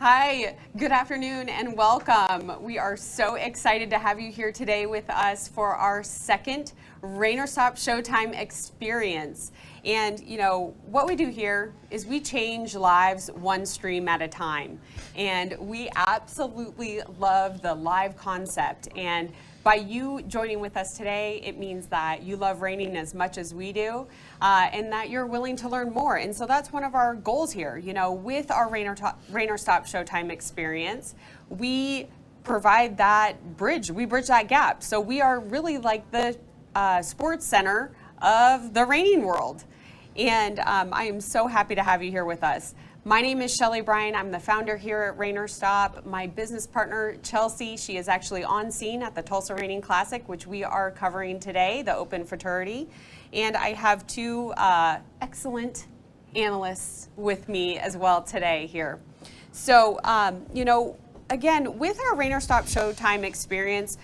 Hi, good afternoon and welcome. We are so excited to have you here today with us for our second ReinerStop Showtime experience. And you know, what we do here is we change lives one stream at a time. And we absolutely love the live concept. And by you joining with us today, it means that you love reining as much as we do, and that you're willing to learn more. And so that's one of our goals here. You know, with our ReinerStop Showtime experience, we provide that bridge. We bridge that gap. So we are really like the sports center of the reining world. And I am so happy to have you here with us. My name is Shelley Bryan. I'm the founder here at ReinerStop. My business partner, Chelsea, she is actually on scene at the TULSA Reining Classic, which we are covering today, the Open Fraternity. And I have two excellent analysts with me as well today here. So, you know, again, with our ReinerStop Showtime experience,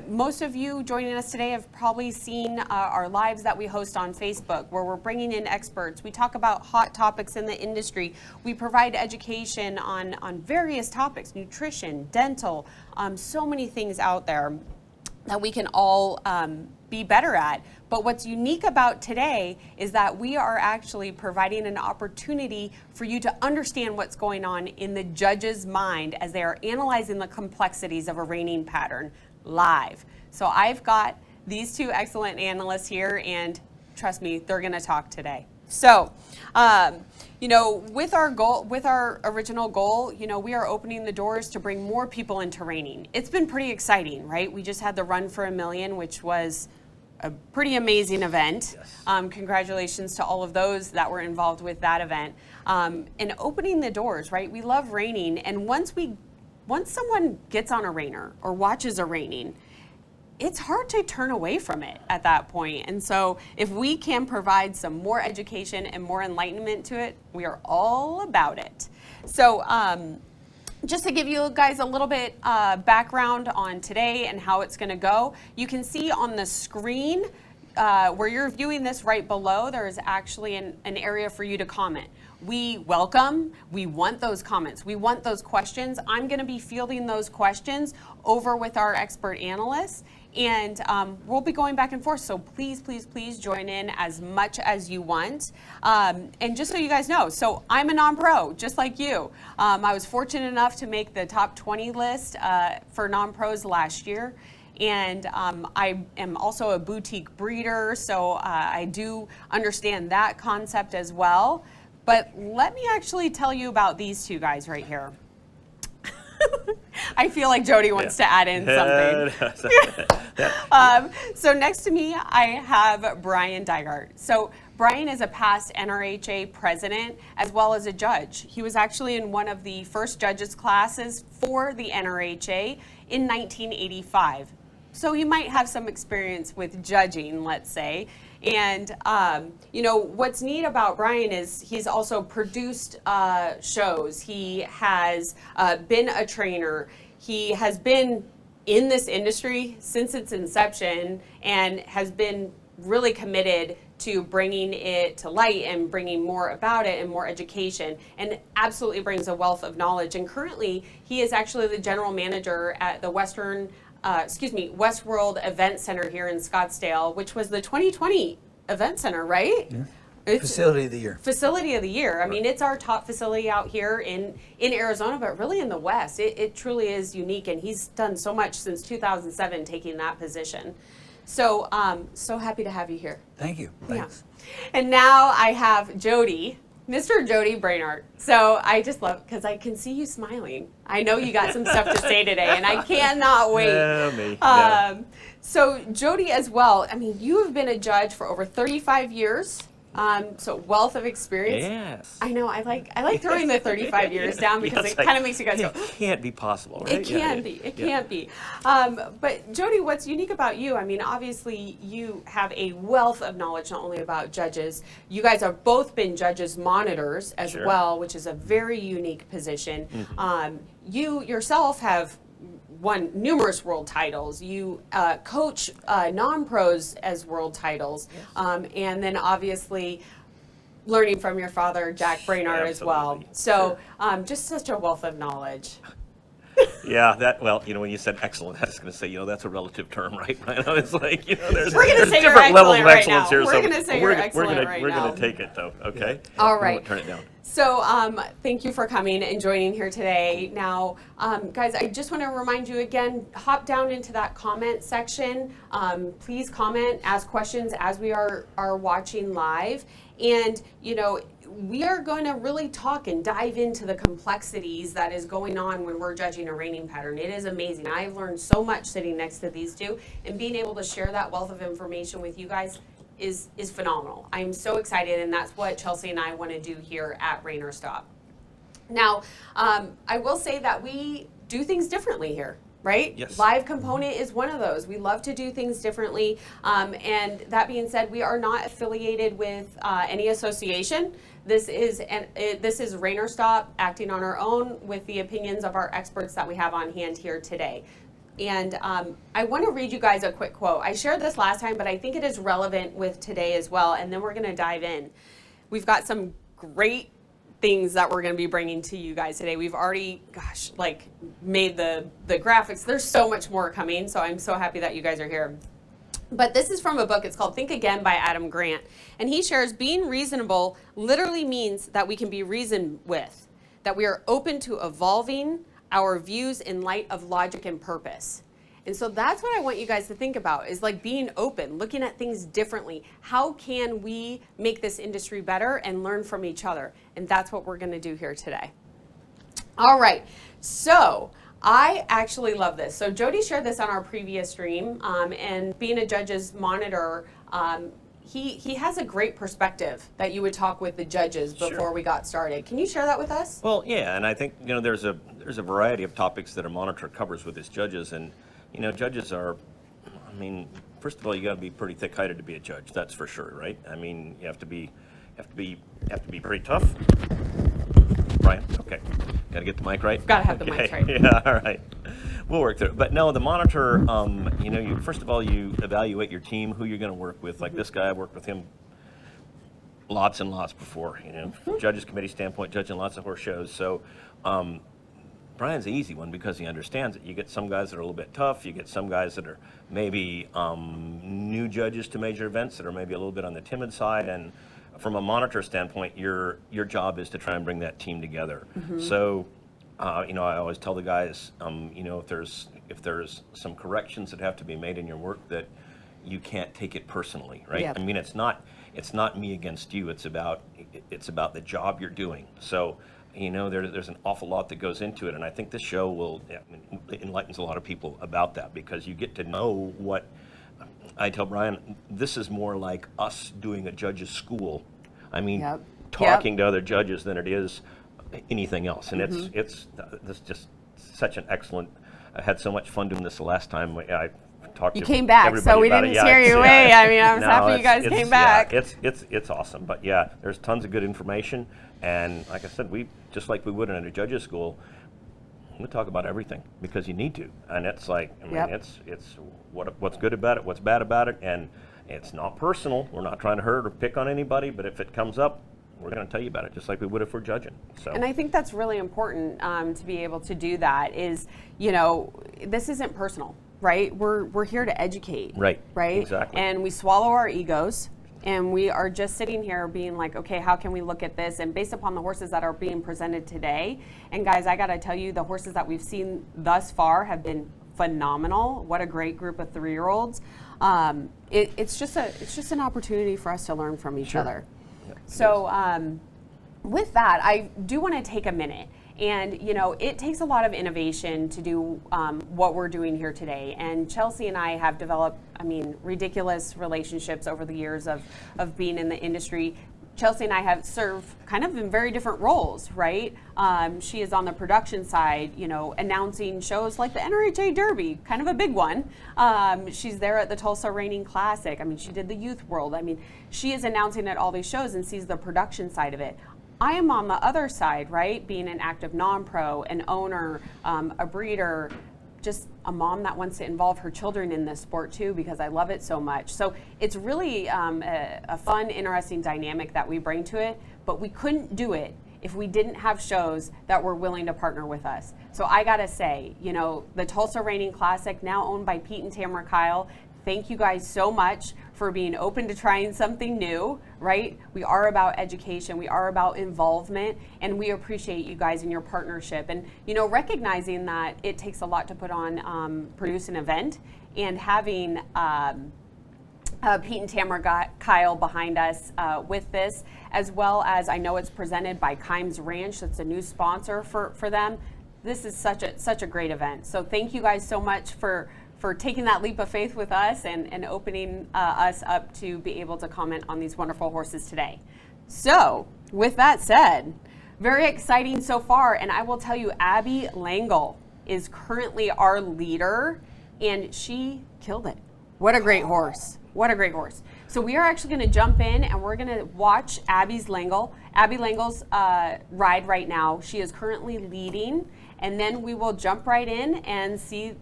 most of you joining us today have probably seen our lives that we host on Facebook, where we're bringing in experts. We talk about hot topics in the industry. We provide education on various topics, nutrition, dental, so many things out there that we can all be better at. But what's unique about today is that we are actually providing an opportunity for you to understand what's going on in the judge's mind as they are analyzing the complexities of a reining pattern live. So I've got these two excellent analysts here, and trust me, they're going to talk today. So, you know, with our original goal, you know, we are opening the doors to bring more people into reining. It's been pretty exciting, right? We just had the Run for a Million, which was a pretty amazing event. Yes. Congratulations to all of those that were involved with that event. And opening the doors, right? We love reining, and once someone gets on a reiner or watches a reining, it's hard to turn away from it at that point. And so if we can provide some more education and more enlightenment to it, we are all about it. So just to give you guys a little bit background on today and how it's going to go, you can see on the screen where you're viewing this right below, there is actually an area for you to comment. We want those comments. We want those questions. I'm going to be fielding those questions over with our expert analysts, and we'll be going back and forth. So please, please, please join in as much as you want. And just so you guys know, so I'm a non-pro, just like you. I was fortunate enough to make the top 20 list for non-pros last year. And I am also a boutique breeder, so I do understand that concept as well. But let me actually tell you about these two guys right here. I feel like Jody wants to add in something. So next to me, I have Brian Dygart. So Brian is a past NRHA president as well as a judge. He was actually in one of the first judges classes for the NRHA in 1985. So he might have some experience with judging, let's say. And, you know, what's neat about Brian is he's also produced shows. He has been a trainer. He has been in this industry since its inception and has been really committed to bringing it to light and bringing more about it and more education, and absolutely brings a wealth of knowledge. And currently, he is actually the general manager at the Westworld Event Center here in Scottsdale, which was the 2020 Event Center, right? Yeah. It's Facility of the Year. Facility of the Year. I mean, it's our top facility out here in Arizona, but really in the West. It truly is unique, and he's done so much since 2007 taking that position. So, so happy to have you here. Thank you. Thanks. Yeah. And now I have Jody, Mr. Jody Brainard. So I just love, because I can see you smiling. I know you got some stuff to say today, and I cannot wait. So Jody as well, I mean, you have been a judge for over 35 years. So wealth of experience. Yes. I know. I like throwing the 35 years down because it kind of makes you guys go. It can't be possible, right? It can be. It can't be. But Jody, what's unique about you? I mean, obviously you have a wealth of knowledge not only about judges. You guys have both been judges monitors as well, which is a very unique position. Mm-hmm. You yourself have won numerous world titles. You coach non-pros as world titles. Yes. And then obviously learning from your father, Jack Brainard, as well. Absolutely. So just such a wealth of knowledge. Yeah, well, when you said excellent, I was going to say, that's a relative term, right? It's like, there's We're gonna say you're different levels of excellent right excellence now. here. We're so gonna say you're excellent right we're now. going to take it, though, okay? All We right. won't turn it down. So thank you for coming and joining here today. Now, guys, I just want to remind you again, hop down into that comment section. Please comment, ask questions as we are watching live. And, we are going to really talk and dive into the complexities that is going on when we're judging a reining pattern. It is amazing. I've learned so much sitting next to these two, and being able to share that wealth of information with you guys is phenomenal. I'm so excited, and that's what Chelsea and I want to do here at ReinerStop. Now, I will say that we do things differently here. Right? Yes. Live component is one of those. We love to do things differently. And that being said, we are not affiliated with any association. This is ReinerStop acting on our own with the opinions of our experts that we have on hand here today. And I want to read you guys a quick quote. I shared this last time, but I think it is relevant with today as well. And then we're going to dive in. We've got some great things that we're going to be bringing to you guys today. We've already, made the graphics. There's so much more coming, so I'm so happy that you guys are here. But this is from a book. It's called Think Again by Adam Grant. And he shares, being reasonable literally means that we can be reasoned with, that we are open to evolving our views in light of logic and purpose. And so that's what I want you guys to think about, is like being open, looking at things differently. How can we make this industry better and learn from each other? And that's what we're going to do here today. All right. So I actually love this. So Jody shared this on our previous stream, and being a judge's monitor, he has a great perspective that you would talk with the judges before we got started. Can you share that with us? Well, yeah, and I think, there's a variety of topics that a monitor covers with his judges, and judges are, first of all, you got to be pretty thick-headed to be a judge. That's for sure, right? You have to be pretty tough. Brian, okay. Got to get the mic right. Got to have the mic right. Yeah, all right. We'll work through it. But no, the monitor. First of all, you evaluate your team, who you're going to work with. Like this guy, I worked with him lots and lots before. Judges committee standpoint, judging lots of horse shows. So. Brian's an easy one because he understands it. You get some guys that are a little bit tough. You get some guys that are maybe new judges to major events that are maybe a little bit on the timid side. And from a monitor standpoint, your job is to try and bring that team together. Mm-hmm. So, I always tell the guys, if there's some corrections that have to be made in your work, that you can't take it personally, right? Yep. It's not me against you. It's about the job you're doing. So. There's an awful lot that goes into it, and I think this show enlightens a lot of people about that, because you get to know what I tell Brian. This is more like us doing a judge's school. Talking to other judges than it is anything else, and it's just such an excellent. I had so much fun doing this the last time. I talked to everybody. You came back, so we didn't scare you away. I'm happy you guys came back. Yeah, it's awesome, but yeah, there's tons of good information. And like I said, just like we would in a judge's school, we talk about everything because you need to. And it's like, it's what's good about it, what's bad about it, and it's not personal. We're not trying to hurt or pick on anybody, but if it comes up, we're going to tell you about it, just like we would if we're judging. So. And I think that's really important to be able to do that. This isn't personal, right? We're here to educate. Right. Exactly. And we swallow our egos. And we are just sitting here being like, okay, how can we look at this? And based upon the horses that are being presented today, and guys, I got to tell you, the horses that we've seen thus far have been phenomenal. What a great group of 3-year-olds. It's just an opportunity for us to learn from each other. Yeah, so with that, I do want to take a minute. And, it takes a lot of innovation to do what we're doing here today. And Chelsea and I have developed, ridiculous relationships over the years of being in the industry. Chelsea and I have served kind of in very different roles, right? She is on the production side, announcing shows like the NRHA Derby, kind of a big one. She's there at the TULSA Reining Classic. She did the Youth World. She is announcing at all these shows and sees the production side of it. I am on the other side, right? Being an active non-pro, an owner, a breeder, just a mom that wants to involve her children in this sport too, because I love it so much. So it's really a fun, interesting dynamic that we bring to it, but we couldn't do it if we didn't have shows that were willing to partner with us. So I gotta say, you know, the Tulsa Reining Classic, now owned by Pete and Tamara Kyle, thank you guys so much for being open to trying something new, right? We are about education, we are about involvement, and we appreciate you guys and your partnership. And, you know, recognizing that it takes a lot to put on, produce an event, and having Pete and Tamara Kyle behind us with this, as well as I know it's presented by Kimes Ranch, that's a new sponsor for them. This is such a great event. So thank you guys so much for taking that leap of faith with us and opening us up to be able to comment on these wonderful horses today. So with that said, very exciting so far, and I will tell you, Abby Langle is currently our leader, and she killed it. What a great horse. What a great horse. So we are actually going to jump in and we're going to watch Abby Langle's ride right now. She is currently leading, and then we will jump right in and see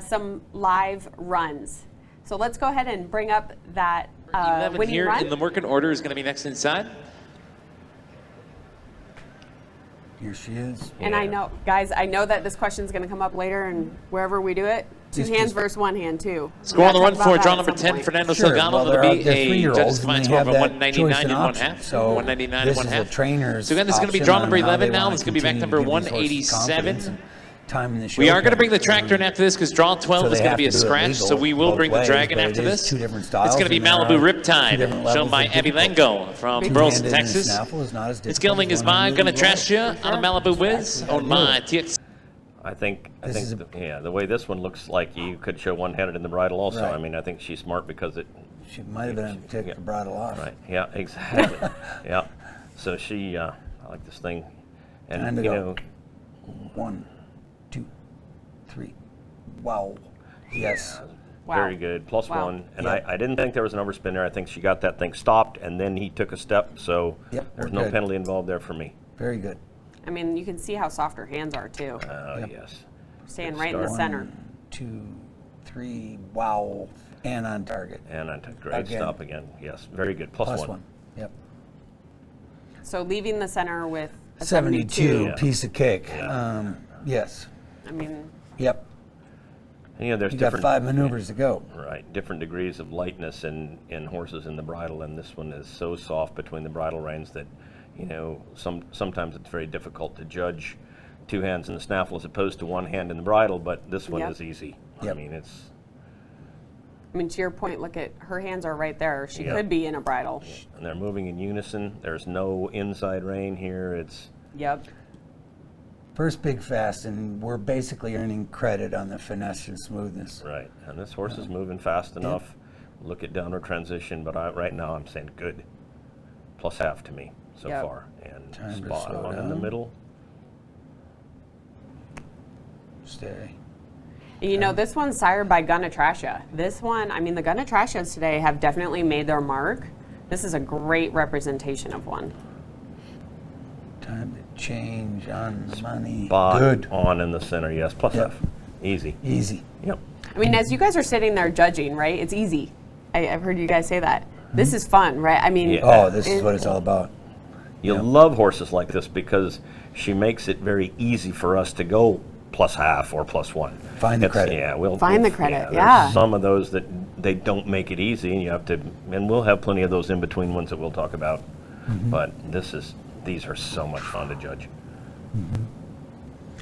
some live runs. So let's go ahead and bring up that 11 winning here run. in the working order is going to be next inside. Here she is. And I know, guys, I know that this question is going to come up later, and wherever we do it, two hands versus one hand too. Score on the run for draw that number at some 10, point. Fernando Sure. Salgado. Well, That'll be they're a three-year-olds judge's and fine they score of have a that 199 choice and and 1 option. half. So 199 and this 1 is half. a trainer's So again, this is going to be option draw on number how they 11 now. wanna This is going to be back continue number to give these horses confidence 187. and time in the show. We are going to bring the camp. tractor in after this because draw 12 So is they going to have be a to do it scratch. legal So we will both bring the ways, dragon but it after is this. two different It's styles going to be and there Malibu are Riptide, two different shown levels by of Abby difficulty. Lango from Two-handed Burleson, and Texas. snaffle is not as Its difficult gelding as is by one-handed Gonna and Trash Ya on a Malibu Wiz, owned by TX. I think This is the way this one looks like you could show one-handed in the bridle also. Right. I mean, I think she's smart because it. She might have been to take the bridle off. Right. Yeah. Exactly. Yeah. So she, I like this thing, and Time to you go. know, 1, 2, 3. Wow. Yes. Wow. very good. Plus Wow. one, and Yep. I didn't think there was an overspin there. I think she got that thing stopped, and then he took a step. So Yep, there's we're no good. penalty involved there for me. Very good. I mean, you can see how soft her hands are too. Oh Yep. yes. Staying good right in the start. center. 1, 2, 3. Wow. And on target. And I took great Again. stop again. Yes, very good. Plus Plus one. one. Yep. So leaving the center with a 72. Yeah. Piece of cake. Yeah. Yes. I mean, Yep. And, you know, there's You got different 5 maneuvers to go. Right, different degrees of lightness in horses in the bridle, and this one is so soft between the bridle reins that, you know, sometimes it's very difficult to judge two hands in the snaffle as opposed to one hand in the bridle, but this one Yep. is easy. Yep. I mean, it's, to your point, look at her hands are right there. She Yep. could be in a bridle. and they're moving in unison. There's no inside rein here. It's, Yep. First big fast, and we're basically earning credit on the finesse and smoothness. right, and this horse is moving fast enough. Look at downward transition, but right now I'm saying good. Plus half to me so Yep. far. And Time to spot slow on in the down. middle. Stay. You know, this one's sired by Gonna Trash Ya. This one, I mean, the Gonna Trash Yas today have definitely made their mark. This is a great representation of one. Time to change on the money. Spot Good. on in the center, yes. Plus Yep. half. Easy. Easy. Yep. I mean, as you guys are sitting there judging, right? It's easy. I've heard you guys say that. This is fun, right? I mean, Yeah. Oh, this is what it's all about. You love horses like this because she makes it very easy for us to go plus half or plus one. Find the credit. Yeah, we'll Find the credit, there's yeah. some of those that they don't make it easy, and you have to. And we'll have plenty of those in between ones that we'll talk about. But these are so much fun to judge.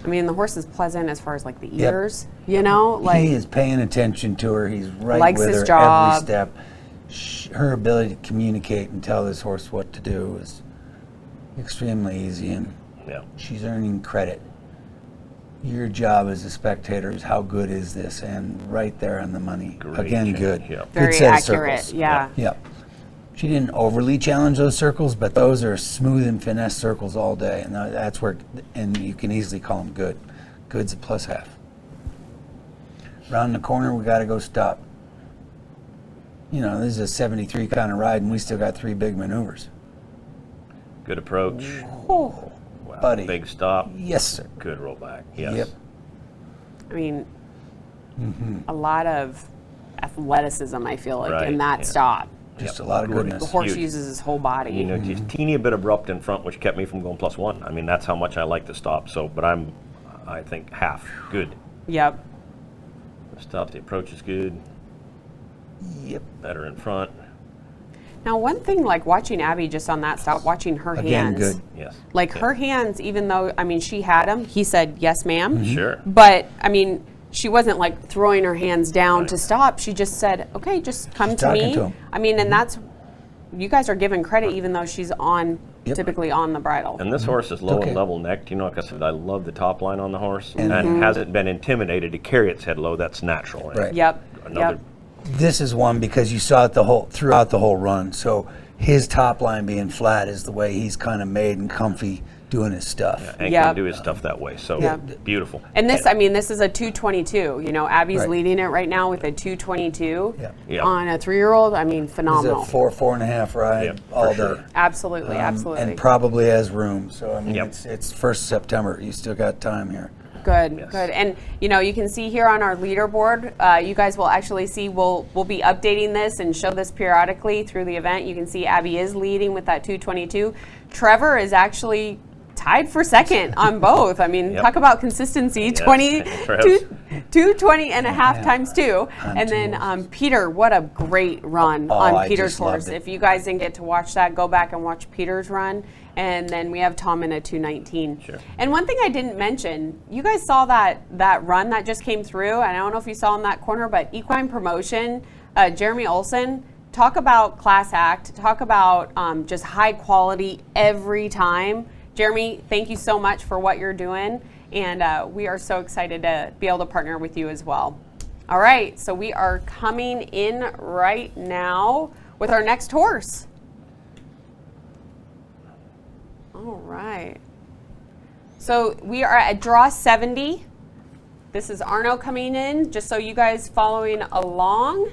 I mean, the horse is pleasant as far as like the Yep. ears, you know? Like, He is paying attention to her. He's right Likes with his her job. every step. Her ability to communicate and tell this horse what to do is extremely easy, and Yeah. she's earning credit. Your job as a spectator is how good is this, and right there on the money. Great Again, change, good. yeah. Good very set of accurate. circles. Yeah. Yep. She didn't overly challenge those circles, but those are smooth and finesse circles all day, and that's where, and you can easily call them good. Good's a plus half. Round the corner, we got to go stop. You know, this is a 73 kind of ride, and we still got 3 big maneuvers. Good approach. Oh, Wow. buddy. Big stop. Yes, sir. Good roll back. Yes. Yep. I mean, a lot of athleticism, I feel like, in Right, that yeah. stop. Just a lot of The goodness. horse Huge. uses his whole body. You know, just teeny bit abrupt in front, which kept me from going +1. I mean, that's how much I like the stop. So, but I think half good. Yep. The stop, the approach is good. Yep. Better in front. Now, one thing, like watching Abby just on that stop, watching her Again, hands. good. Yes. Like Yeah. her hands, even though, I mean, she had them, he said, yes, ma'am. Sure. But, I mean, she wasn't like throwing her hands down Right. to stop. She just said, okay, just come She's to talking me. to him. I mean, and that's, you guys are giving credit even though she's on, Yep. typically on the bridle. And this horse is low Okay. and level necked. You know, like I said, I love the top line on the horse, And- and hasn't been intimidated to carry its head low. That's natural. Right. Yep. Another. Yep. This is one because you saw it throughout the whole run. So his top line being flat is the way he's kind of made and comfy doing his stuff. And Yep. can do his stuff that way. So Yep. beautiful. And this, I mean, this is a 222. You know, Abby's Right. leading it right now with a 222 Yeah. Yep. on a 3-year-old. I mean, It's a phenomenal. 4.5 ride Yep, for all sure. day. Absolutely, absolutely. And probably has room. So I mean, Yep. it's 1st September. You still got time here. Good, Yes. good. And you know, you can see here on our leaderboard, you guys will actually see, we'll be updating this and show this periodically through the event. You can see Abby is leading with that 222. Trevor is actually tied for second on both. I mean, Yep. talk about consistency, Yes, 20, Trev's. 220 and a half Yeah. times 2. On And two then horses. Peter, what a great run Oh, on I Peter's just loved horse. it. If you guys didn't get to watch that, go back and watch Peter's run. And then we have Tom in a 219. Sure. And one thing I didn't mention, you guys saw that run that just came through, and I don't know if you saw in that corner, but Equine Promotion, Jeremy Olson, talk about class act, talk about just high quality every time. Jeremy, thank you so much for what you're doing, and we are so excited to be able to partner with you as well. All right, so we are coming in right now with our next horse. All right. So we are at draw 70. This is Arno coming in, just so you guys following along.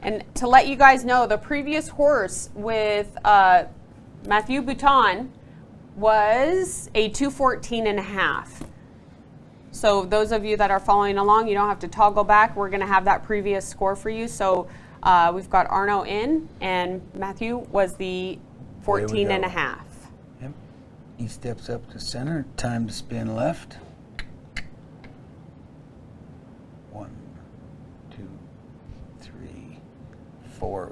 And to let you guys know, the previous horse with Matthew Bouton was a 214 and a half. So those of you that are following along, you don't have to toggle back. We're going to have that previous score for you. So we've got Arno in, and Matthew was the 14 and a go. half. Yep. He steps up to center. Time to spin left. 1, 2, 3, 4.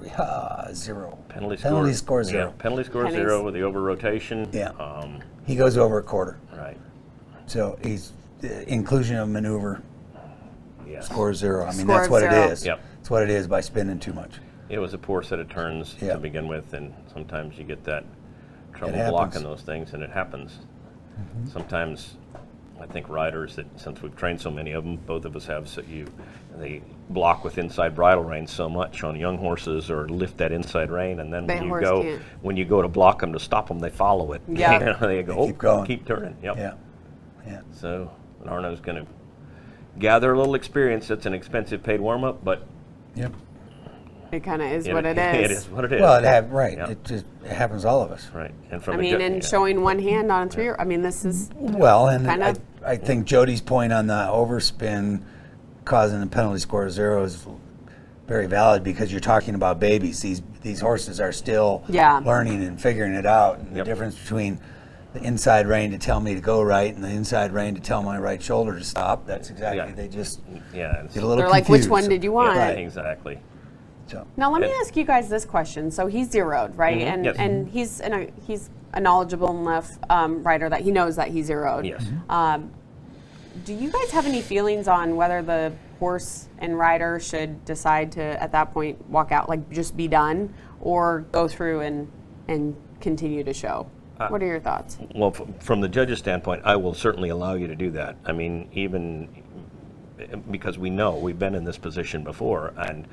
0. Penalty score 0. Yeah, penalty score Pennies. 0 with the over rotation. Yeah. He goes over a quarter. Right. So he's inclusion of maneuver Yes. score 0. I mean, Score that's of what 0. it is. Yep. That's what it is by spinning too much. It was a poor set of turns Yeah. to begin with, and sometimes you get that trouble happens. blocking those things, and it happens. Sometimes I think riders that, since we've trained so many of them, both of us have, they block with inside bridle rein so much on young horses, or lift that inside rein, and then Big horse can't. when you go to block them to stop them, they follow it. Yeah. You know, they go, keep going. keep turning. Yep. Yeah. Yeah. So Arno's going to gather a little experience. It's an expensive paid warm up, but Yep. It kind of is what it is. It is what it is. Well, right. Yeah. It happens to all of us. Right. And from I a mean, ju- and yeah. showing one hand on 3. I mean, this is Well, and Kind of. I think Jody's point on the overspin causing the penalty score of 0 is very valid, because you're talking about babies. These horses are still Yeah. learning and figuring it out. And the Yep. difference between the inside rein to tell me to go right and the inside rein to tell my right shoulder to stop, that's exactly, Yeah. they just Yeah. it's- get a little They're like, which confused. one did you want? yeah, exactly. So, Now let me And- ask you guys this question. So he's zeroed, right? And Yes. and he's a knowledgeable enough rider that he knows that he's zeroed. Yes. Do you guys have any feelings on whether the horse and rider should decide to, at that point, walk out, like just be done, or go through and continue to show? What are your thoughts? Well, from the judge's standpoint, I will certainly allow you to do that. I mean, even because we know we've been in this position before, and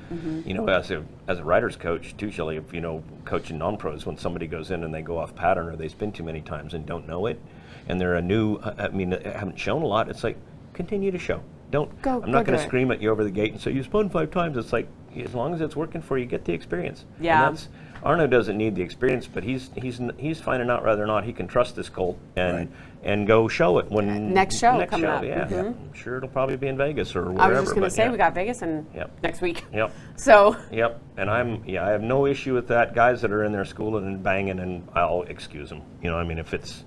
you know, as a rider's coach too, Sheley, if you know, coaching non-pros, when somebody goes in and they go off pattern or they spin too many times and don't know it, and they're a new, I mean, haven't shown a lot, it's like, continue to show. Don't. Go I'm not do going to it. scream at you over the gate and say you spun 5 times. It's like, as long as it's working for you, get the experience. Yeah. And Arno doesn't need the experience, but he's finding out whether or not he can trust this colt and go show it when Next show coming up. Yeah, I'm sure it'll probably be in Vegas or wherever. I was just going to but say yeah. we got Vegas in next week. Yep. So Yep. And I have no issue with that. Guys that are in there schooling and banging, and I'll excuse them. You know, I mean, if it's.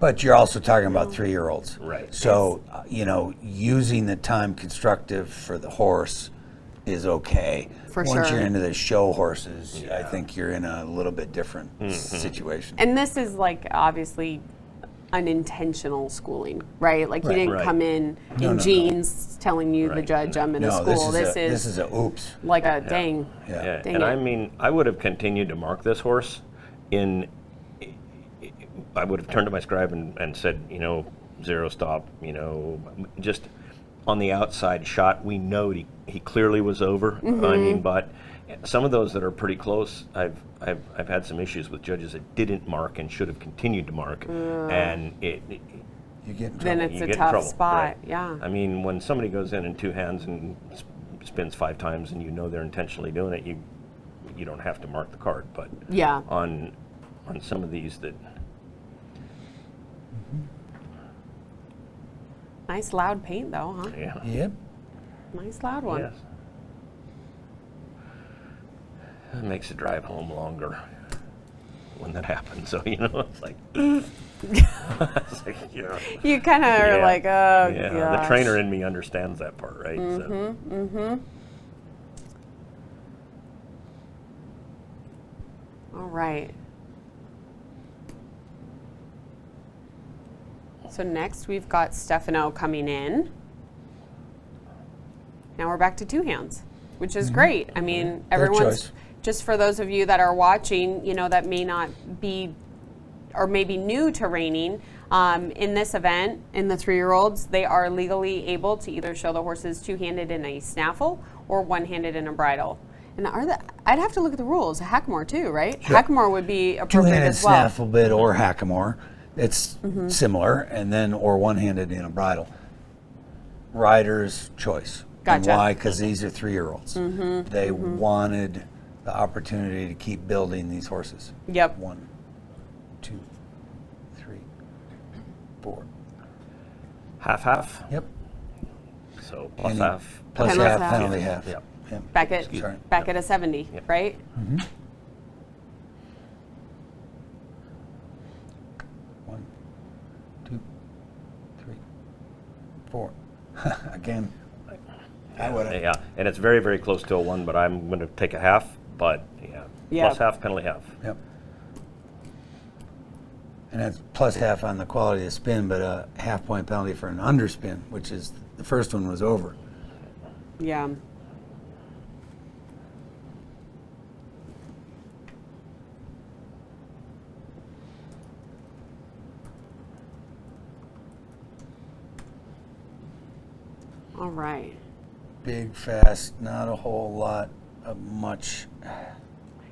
But you're also talking about 3-year-olds. Right. So, using the time constructive for the horse is okay. For Once sure. you're into the show horses, I think you're in a little bit different situation. And this is like obviously unintentional schooling, right? Like you didn't Right. come in No. jeans telling you the Right. judge I'm in a No, school. this is a oops. like a dang. Yeah. Yeah, Dang and it. I mean, I would have continued to mark this horse I would have turned to my scribe and said, 0 stop, just on the outside shot, we know he clearly was over. I mean, but some of those that are pretty close, I've had some issues with judges that didn't mark and should have continued to mark, and You get in Then trouble. it's you a get in tough trouble, spot. right. Yeah. I mean, when somebody goes in 2 hands and spins 5 times, and they're intentionally doing it, you don't have to mark the card. But Yeah. on some of these that. Nice loud paint though, huh? Yeah. Yep. Nice loud one. Yes. It makes the drive home longer when that happens. So it's like, it's like, You kind of are Yeah. like, oh yeah. gosh. The trainer in me understands that part, right? So. All right. So next we've got Stefano coming in. Now we're back to 2 hands, which is great. I mean, everyone's, choice. just for those of you that are watching, that may not be, or maybe new to reining, in this event, in the 3-year-olds, they are legally able to either show the horses 2-handed in a snaffle or 1-handed in a bridle. And I'd have to look at the rules. Hackamore too, right? Sure. Hackamore would be appropriate 2-handed as well. snaffle bit or hackamore. It's similar, and then or 1-handed in a bridle. Rider's choice. Gotcha. And why? Because these are 3-year-olds. They wanted the opportunity to keep building these horses. Yep. 1, 2, 3, 4. Half. Yep. So plus Any- half. Plus Penalty half, half. penalty half. Yep. Yep. Back at Sorry. back at a 70, Yep. right? 1, 2, 3, 4. Again, I would have. Yeah, and it's very, very close to a 1, but I'm going to take a half. But Yeah. plus half, penalty half. Yep. And that's plus half on the quality of the spin, but a half-point penalty for an underspin, which is the first one was over. Yeah. All right. Big, fast, not a whole lot of much.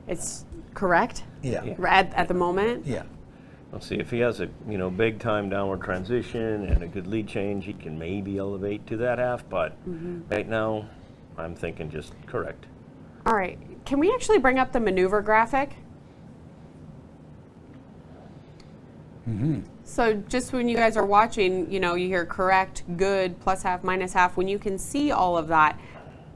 It's correct Yeah. at the moment. Yeah. Let's see, if he has a big time downward transition and a good lead change, he can maybe elevate to that half. But right now, I'm thinking just correct. All right. Can we actually bring up the maneuver graphic? So just when you guys are watching, you hear correct, good, plus half, minus half. When you can see all of that,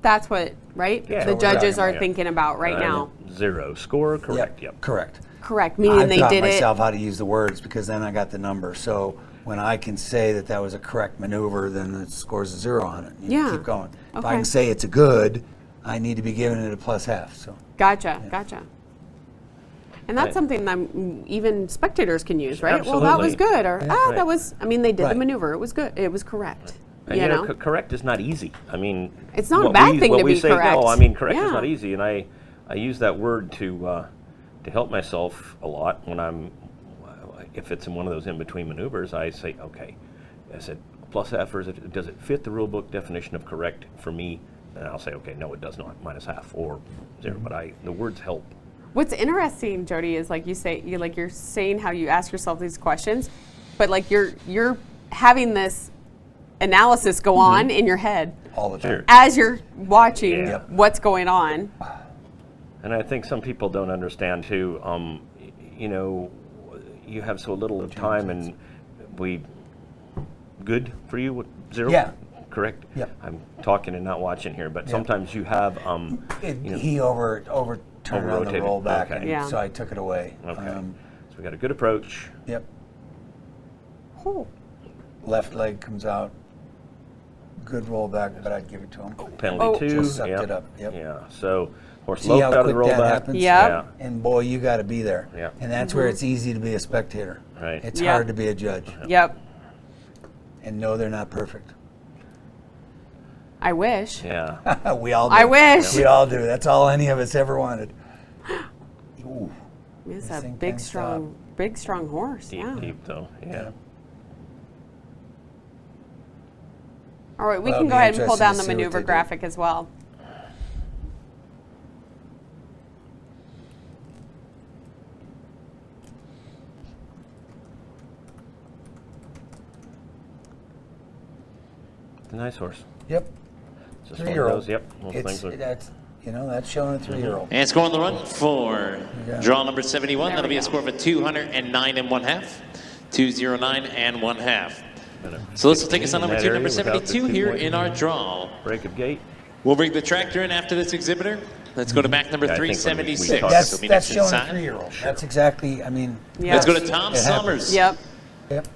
that's what, right? Yeah, the we're judges talking are about, thinking about right now. 0 score, correct. Yep. Correct. Correct, meaning I they taught did myself how to use the words because then I got the number. So when I can say that was a correct maneuver, then the score's a 0 on it. You Yeah. keep going. If I Okay. can say it's a good, I need to be giving it a plus half. So Gotcha. And that's Right. something that even spectators can use, right? Well, Absolutely. that was good, or Right. that was. I mean, they did the Right. maneuver. It was good. It was correct. And You know, correct is not easy. I mean, It's not a what bad we- thing what to we be say, correct. No, I mean, correct is Yeah. not easy, and I use that word to help myself a lot when if it's in one of those in between maneuvers. I say, okay, I said plus half, or does it fit the rule book definition of correct for me? And I'll say, okay, no, it does not, minus half or 0. But the words help. What's interesting, Jody, is like you say, you're saying how you ask yourself these questions, but like you're having this analysis go on in your head all the time. Sure. as you're watching Yeah. what's going on. And I think some people don't understand too. You know, you have so little time, and we good for you with 0. Yeah. Correct. Yep. I'm talking and not watching here, but sometimes you have. You know, He overturned on the Over-rotated. rollback, Okay. and Yeah. so I took it away. okay. So we got a good approach. Yep. Whew. Left leg comes out. Good rollback, but I'd give it to him. Penalty Oh. 2. Just sucked yep. it up, yep. Yeah. So horse See loped how out of the quick that rollback. happens? Yep. Yeah. And boy, you got to be there. Yeah. And that's where it's easy to be a spectator. Right. It's Yeah. hard to be a judge. Yep. And no, they're not perfect. I wish. Yeah. We all do. I wish. We all do. That's all any of us ever wanted. Ooh. It's This a thing big, can strong horse. Deep, Yeah. deep though. Yeah. All right, we Well, can it'll go be ahead and pull interesting down to the see what maneuver they do. graphic as well. It's a nice horse. Yep. It's just one of 3-year-old. those. Yep. Those things are. That's that's showing a 3-year-old. And scoring the run for Yeah. draw number 71. There That'll we be a go. score of a 209 1/2. 209 1/2. So this will take us on number that 2, area number without the 72 here two-way in our draw. Break of gate. We'll bring the tractor in after this exhibitor. Let's go to back number Yeah, I think when we 376. talked- This will be That's next showing a inside. 3-year-old. That's exactly. Yeah. Let's go to Tom It happens. Summers. Yep. Yep.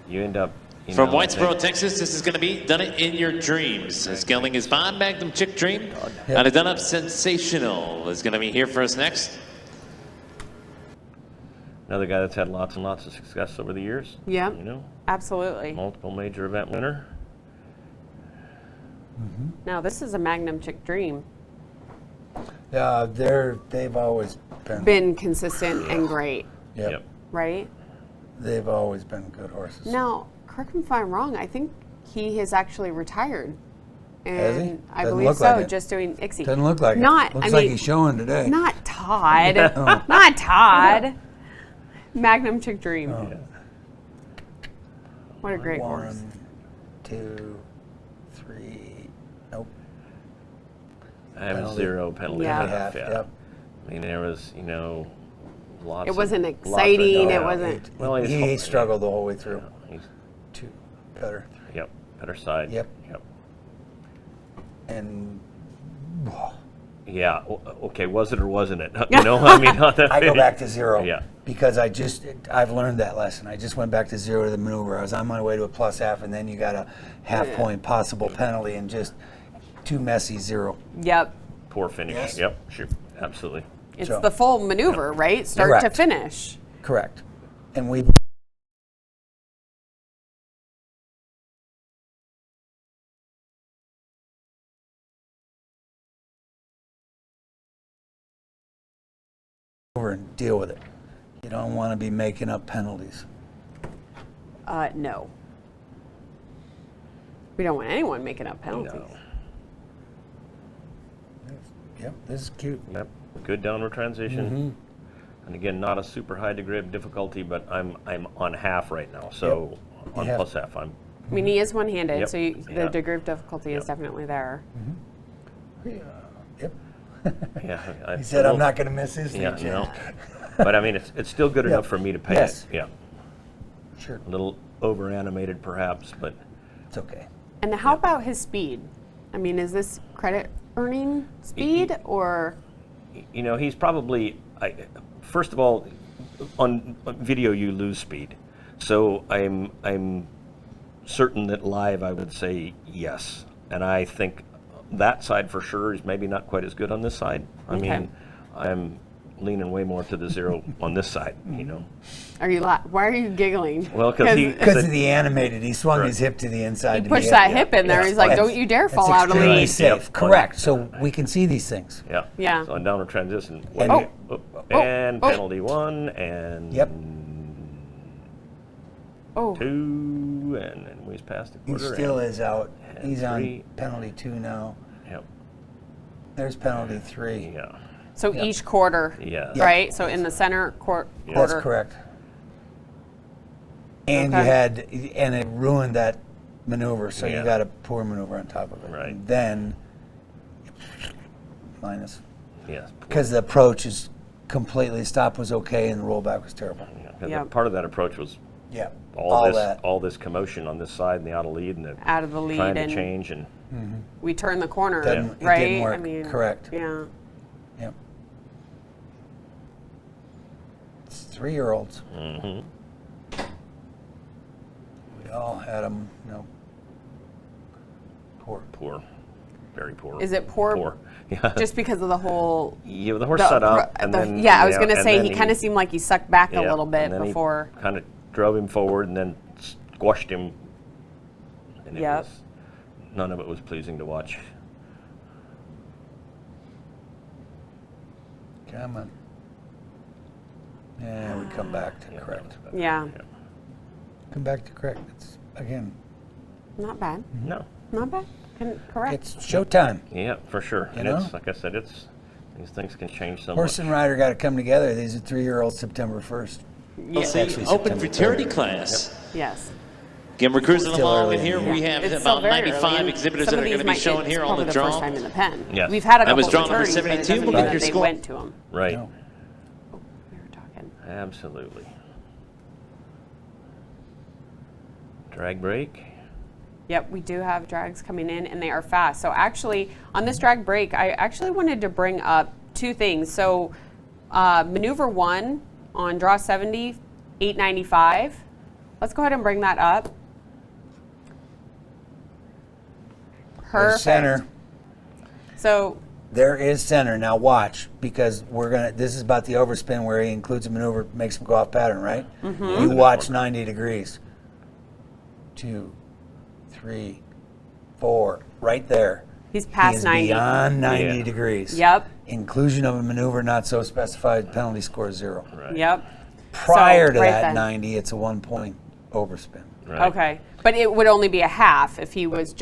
You end up. From I Whitesboro, think- Texas, this is going to be Done It in Your Dreams. Scaling his Von Magnum Chick Dream. Yep. And a Done Up Sensational is going to be here for us next. Another guy that's had lots and lots of success over the years. Yep. You know, Absolutely. multiple major event winner. Now, this is a Magnum Chick Dream. They've always Been consistent and great, Yep. right? They've always been good horses. Now, correct me if I'm wrong, I think he has actually retired. And Has he? I Doesn't believe look so, like it. just doing Ixie. Doesn't look like Not, it. Looks I like mean, he's showing today. Not Todd. Not Todd. Magnum Chick Dream. Oh. Yeah. What a great horse. 1, 2, 3. Nope. I'm Penalty. 0 penalty. Yeah. and a half, Half, yeah. yep. I mean, there was, lots. It wasn't lots of- exciting, yeah, it wasn't. Well, He struggled the whole way through. Yeah, he's 2 better. yep, better side. Yep. Yep. And Yeah. Okay. Was it or wasn't it? I mean, on that I go finish. back to 0. Yeah. Because I've learned that lesson. I just went back to 0 to the maneuver. I was on my way to a plus half, and then you got a half point possible penalty, and just too messy 0. Yep. Poor finish. Yes. Yep. Sure. Absolutely. It's So- the full maneuver, right? Start to Correct. finish. Correct. And we over and deal with it. You don't want to be making up penalties. No. We don't want anyone making up penalties. No. Yep, this is cute. Yep. Good downward transition. Mm-hmm. And again, not a super high degree of difficulty, but I'm on half right now. So on Yeah. plus half, I'm. I mean, he is one-handed, Yep. so the Yeah. degree of difficulty is Yep. definitely there. Yep. Yeah. He said, "I'm not going to miss this." Yeah. did you?" No. But I mean, it's still good enough for me to pay Yes. it. Yeah. Sure, A little over animated, perhaps, but it's okay. And how about his speed? I mean, is this credit earning speed or? he's probably. First of all, on video you lose speed, so I'm certain that live I would say yes, and I think that side for sure is maybe not quite as good on this side. I Okay. mean, I'm leaning way more to the 0 on this side. Are you? Why are you giggling? Well, 'cause he- Because of the animated, he swung Right. his hip to the inside. He to pushed be that hit. hip in there. Yes. He's like, Yes. "Don't you dare That's fall out of extremely lead." safe. Yep. Correct. So we can see these things. Yeah. Yeah. So on downward transition. And- And oh. penalty 1 and Yep. Oh, 2 and then he's past the He quarter. still and- is out. and He's on 3. penalty 2 now. Yep. There's penalty 3. Yeah. so each quarter, Yeah. right? So in the center quarter. That's correct. And Okay. and it ruined that maneuver, so Yeah. you got a poor maneuver on top of it. Right. And then minus. Yes. Because the approach is completely, stop was okay and the rollback was terrible. Yeah, 'cause Yep. part of that approach was Yeah. all this commotion on this side and the out of lead and the Out of the lead trying to and- change and We turned the corner, It right? didn't work. Correct. Yeah. Yep. It's 3-year-olds. mhm. We all had them, poor. Poor, very poor. Is it poor? Poor. Yeah. Just because of the whole. Yeah, the horse set up, and then Yeah, I was yeah, going to and say then he kind of seemed like he sucked back a yeah, little bit and then before. Kind of drove him forward and then squashed him. And Yep. none of it was pleasing to watch. Come on. Yeah, we come back to Yeah, correct. Yeah, Come back to correct. It's, again, not bad. No. Not bad. Correct. it's showtime. Yeah, for sure. You And know? it's like I said, these things can change so Horse much. and rider got to come together. These are 3-year-olds September 1st. TULSA actually Open September Futurity 3rd. class. Yes. Again, we're cruising Still along, early and here in the we year. have It's still about very early, 95 and exhibitors some that of are going these to be might showing get here on probably the the first draw. time in the pen. Yes. We've had a That couple was draw number returns, but it 72, doesn't mean but that your they score. went to them. Right. No. Oh, we were talking. Absolutely. Drag brake. Yep, we do have drags coming in, and they are fast. So actually, on this drag break, I actually wanted to bring up 2 things. So maneuver 1 on draw 70, 895. Let's go ahead and bring that up. There's Perfect. center. So There is center. Now watch, because this is about the overspin where he includes a maneuver, makes him go off pattern, right? Mm-hmm. You watch 90 degrees. 2, 3, 4, right there. he's past he is 90. beyond 90 Yeah. degrees. Yep. Inclusion of a maneuver not so specified, penalty score 0. Right. Yep. Prior to right that then. 90, it's a 1-point overspin. Right. Okay. But it would only be a half if he was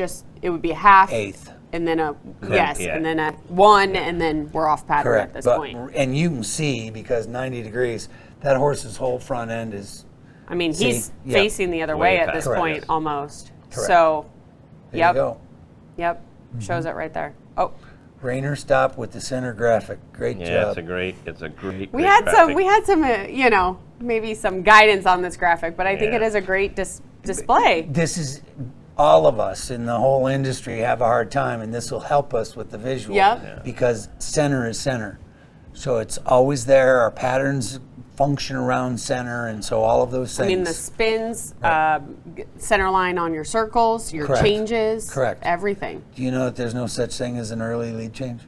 it would be a half. Eighth. And then yes, yeah. and then a 1, and then we're off pattern Correct. at this But- point. And you can see, because 90 degrees, that horse's whole front end is, I mean, See, he's yeah. facing the other Way way at past. this Correct. point Yes. almost. Correct. So, there yep, you go. yep, shows it right there. Oh, ReinerStop with the center graphic. Great Yeah, job. it's a great we great had graphic. some, maybe some guidance on this graphic, but I think Yeah. it is a great display. This is, all of us in the whole industry have a hard time, and this will help us with the visual. Yep. Yeah. Because center is center. So it's always there. Our patterns function around center, and so all of those I things. mean, the spins, Right. center line on your circles, your Correct. changes, Correct. everything. Do you know that there's no such thing as an early lead change?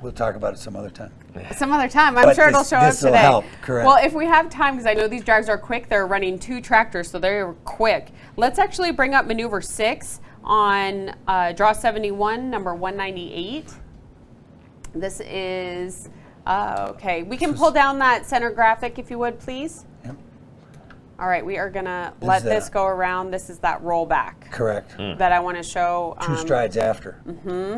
We'll talk about it some other time. Some other time. I'm But sure it'll this- show up this'll today. help, correct. Well, if we have time, because I know these drags are quick, they're running 2 tractors, so they're quick. Let's actually bring up maneuver 6 on draw 71, number 198. This is, okay, we can pull down that center graphic if you would, please. Yep. All right, we are gonna let this go around. This is that rollback Correct. that I want to show. 2 strides after.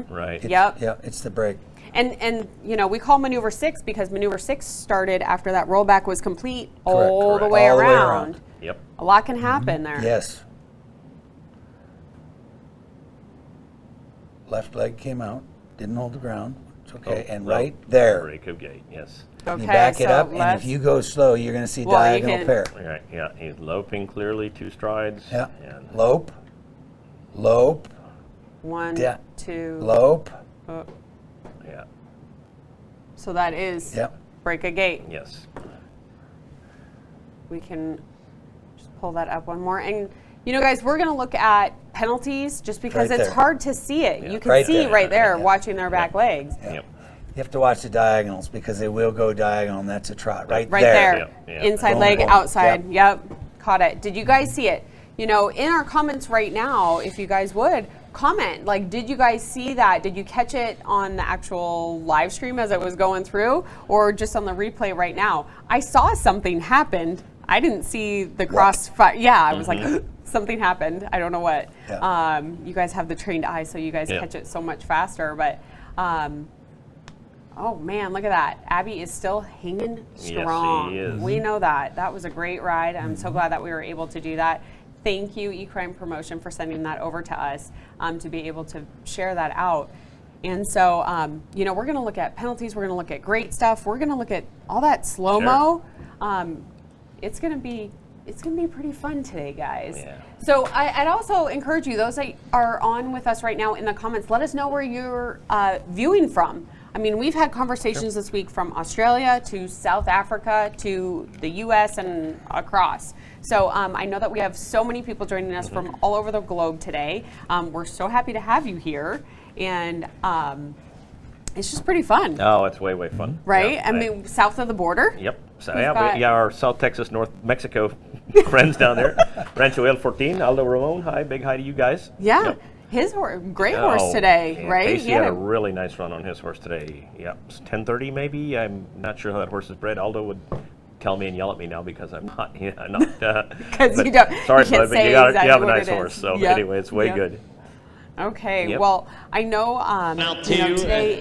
Right. It's- Yep. Yeah, it's the break. And we call maneuver 6 because maneuver 6 started after that rollback was complete all the correct. way All the way around. around. Yep. A lot can happen there. Yes. Left leg came out, didn't hold the ground. It's okay. Oh, And well, right there, Break of gate. Yes. Okay, you back it so up, and let's- if you go slow, you're going to see Well, you diagonal can- pair. Right. Yeah. He's loping clearly 2 strides. Yeah. And Lope, lope, 1, Yeah. 2. lope. yeah. So that is Yep. break a gate. Yes. We can just pull that up one more. And guys, we're going to look at penalties just because Right it's there. hard to see it. Yeah. You can Right see there. right there Yeah. watching their back legs. Yep. You have to watch the diagonals because they will go diagonal, and that's a trot. Right, Right there. there. Yeah, yeah. Inside Boom, leg, boom. outside. Yep. Caught it. Did you guys see it? In our comments right now, if you guys would, comment. Like, did you guys see that? Did you catch it on the actual live stream as it was going through, or just on the replay right now? I saw something happened. I didn't see the crossfire. Yeah, I was like, something happened. I don't know what. Yeah. You guys have the trained eye, so you guys Yeah. catch it so much faster. But, oh man, look at that. Abby is still hanging Yes, he strong. is. We know that. That was a great ride. I'm so glad that we were able to do that. thank you, Equine Promotion, for sending that over to us to be able to share that out. And so, you know, we're going to look at penalties. We're going to look at great stuff. We're going to look at all that slow-mo. It's going to be pretty fun today, guys. Yeah. So I'd also encourage you, those that are on with us right now in the comments, let us know where you're viewing from. I mean, we've had conversations this week from Australia to South Africa to the U.S. and across. So I know that we have so many people joining us from all over the globe today. We're so happy to have you here. And it's just pretty fun. Oh, it's way fun. Right? Yeah, I mean, south of the border. Yep. So, got- our South Texas, North Mexico friends down there. Rancho El Fortin, Aldo Ramon. Hi, big hi to you guys. Yeah. Yep. His great horse today, yeah, right? Casey had a really nice run on his horse today. Yep, it's 10:30 maybe. I'm not sure how that horse is bred. Aldo would tell me and yell at me now because I'm not. Because but you don't. Sorry, you can't bud, but say you have exactly a what nice it is. horse. So Yep. anyway, it's way Yep. good. Okay. Yep. Well, I know. You know, today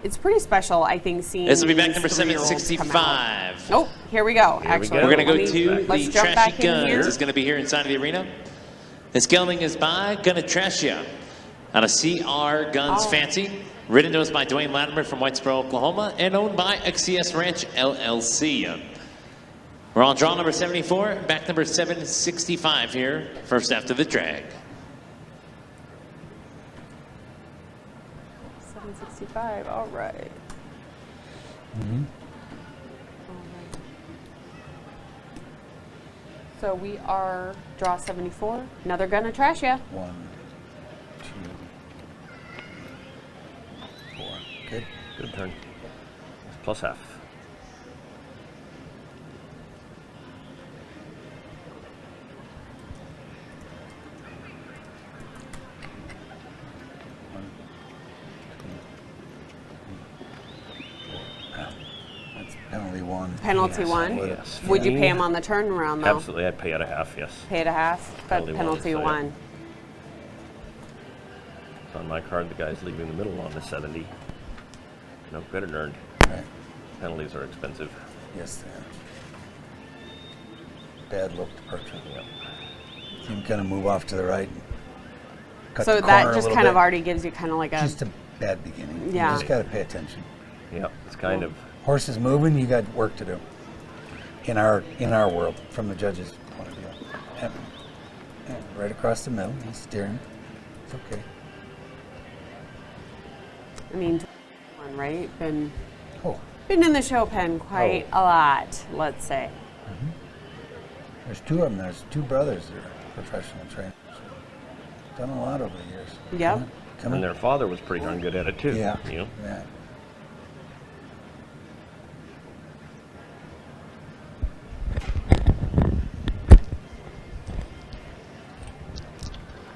it's pretty special. I think seeing. This will be back these number 3-year-olds come out. 765. Oh, here we go. Here we Actually, go. We're going to go Let me- to let's the jump back Trashy in Guns. here. It's going to be here inside of the arena. This gelding is by Gonna Trash Ya on a CR Guns Oh. Fancy. Ridden to us by Dwayne Latimer from Whitesboro, Oklahoma, and owned by XCS Ranch LLC. We're on draw number 74, back number 765 here, first after the drag. 765. All right. So we are draw 74. Another Gonna Trash Ya. 1, 2, 4. Good. Good turn. Plus half. That's penalty 1. Penalty Yes, 1. yes. Would you pay him on the turnaround though? Absolutely, I'd pay it a half. Yes. Pay it a half, but Penalty penalty one, so, yeah. 1. On my card, the guy's leaving the middle on the 70. No credit earned. Right. Penalties are expensive. Yes, they are. Bad look to purchase. Yep. You kind of move off to the right. Cut So the that corner a just little kind of bit. already gives you kind of like a. Just a bad beginning. Yeah. You just got to pay attention. Yep. It's kind of. Horse is moving, you got work to do. In our world, from the judge's point of view. Yep. Yeah, right across the middle, he's steering. It's okay. I mean, one, right? Been Oh, in the show pen quite a lot, let's say. there's 2 of them. There's 2 brothers that are professional trainers. Done a lot over the years. Yep. Come And on. their father was pretty darn good at it too. Yeah. You know. Yeah.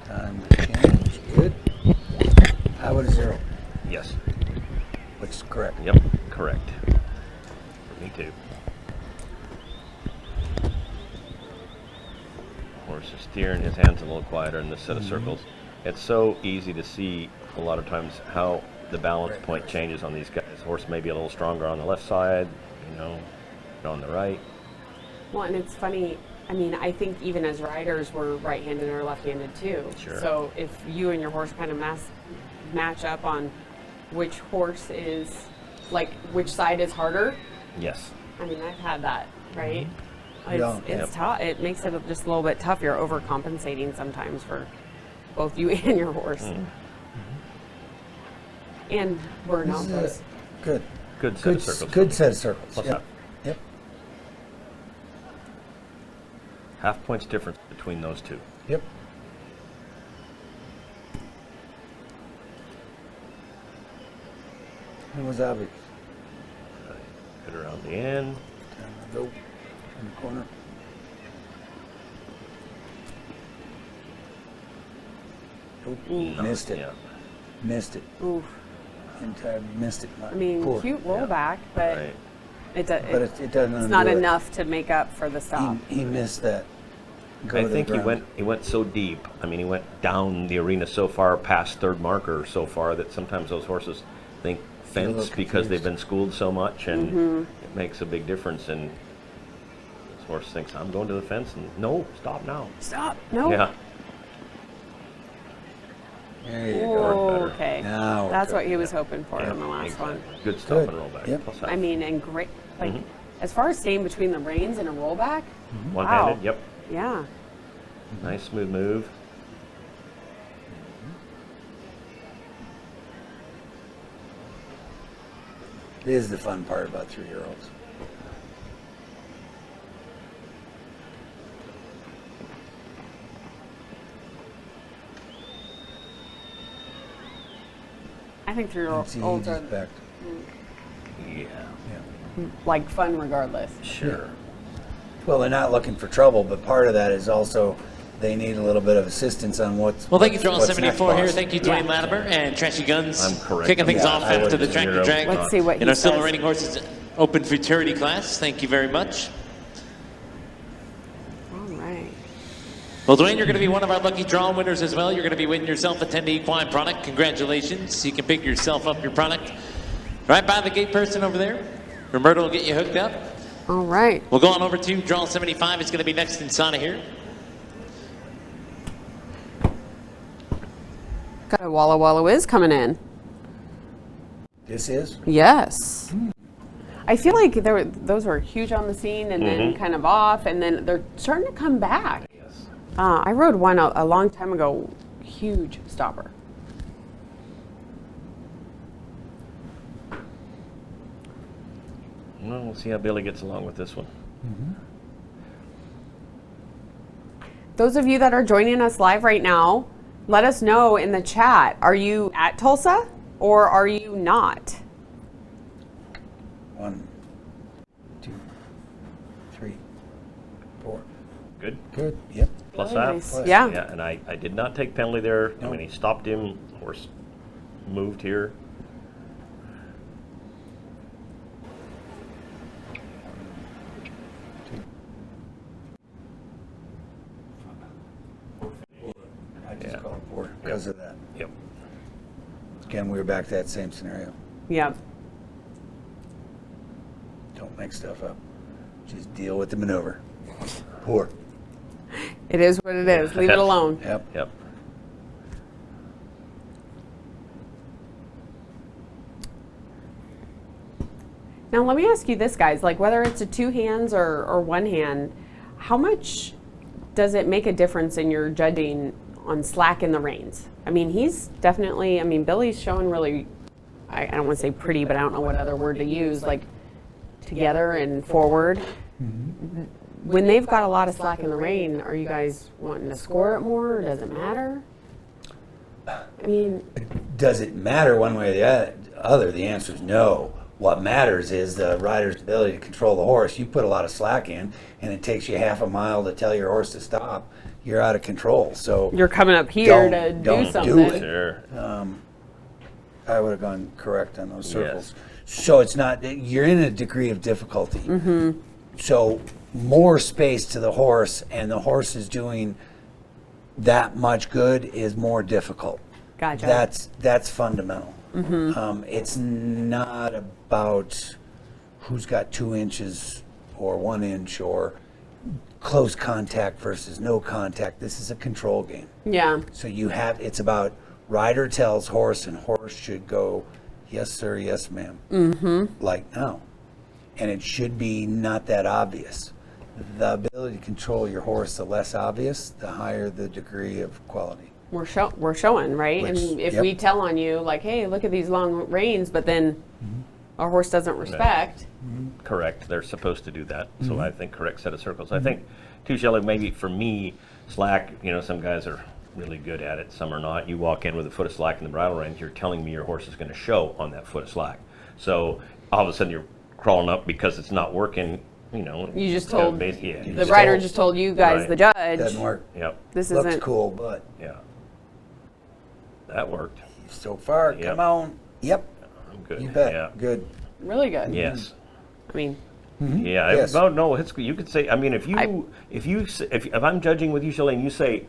Time to change. Good. How about a 0? Yes. Which is correct. Yep. Correct. For me too. Horse is steering. His hands a little quieter in this set of circles. It's so easy to see a lot of times how the balance point changes on these guys. Horse may be a little stronger on the left side, you know, on the right. Well, and it's funny. I mean, I think even as riders, we're right-handed or left-handed too. Sure. So if you and your horse kind of match up on which horse is, like, which side is harder, Yes. I mean, I've had that, right? Yeah. It's Yep. tough. It makes it just a little bit tough. You're overcompensating sometimes for both you and your horse. And we're not This is those. a good. Good set Good, of circles. good set of circles. Plus Yep. half. Yep. Half points difference between those two. Yep. It was obvious. Good around the end. Time to go. In the corner. Oop, missed it. Yeah. Missed it. Oof. Entirely missed it. I mean, Poor. cute rollback, but Right. it But it doesn't it's not undo it. enough to make up for the stop. He missed that. Go I to the think ground. he went so deep. I mean, he went down the arena so far past third marker so far that sometimes those horses think little fence because they've confused. been schooled so much, and it makes a big difference. And This horse thinks I'm going to the fence, and no, stop now. Stop. No. Yeah. There you go. better. Okay. Now we're That's what cooking. he was hoping for Yeah, in the last exactly. one. Good stop Good. and roll back. Yep. Plus half. I mean, and great. Like, as far as staying between the reins and a rollback, One-handed, wow. yep. Yeah. Nice smooth move. This is the fun part about 3-year-olds. I think It's 3-year-olds easy are back. Yeah. like fun regardless. Sure. Well, they're not looking for trouble, but part of that is also they need a little bit of assistance on what's. Well, thank you, Draw what's next, 74 here. boss. Thank you, Dwayne Latimer and Trashy Guns. I'm correct. Kicking things Yeah, off I after would the tractor zero. drag. Let's see what In he our silver says. reigning horses open futurity class. Thank you very much. All right. Well, Dwayne, you're going to be one of our lucky draw winners as well. You're going to be winning yourself a 10 to equine product. Congratulations. You can pick yourself up your product right by the gate person over there. Roberto will get you hooked up. All right. We'll go on over to draw 75. It's going to be next in Sana here. Got a Walla Walla Whiz coming in. This is? Yes. I feel like those were huge on the scene and then kind of off, and then they're starting to come back. Yes. I rode one a long time ago, huge stopper. Well, we'll see how Billy gets along with this one. Those of you that are joining us live right now, let us know in the chat. Are you at Tulsa or are you not? 1, 2, 3, 4. Good. Good. Yep. Plus Really half. nice. Plus. Yeah. Yeah, and I did not take penalty there. I No. mean, he stopped him. Horse moved here. I just Yeah. called 4 because of that. Yep. Again, we were back to that same scenario. Yeah. Don't make stuff up. Just deal with the maneuver. Poor. It is what it is. Leave it alone. Yep. Yep. Now let me ask you this, guys, like whether it's a two hands or one hand, how much does it make a difference in your judging on slack in the reins? I mean, he's definitely, I mean, Billy's showing really, I don't want to say pretty, but I don't know what other word to use, like together and forward. When they've got a lot of slack in the rein, are you guys wanting to score it more? Or does it matter? I mean, Does it matter one way or the other? The answer is no. What matters is the rider's ability to control the horse. You put a lot of slack in, and it takes you half a mile to tell your horse to stop. You're out of control. So you're coming up here to don't do do something. it. Sure. I would have gone correct on those Yes. circles. So it's not, you're in a degree of difficulty. So more space to the horse, and the horse is doing that much good is more difficult. Gotcha. That's fundamental. It's not about who's got 2 inches or 1 inch or close contact versus no contact. This is a control game. Yeah. So it's about rider tells horse, and horse should go, yes sir, yes ma'am, like now. And it should be not that obvious. The ability to control your horse, the less obvious, the higher the degree of quality. We're showing, right? Which- and if yep. we tell on you, like, hey, look at these long reins, but then our horse doesn't respect. Correct. They're supposed to do that. So I think correct set of circles. I think, too, Shelley, maybe for me, slack, some guys are really good at it, some are not. You walk in with a foot of slack in the bridle reins, you're telling me your horse is going to show on that foot of slack. So all of a sudden you're crawling up because it's not working, You just told the just rider told. just told you guys, Right. the judge, Doesn't work. Yep. this Looks isn't cool, but Yeah. That worked. so far, Yep. come on. Yep, I'm good. you bet. Yeah. Good. really good. Yes. I mean, Yeah. Yes. No. You could say. I mean, if I'm judging with you, Shelley, and you say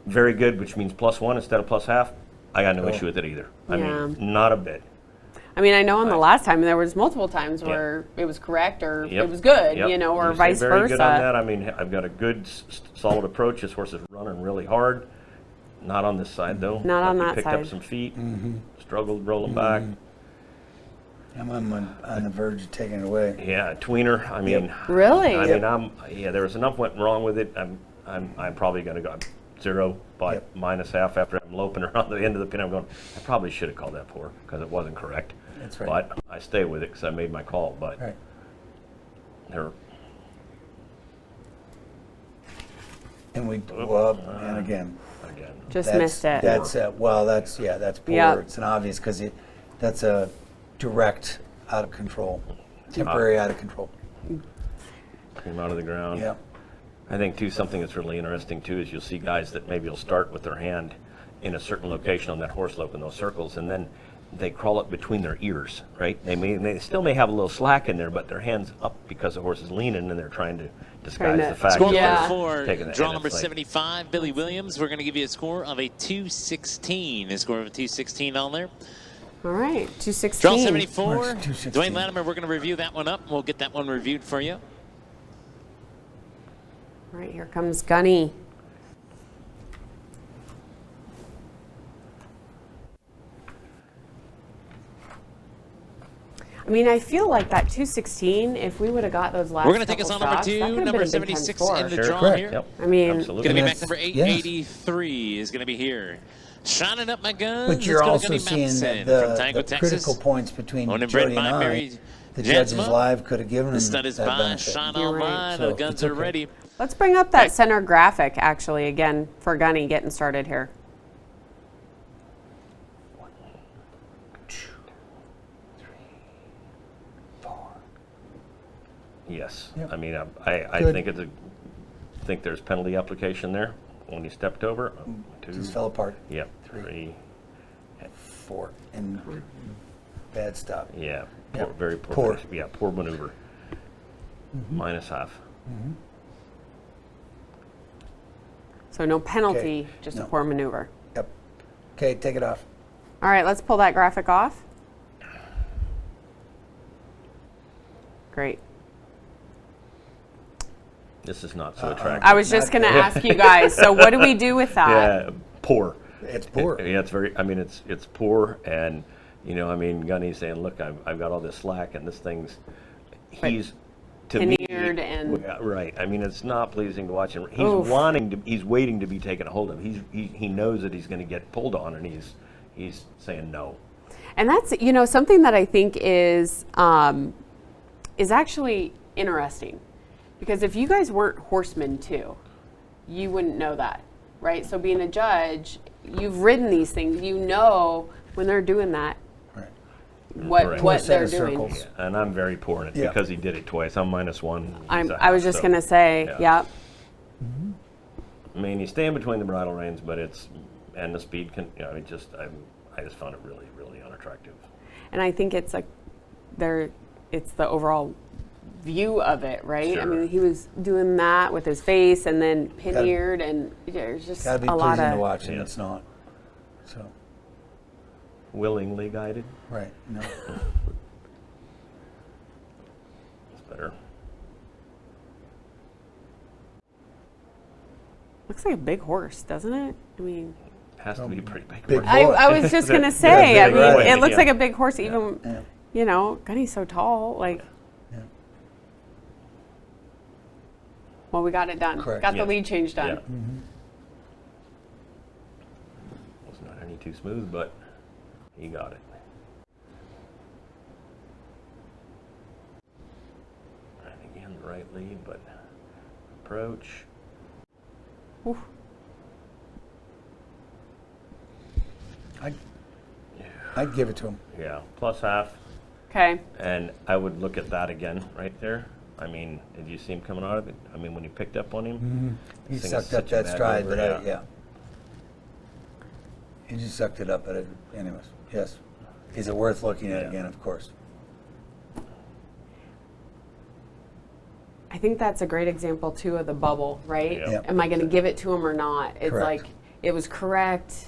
very good, which means +1 instead of +half, I got no issue with it either. I Yeah. mean, not a bit. I mean, I know on the last time there was multiple times where it was correct or it was good, you know, or vice very versa. Good on that. I mean, I've got a good, solid approach. This horse is running really hard. Not on this side though. Not on that picked side. up some feet. Struggled rolling back. I'm on the verge of taking it away. Yeah, tweener. I mean, Really? I mean, there was enough went wrong with it. I'm probably going to go 0, but minus half after I'm loping around the end of the pin. I'm going, I probably should have called that poor because it wasn't correct. That's right. But I stay with it because I made my call. But Right. they're And we go up and again. Just missed it. That's that's poor. Yep. It's an obvious because that's a direct out of control, temporary out of control. came out of the ground. Yep. I think too, something that's really interesting too is you'll see guys that maybe will start with their hand in a certain location on that horse lope in those circles, and then they crawl up between their ears, right? They still may have a little slack in there, but their hand's up because the horse is leaning and they're trying to disguise the fact Score that number they're 4, taking draw and number it's like, 75, Billy Williams. We're going to give you a score of a 216. A score of a 216 on there. All right, 216. Draw 74, March 216. Dwayne Latimer. We're going to review that one up. We'll get that one reviewed for you. All right, here comes Gunny. I mean, I feel like that 216, if we would have got those last We're going to take us couple on number shots, that 2, could have number been a big 76 10 in the score. draw correct. here. Yep. I mean, Absolutely. Going to be Yes. back number Yes. 883 is going to be here. Shining up my guns. But you're Let's go also Gunny seeing Matson that from Tango, the Texas. critical points between Owned and bred Jody and by I, Mary the judges Jansma. live could have given The him stud is that by, benefit. shine You're all right. mine. So The guns it's are okay. ready. let's bring up that center graphic, actually, again, for Gunny getting started here. Yes. Yep. I mean, I Good. think there's penalty application there when he stepped over. 2, Just fell apart. yep, 3, 4 and bad stop. yeah, Yep. very poor. Poor. Finish. Yeah, poor maneuver. Minus half. So no penalty, Okay. just No. a poor maneuver. Yep. Okay, take it off. All right, let's pull that graphic off. Great. This is not so attractive. I was just going to ask you guys, so what do we do with that? Yeah, poor. It's poor. Yeah, it's very. I mean, it's poor, and you know, I mean, Gunny's saying, look, I've got all this slack, and this thing's. He's to me. Pinneared and- Yeah, right. I mean, it's not pleasing to watch him. He's Oof. wanting to. He's waiting to be taken a hold of. He knows that he's going to get pulled on, and he's saying no. And that's, you know, something that I think is actually interesting. Because if you guys weren't horsemen too, you wouldn't know that, right? So being a judge, you've ridden these things. You know when they're doing that, Right. Correct. what Set they're of doing. circles. And I'm very poor in it Yeah. because he did it twice. I'm -1. he's a I was half, just so, going to say, yeah. yep. I mean, you stand between the bridle reins, but and the speed can. You know, I just found it really, really unattractive. And I think it's like it's the overall view of it, right? I Sure. mean, he was doing that with his face and then pinneared, and there's just Gotta be a lot pleasing to of. watch, and Yeah. it's not. So, Willingly guided. right. No. It's better. Looks like a big horse, doesn't it? I mean, Has to be pretty big. Big horse. I boy. was just gonna say. I big mean, boy. it looks Yeah. like a big horse, even Yeah. you know, Gunny's so tall. Like, Yeah. well, we got it done. Correct. Got the Yes. lead change done. Yeah. Was not any too smooth, but he got it. And again, the right lead, but approach. Oof. I'd give it to him. Yeah, plus half. Okay. And I would look at that again right there. I mean, did you see him coming out of it? I mean, when you picked up on him, He this thing is sucked up such a that bad stride, mover, but yeah. He just sucked it up at it. Anyways, yes. Is it worth looking at Yeah. again? Of course. I think that's a great example too of the bubble, right? Yeah. Yep. Am I going to give it to him or not? It's Correct. like it was correct.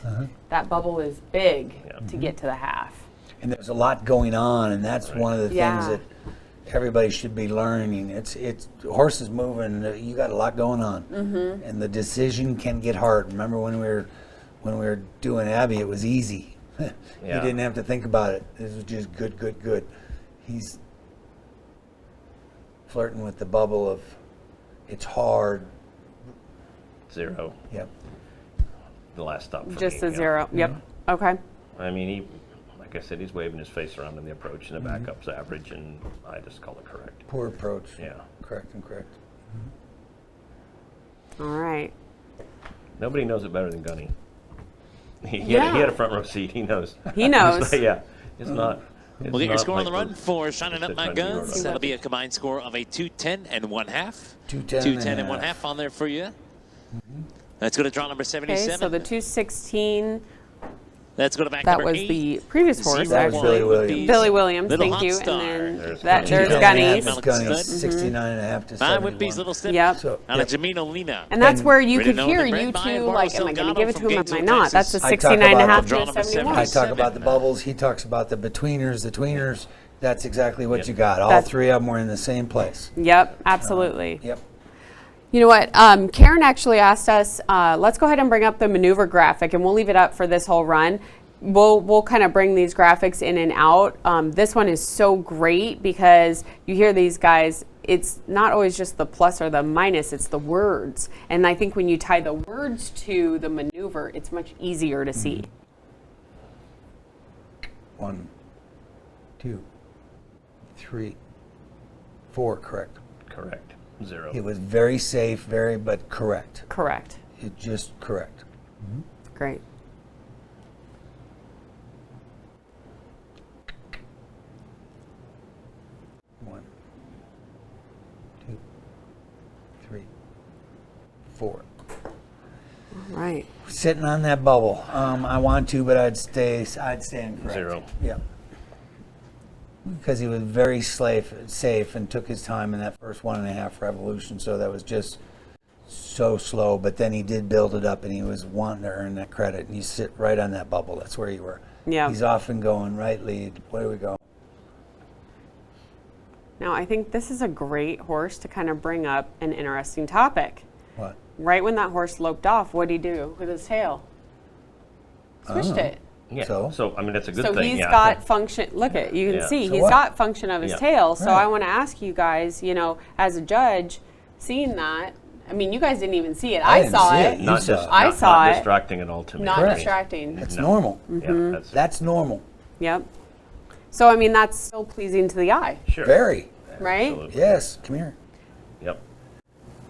That bubble is big Yeah. to get to the half. And there's a lot going on, and that's one of the Yeah. things that everybody should be learning. It's horses moving. You got a lot going on, and the decision can get hard. Remember when we were doing Abby, it was easy. You Yeah. didn't have to think about it. This was just good. He's flirting with the bubble of it's hard. 0. Yep. The last stop for Just me, a 0. Yep. Okay. I mean, like I said, he's waving his face around in the approach, and the backup's average, and I just call it correct. Poor approach. Yeah. Correct. All right. Nobody knows it better than Gunny. He Yeah. had a front row seat. He knows. He knows. It's not, yeah. It's not. It's We'll get your not score on the like run for Shining Up it's My a 20 yard Guns. run. That'll be a combined score of a 210 and 1/2. 210 and 1/2 on there for you. Let's go to draw number Okay, 77. so the 216, Let's go to back that number was 8. the previous horse, That was actually. Billy Williams. Billy Williams, Little thank Hot you. Star. And then There's there's Gunny's. Gunny's. Malik Gunny's Stud. 69.5 to 5 71. with Bees Little Step. Yep. So, Out yep. of Jamino Lena. And that's where you Written could owned hear and bred you by two, Eduardo like, am I going to give it to Salgado him? Am from I not? That's a Gainesville, I talk 69 and a about half draw to number 71. I talk about the 77. bubbles. He talks about the betweeners. The tweeners. That's exactly what Yep. you got. All That's- three of them were in the same place. Yep, absolutely. Yep. You know what? Karen actually asked us, let's go ahead and bring up the maneuver graphic, and we'll leave it up for this whole run. We'll kind of bring these graphics in and out. This one is so great because you hear these guys, it's not always just the plus or the minus, it's the words. And I think when you tie the words to the maneuver, it's much easier to see. 1, 2, 3, 4. Correct. Correct. 0. It was very safe, but correct. Correct. It just correct. Great. One, 2, 3, 4. All right. Sitting on that bubble. I want to, but I'd stay incorrect. 0. Yeah. Because he was very safe and took his time in that first 1.5 revolution, so that was just so slow. But then he did build it up, and he was wanting to earn that credit. And you sit right on that bubble. That's where you were. Yeah. He's often going right lead. Where do we go? Now, I think this is a great horse to kind of bring up an interesting topic. What? Right when that horse loped off, what did he do with his tail? Switched it. Yeah. So? I mean, that's a good So thing. he's yeah. got function. Look at you can Yeah. see So he's what? got function of his Yeah. tail. So Right. I want to ask you guys, as a judge, seeing that. I mean, you guys didn't even see it. I didn't saw see it. You Not saw just. it. I not, saw not it. distracting at all to me. Not Correct. distracting. That's No. normal. Yeah. That's normal. Yep. So I mean, that's still pleasing to the eye, Sure. Very. right? Absolutely. Yes. Come here. Yep.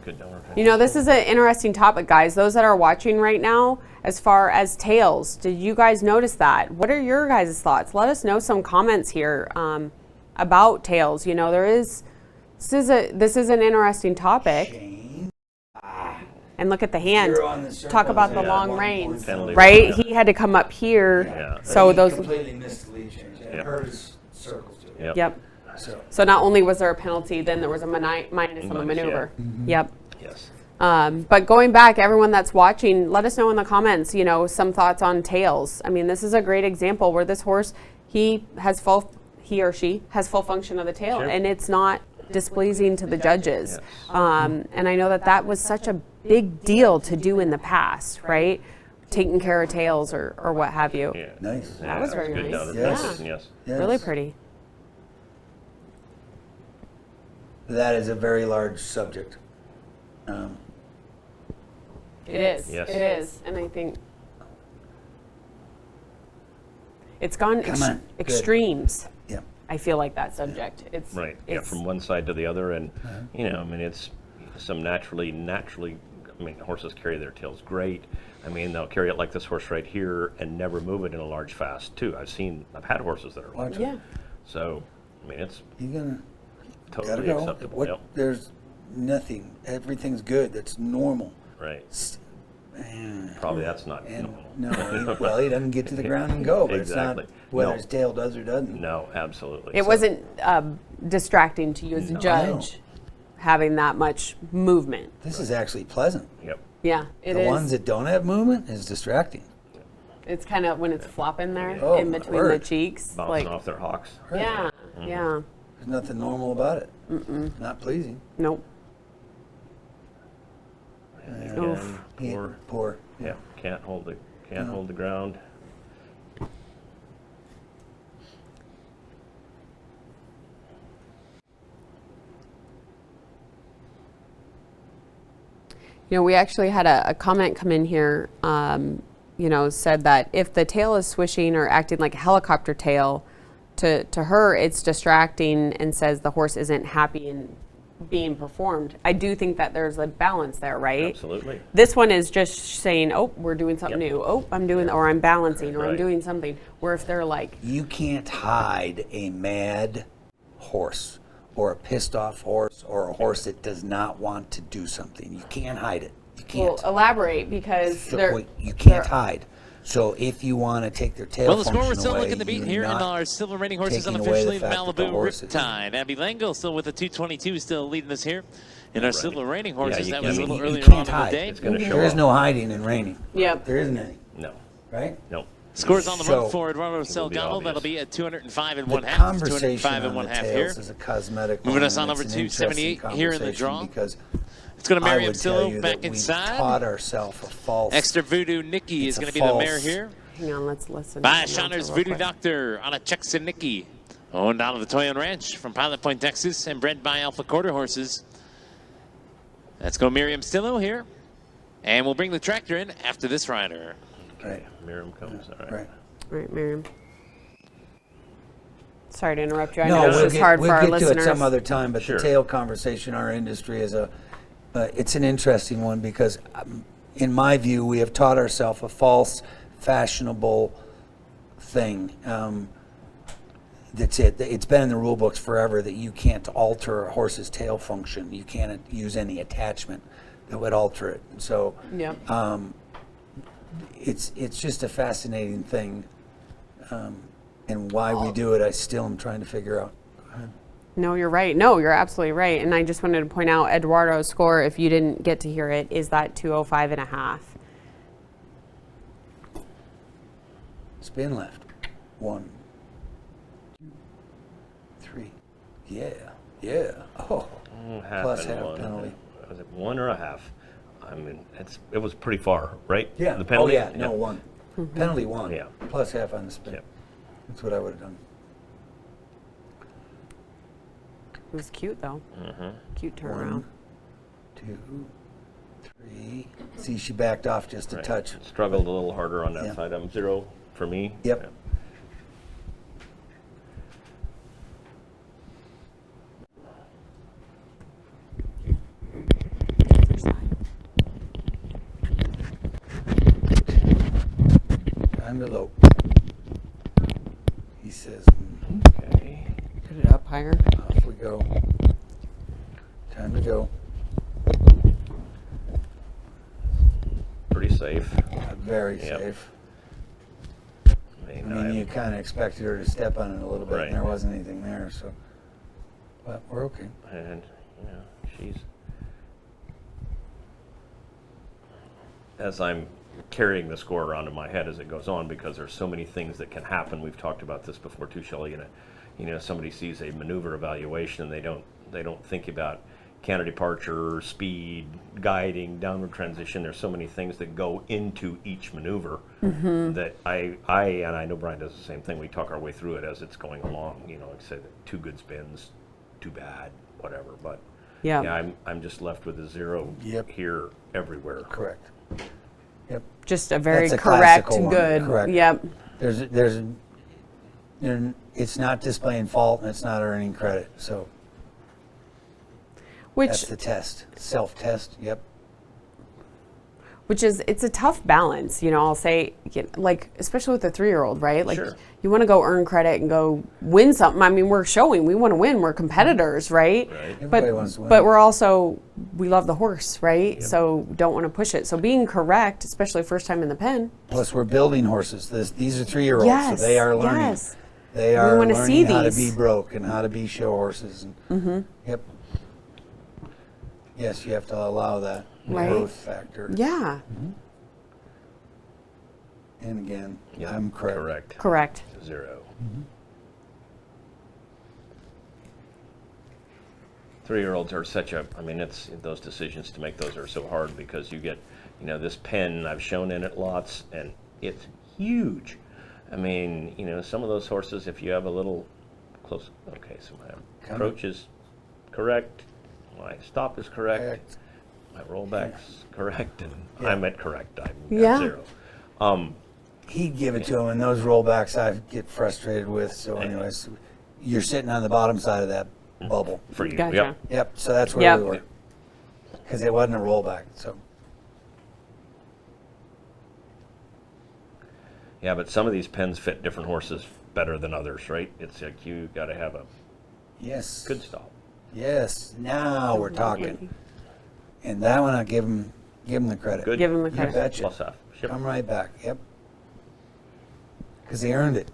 Good donor. This is an interesting topic, guys. Those that are watching right now, as far as tails, did you guys notice that? What are your guys' thoughts? Let us know some comments here about tails. This is an interesting topic. Shane. And look at the hand. You're on the circle. Talk about the Yeah. long 1 reins, Penalty. right? Yeah. He had to come up here. Yeah. So He those. completely missed the lead change. And Yep. hurt his circles too. Yep. Yep. So. So not only was there a penalty, then there was a minus on the Minus, maneuver. yeah. Yep. Yes. But going back, everyone that's watching, let us know in the comments, some thoughts on tails. I mean, this is a great example where this horse, he or she has full function of the tail, Sure. and it's not displeasing to the judges. Yes. And I know that was such a big deal to do in the past, right? Taking care of tails or what have you. Yeah. Nice. That was very good nice. down at Yes. Texas, Yes. Yes. Really pretty. That is a very large subject. It is. Yes. It is. And I think it's gone Come on. Good. extremes. Yeah. I feel like that subject. It's Right. Yeah. it's- From one side to the other, and I mean, it's some naturally. I mean, horses carry their tails great. I mean, they'll carry it like this horse right here and never move it in a large fast too. I've had horses that are like Watch that. Yeah. So, I mean, it's You're gonna gotta totally go. acceptable. What? Yep. There's nothing. Everything's good. That's normal. Right. Man. Probably that's not And normal. he doesn't get to the ground and go. But Exactly. it's not whether No. his tail does or doesn't. No, absolutely. It wasn't distracting to you as a judge having that much movement. This is actually pleasant. Yep. Yeah, it is. The ones that don't have movement is distracting. It's kind of when it's flopping there Oh, in my between the word. cheeks. Bouncing off their hocks. Yeah, yeah. There's nothing normal about it. Not pleasing. Nope. And Oof. again, Poor. yeah, can't hold the ground. You know, we actually had a comment come in here, you know, said that if the tail is swishing or acting like a helicopter tail, to her it's distracting and says the horse isn't happy in being performed. I do think that there's a balance there, right? Absolutely. This one is just saying, oh, we're doing something Yep. new. Oh, I'm doing, or I'm balancing, or I'm Right. doing something. Where if they're like, You can't hide a mad horse or a pissed off horse or a horse that does not want to do something. You can't hide it. You well, can't. elaborate because So, they're. wait, you can't hide. So if you want to take their tail Well, the score, function we're still away, looking the beat you're here in not our Silver Reigning Horses taking away the unofficially fact that the Malibu horse is- Riptide. Abby Lango still with the 222, still leading us here in our Silver Reigning Horses. you that can't- was a I mean, little you earlier can't on in the hide. day. It's going to show There is up. no hiding in raining. Yep. There isn't any, No. right? No. Scores on the So- run for Eduardo will be Salgado. obvious. That'll be at 205 and The one half. conversation 205 and on one the half here. tails is a cosmetic Moving one, us on and over it's to an interesting 78 here in the conversation draw. because It's going to I Miriam would tell Stillo you back that we inside. taught ourselves a false. Extra Voodoo Nikki is It's a going to be the mare false. here. Hang on, let's listen. By to the announcer Shauner's real Voodoo quick. Doctor on a Czechsin Nikki. Owned out of the Toyon Ranch from Pilot Point, Texas, and bred by Alpha Quarter Horses. Let's go Miriam Stillo here. And we'll bring the tractor in after this rider. Right. Miriam comes. All right. Right. All right, Miriam. Sorry to interrupt you. I No, know it's we'll just get, hard we'll for our get to listeners. it some other time, but Sure. the tail conversation, our industry is it's an interesting one because in my view, we have taught ourselves a false, fashionable thing. That's it. It's been in the rule books forever that you can't alter a horse's tail function. You can't use any attachment that would alter it. So Yep. it's just a fascinating thing. And why we do it, I still am trying to figure out. No, you're right. No, you're absolutely right. And I just wanted to point out Eduardo's score, if you didn't get to hear it, is that 205 and a half. Spin left. 1, 2, 3. Yeah. Yeah. Oh. Half Plus and half one. penalty. Was it 1 or a half? I mean, it was pretty far, right? Yeah. The penalty? Oh, yeah. No, 1. Penalty 1. Yeah. Plus half on the spin. Yep. That's what I would have done. It was cute, though. Cute turnaround. 1, 2, 3. See, she backed off just a Right. touch. Struggled a little harder on that Yeah. side. 0 for me. Yep. Yeah. Time to low. He says, Okay. Put it up higher. off we go. Time to go. Pretty safe. Very Yep. safe. I I mean, you kind of expected her to step on it a little bit, Right. and there wasn't anything there, so. But we're okay. And, she's, as I'm carrying the score around in my head as it goes on, because there's so many things that can happen. We've talked about this before too, Shelley. Somebody sees a maneuver evaluation and they don't think about canter departure, speed, guiding, downward transition. There's so many things that go into each maneuver that I and I know Brian does the same thing. We talk our way through it as it's going along. Like I said, 2 good spins, too bad, whatever. But Yeah. yeah, I'm just left with a 0 Yep. here everywhere. Correct. Yep. Just a very That's a correct, classical one. good. Correct. Yep. It's not displaying fault and it's not earning credit. So Which that's the test. Self-test. Yep. Which is, it's a tough balance, I'll say, like, especially with a 3-year-old, right? Like, Sure. you want to go earn credit and go win something. I mean, we're showing, we want to win, we're competitors, right? Right. Everybody wants to win. But we're also, we love the horse, right? So don't want to push it. So being correct, especially first time in the pen. Plus, we're building horses. These are 3-year-olds, Yes, so they are learning. yes. They are wanna see learning how to these. be broke and how to be show horses. And, Yep. Yes, you have to allow that Right. growth factor. Yeah. And again, Yeah, I'm correct. Correct. 0. 3-year-olds are such a, I mean, it's those decisions to make those are so hard because you get, this pen, I've shown in it lots, and it's huge. I mean, some of those horses, if you have a little close, okay, so my approach is correct, my stop is correct, my rollback's correct, and I'm at correct. I'm at 0. He'd give it to him, and those rollbacks I get frustrated with. So, anyways, you're sitting on the bottom side of that bubble. For you, Gotcha. yep. Yep. So that's where we were, because it wasn't a rollback. So. Yeah, but some of these pens fit different horses better than others, right? It's like you got to have a good stop. Yes. Now we're talking. And that one, I give him the credit. Good. Give him the You credit. betcha. Plus half. Yep. Come right back. Yep. Because he earned it.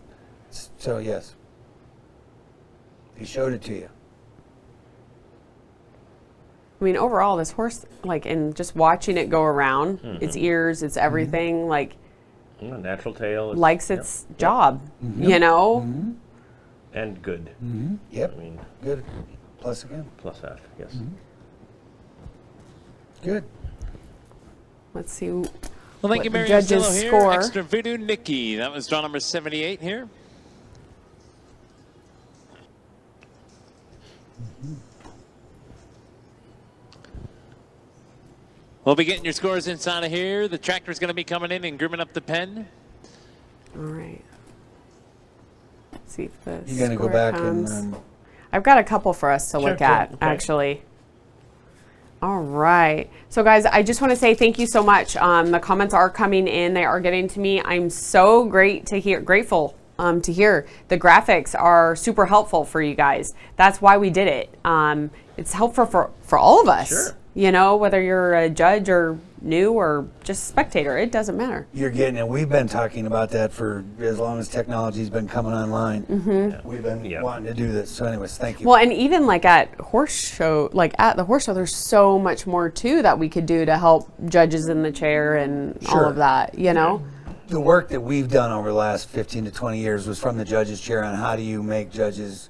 So yes. He showed it to you. I mean, overall, this horse, like, and just watching it go around, its ears, its everything, like, Natural tail. likes its job, And good. Yep. I mean, Good. Plus again. plus half, yes. Good. Let's see. Well, thank what you, the Mary judges Costello here. score. Extra Voodoo Nikki. That was draw number 78 here. We'll be getting your scores inside of here. The tractor's going to be coming in and grooming up the pen. All right. Let's see if the You're going to go score back comes. and I've got a couple for us to look at, okay. actually. All right. So, guys, I just want to say thank you so much. The comments are coming in. They are getting to me. I'm so grateful to hear. The graphics are super helpful for you guys. That's why we did it. It's helpful for all of us. Sure. Whether you're a judge or new or just spectator, it doesn't matter. you're getting it. We've been talking about that for as long as technology's been coming online. We've been wanting to do this. So anyways, thank you. Well, and even like at the horse show, there's so much more too that we could do to help judges in the chair and all Sure. of that, The work that we've done over the last 15 to 20 years was from the judges' chair on how do you make judges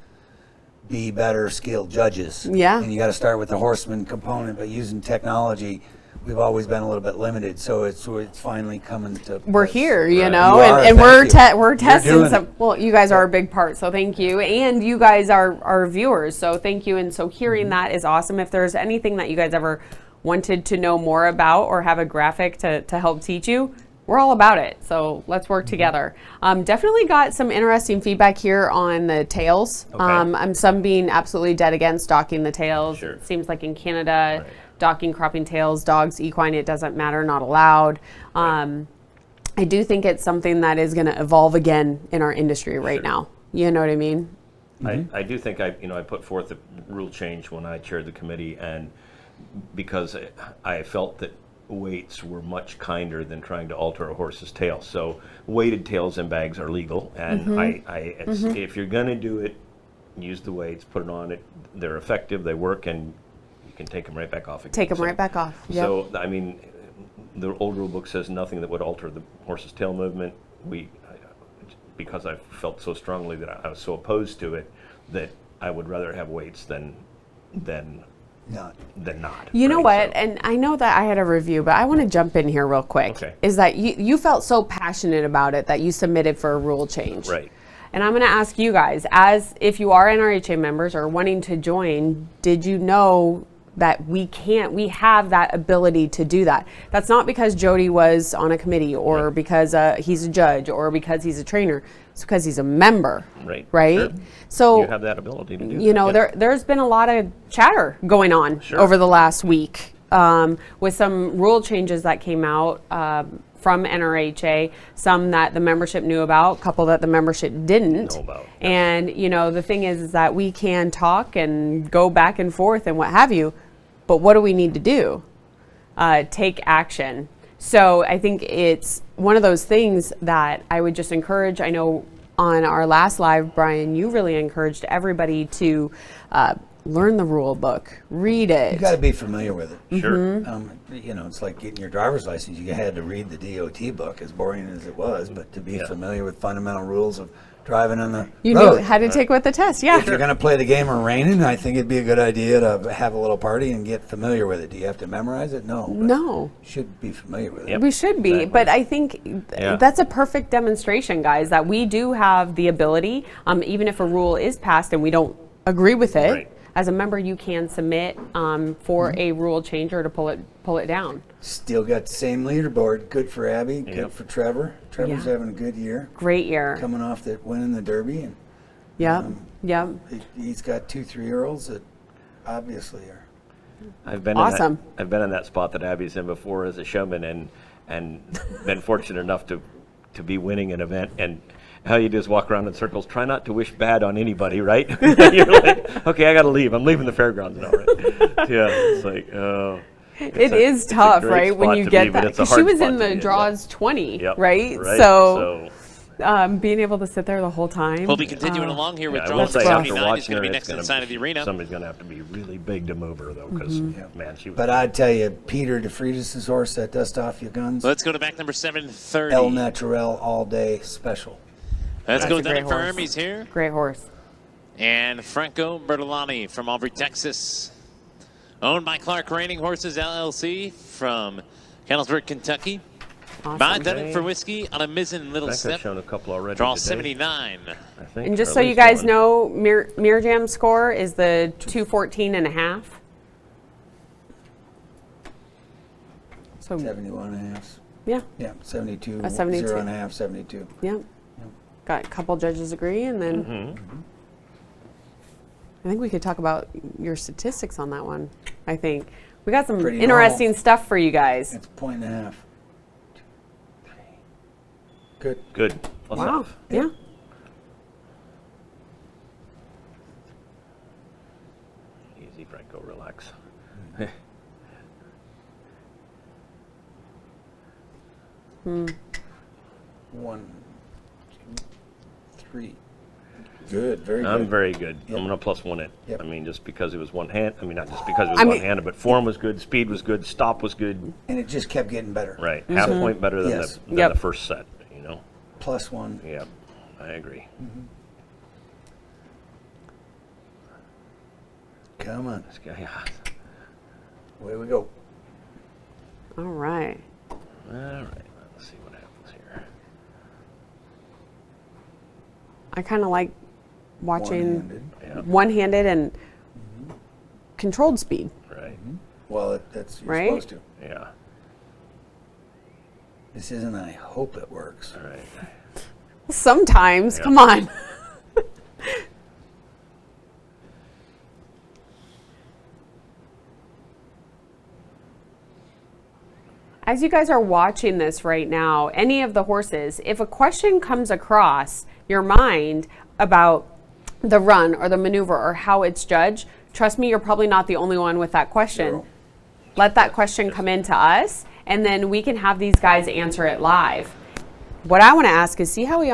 be better skilled judges. Yeah. And you got to start with the horseman component, but using technology, we've always been a little bit limited. So it's finally coming to. We're place. here, You and are, we're thank you. we're You're testing doing some. it. Well, you guys are a big part, so thank you, and you guys are our viewers, so thank you. And so hearing that is awesome. If there's anything that you guys ever wanted to know more about or have a graphic to help teach you, we're all about it. So let's work together. Definitely got some interesting feedback here on the tails. Okay. Some being absolutely dead against docking the tails. Sure. It seems like in Canada, docking, cropping tails, dogs, equine, it doesn't matter, not allowed. I do think it's something that is going to evolve again in our industry right now. You know what I mean? I do think I put forth a rule change when I chaired the committee, and because I felt that weights were much kinder than trying to alter a horse's tail. So weighted tails and bags are legal, and if you're going to do it, use the weights, put it on it. They're effective, they work, and you can take them right back off again. Take them right back off. Yep. So, I mean, the old rule book says nothing that would alter the horse's tail movement. Because I felt so strongly that I was so opposed to it, that I would rather have weights than not. You know right? what? And I know that I had a review, but I want to jump in here real quick. Okay. Is that you felt so passionate about it that you submitted for a rule change. Right. And I'm going to ask you guys, as if you are NRHA members or wanting to join, did you know that we have that ability to do that? That's not because Jody was on a committee or because he's a judge or because he's a trainer. It's because he's a member. Right. Right? Sure. So You have that ability to do that. Yeah. there's been a lot of chatter going on over the last week with some rule changes that came out from NRHA, some that the membership knew about, a couple that the membership didn't Know about, yes. And the thing is that we can talk and go back and forth and what have you, but what do we need to do? Take action. So I think it's one of those things that I would just encourage. I know on our last live, Brian, you really encouraged everybody to learn the rule book, read it. You got to be familiar with it. Sure. You know, it's like getting your driver's license. You had to read the DOT book, as boring as it was, but to be familiar with fundamental rules of driving on the You road. knew how to take with the test, yeah. If you're going to play the game of raining, I think it'd be a good idea to have a little party and get familiar with it. Do you have to memorize it? No. but No. You should be familiar with it. Yep. We should be, Exactly. but I think that's a perfect demonstration, guys, that we do have the ability, even if a rule is passed and we don't agree with it, Right. as a member, you can submit for a rule change or to pull it down. Still got the same leaderboard. Good for Abby. Good Yep. for Trevor. Trevor's Yeah. having a good year. Great year. Coming off that win in the Derby, and Yep. Yep. he's got 2 3-year-olds that obviously are. I've been Awesome. In that, I've been in that spot that Abby's in before as a showman, and been fortunate enough to be winning an event. And how you do is walk around in circles. Try not to wish bad on anybody, right? You're like, okay, I got to leave. I'm leaving the fairgrounds now, right? Yeah, it's like, oh. It is tough, great right? When spot you to get be, but that. it's a Because she hard was spot in to the be in, draws 20, Yep, right? right. So being able to sit there the whole time. We'll be continuing along here with I will draw say rough. after 79 is watching going her, to be it's next to the gonna side of the arena. somebody's going to have to be really big to move her, though, because, man, she was... But I'd tell you, Peter DeFreitas' horse, that Dust Off Your Guns, Let's go to back number 730. El Naturel all day special. Let's go That's a down great for horse. Hermes here. Great horse. And Franco Bertolani from Aubrey, Texas. Owned by Clark Reining Horses, LLC from Kennelsburg, Kentucky. Awesome. Done it for whiskey on a mizzen little I think I've step. shown a couple already Draw today, 79. I think, And just or so at you least guys one. know, Mirror Jam score is the 214 and a half. So 71 and a half. yeah, Yeah, 72, A 72. 0 and a half, 72. yeah. Got a couple judges agree, and then I think we could talk about your statistics on that one. I think we got some Pretty interesting stuff for you guys. It's a point and a half. 2, 3. Good. Good. Plus Wow. half. Yeah. Easy, Franco, relax. 1, 2, 3. Good, very I'm good. very good. Yep. I'm going to plus one it. Yep. I mean, just because it was one hand. I mean, not just because it was I mean- one-handed, but form was good, speed was good, stop was good. And it just kept getting better. Right, half a point better than, Yes. than Yep. the first set. You know. Plus 1. Yeah, I agree. Come on. This guy, yeah. Away we go. All right. All right, let's see what happens here. I kind of like watching One-handed. Yeah, one-handed and controlled speed. right. Well, that's you're Right? supposed to. Yeah, This isn't I hope it works. all right. Sometimes, Yeah. come on. As you guys are watching this right now, any of the horses, if a question comes across your mind about the run or the maneuver or how it's judged, trust me, you're probably not the only one with that question. Zero. Let that question come into us, and then we can have these guys answer it live. What I want to ask is, see how it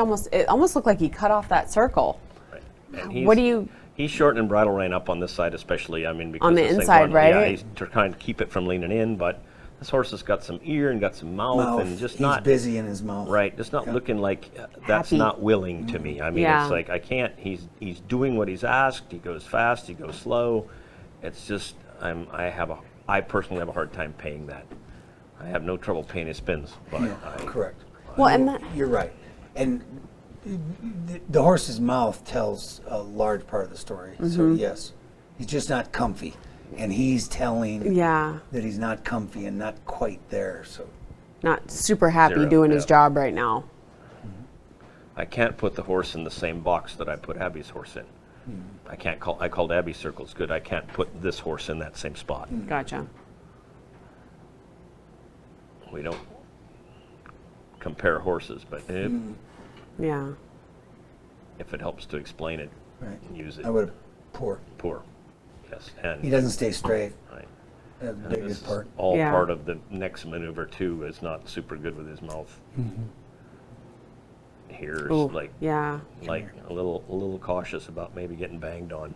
almost looked like he cut off that circle. Right. And What do you? He's shortening bridle rein up on this side, especially. I mean, because On the this thing's inside, running- Yeah, right? he's trying to keep it from leaning in, but this horse has got some ear and got some mouth, and just He's not busy in his mouth. right. Just not looking like that's Happy. not willing to me. I mean, Yeah. it's like I can't. He's doing what he's asked. He goes fast. He goes slow. It's just I personally have a hard time paying that. I have no trouble paying his spins, but Yeah, correct. Well, and that, You're right. And the horse's mouth tells a large part of the story. So Mm-hmm. yes, he's just not comfy, and he's telling yeah, that he's not comfy and not quite there. So not super happy Zero, doing his yeah. job right now. I can't put the horse in the same box that I put Abby's horse in. I called Abby's circles good. I can't put this horse in that same spot. Gotcha. We don't compare horses, but Yeah. if it helps to explain it, right, use it. I would poor. Poor. Yes, and He doesn't stay straight. right. That's the And this biggest is part. all Yeah. part of the next maneuver too. Is not super good with his mouth. Here's Ooh, like yeah. a little cautious about maybe getting banged on.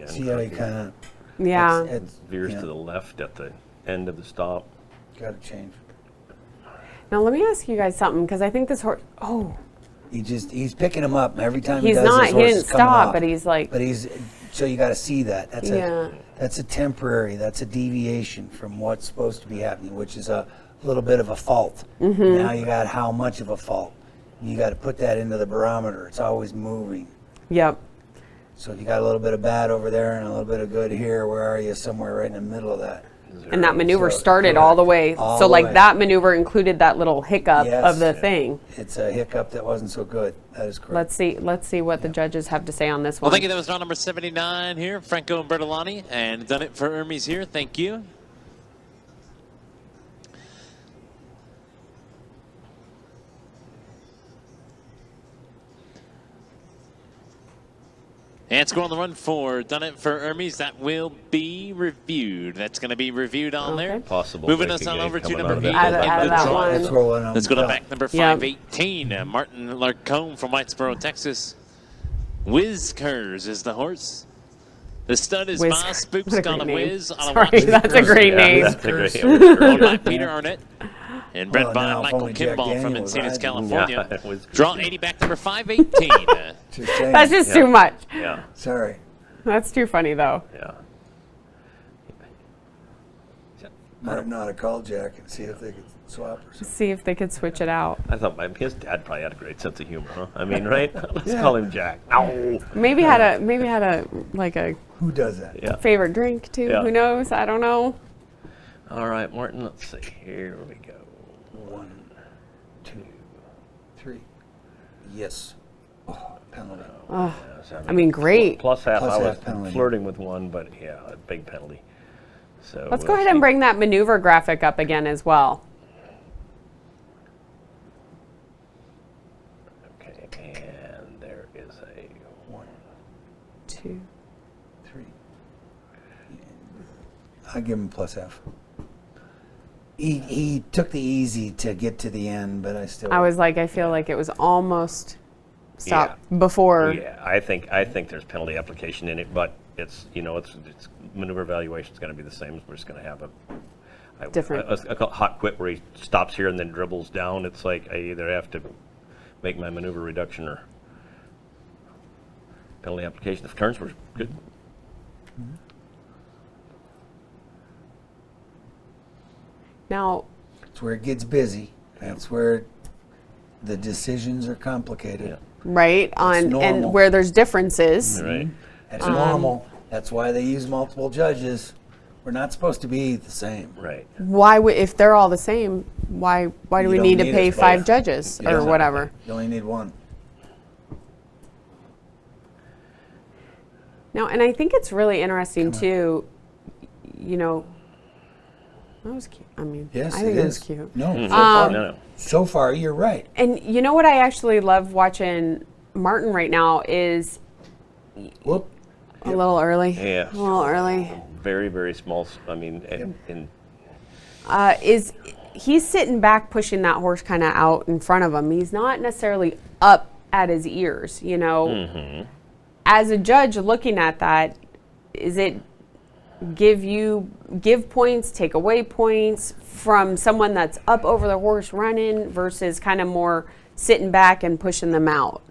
again. See how he kind of Yeah. Veers to the left at the end of the stop. got to change. Now let me ask you guys something, because I think this horse. Oh, He's picking him up every time he he's does. not. His He horse didn't is coming stop, off. but he's like. So you got to see that. Yeah. That's a temporary. That's a deviation from what's supposed to be happening, which is a little bit of a fault. Mm-hmm. Now you got how much of a fault. You got to put that into the barometer. It's always moving. Yep. So if you got a little bit of bad over there and a little bit of good here, where are you? Somewhere right in the middle of that. And that maneuver So, started correct. all the way. All So the like way. that maneuver included that little hiccup Yes. of the thing. It's a hiccup that wasn't so good. That is correct. Let's see what the judges have to say on this one. Well, thank you. That was draw number 79 here, Franco and Bertolani, and done it for Hermes here. Thank you. And score on the run for Done It for Hermes. That will be reviewed. That's going to be reviewed on there. Possible. Moving break us on again over to coming number out of 8 that Out of in the that draw. one. That's where one Let's go to fell. back number Yeah. 518. Martin Larcombe from Whitesboro, Texas. Whiz is the horse. The stud is Whiz- Boss what Spooks a Gone great a name. Whiz on a Sorry, watch. that's a great Yeah, name. that's a great Owned by Peter Arnett and bred Oh, by now, if Michael only Jack Kimball from Daniel was Encinitas, riding. California. Yeah, it was- Draw 80 back number 518. It's a shame. That's just Yeah. too much. Yeah, Sorry. That's too funny though. yeah. Might have not have called Jack and see if they could swap or something. See if they could switch it out. I thought his dad probably had a great sense of humor, huh? I mean, right? Let's call him Jack. No. Maybe had a like a Who does that? Yeah. favorite drink too. Yeah. Who knows? I don't know. All right, Martin, let's see. Here we go. 1, 2, 3. Yes. Oh, penalty. I mean, great. Plus half. Plus I was half penalty. flirting with one, but yeah, a big penalty. So Let's go ahead and bring that maneuver graphic up again as well. Okay, and there is a 1, 2. 3. I give him plus half. He took the easy to get to the end, but I still. I feel like it was almost stopped before. Yeah, I think there's penalty application in it, but it's it's maneuver evaluation is going to be the same. We're just going to have Different. a hot quit where he stops here and then dribbles down. It's like I either have to make my maneuver reduction or penalty application. If turns were good. Now, That's where it gets busy. That's where the decisions are complicated. Yeah. right on normal. and where there's differences. Right. That's normal. That's why they use multiple judges. We're not supposed to be the same. Right. Why would if they're all the same? Why do You we don't need to need pay us 5 both. judges Yeah. or whatever? You only need one. Now, and I think it's really interesting too. You know, that was cute. I mean, Yes, I think it it was is. cute. No, so, No, far, no. so far you're right. And you know what I actually love watching Martin right now is Whoop. a little early. Yeah. A little early. Very, very small. I mean, in Is he's sitting back pushing that horse kind of out in front of him. He's not necessarily up at his ears, you know. Mm-hmm. As a judge looking at that, is it give points, take away points from someone that's up over the horse running versus kind of more sitting back and pushing them out?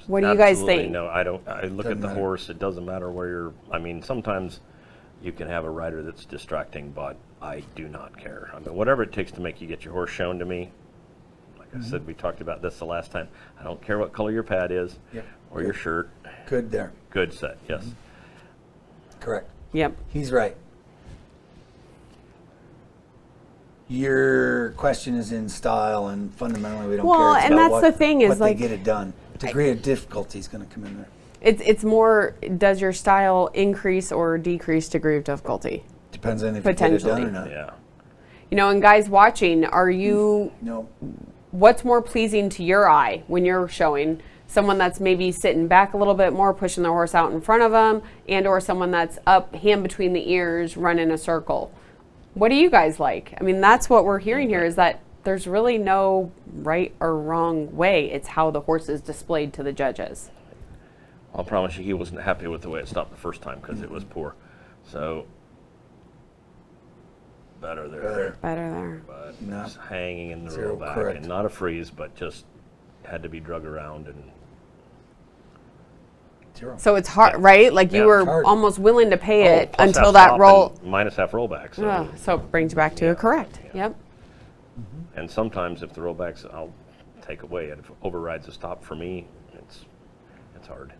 What do you guys absolutely think? No, I don't. I look Doesn't at the matter. horse. It doesn't matter where you're. I mean, sometimes you can have a rider that's distracting, but I do not care. I mean, whatever it takes to make you get your horse shown to me. Like I said, we talked about this the last time. I don't care what color your pad is Yep. or your shirt. Good there. Good set. Yes. Correct. Yep. He's right. Your question is in style, and fundamentally, we don't Well, care. It's and about that's what, the thing is, what like, they get it done. Degree of difficulty is going to come in there. It's more, does your style increase or decrease degree of difficulty? Depends on if you get it done or Potentially. not. Yeah. You know, and guys watching, are you, No. what's more pleasing to your eye when you're showing? Someone that's maybe sitting back a little bit more, pushing their horse out in front of them, and or someone that's up, hand between the ears, running a circle. What do you guys like? I mean, that's what we're hearing here is that there's really no right or wrong way. It's how the horse is displayed to the judges. I'll promise you he wasn't happy with the way it stopped the first time because it was poor. So, better there. Better there. But Not just hanging in the zero rollback, correct. and not a freeze, but just had to be drug around and 0. So it's hard, right? Like you Yeah, were it's hard. almost willing to pay it plus until half that stop roll. and minus half rollback. So, So it brings you back to a correct. Yep. and sometimes if the rollbacks, I'll take away. And if it overrides the stop for me, it's hard.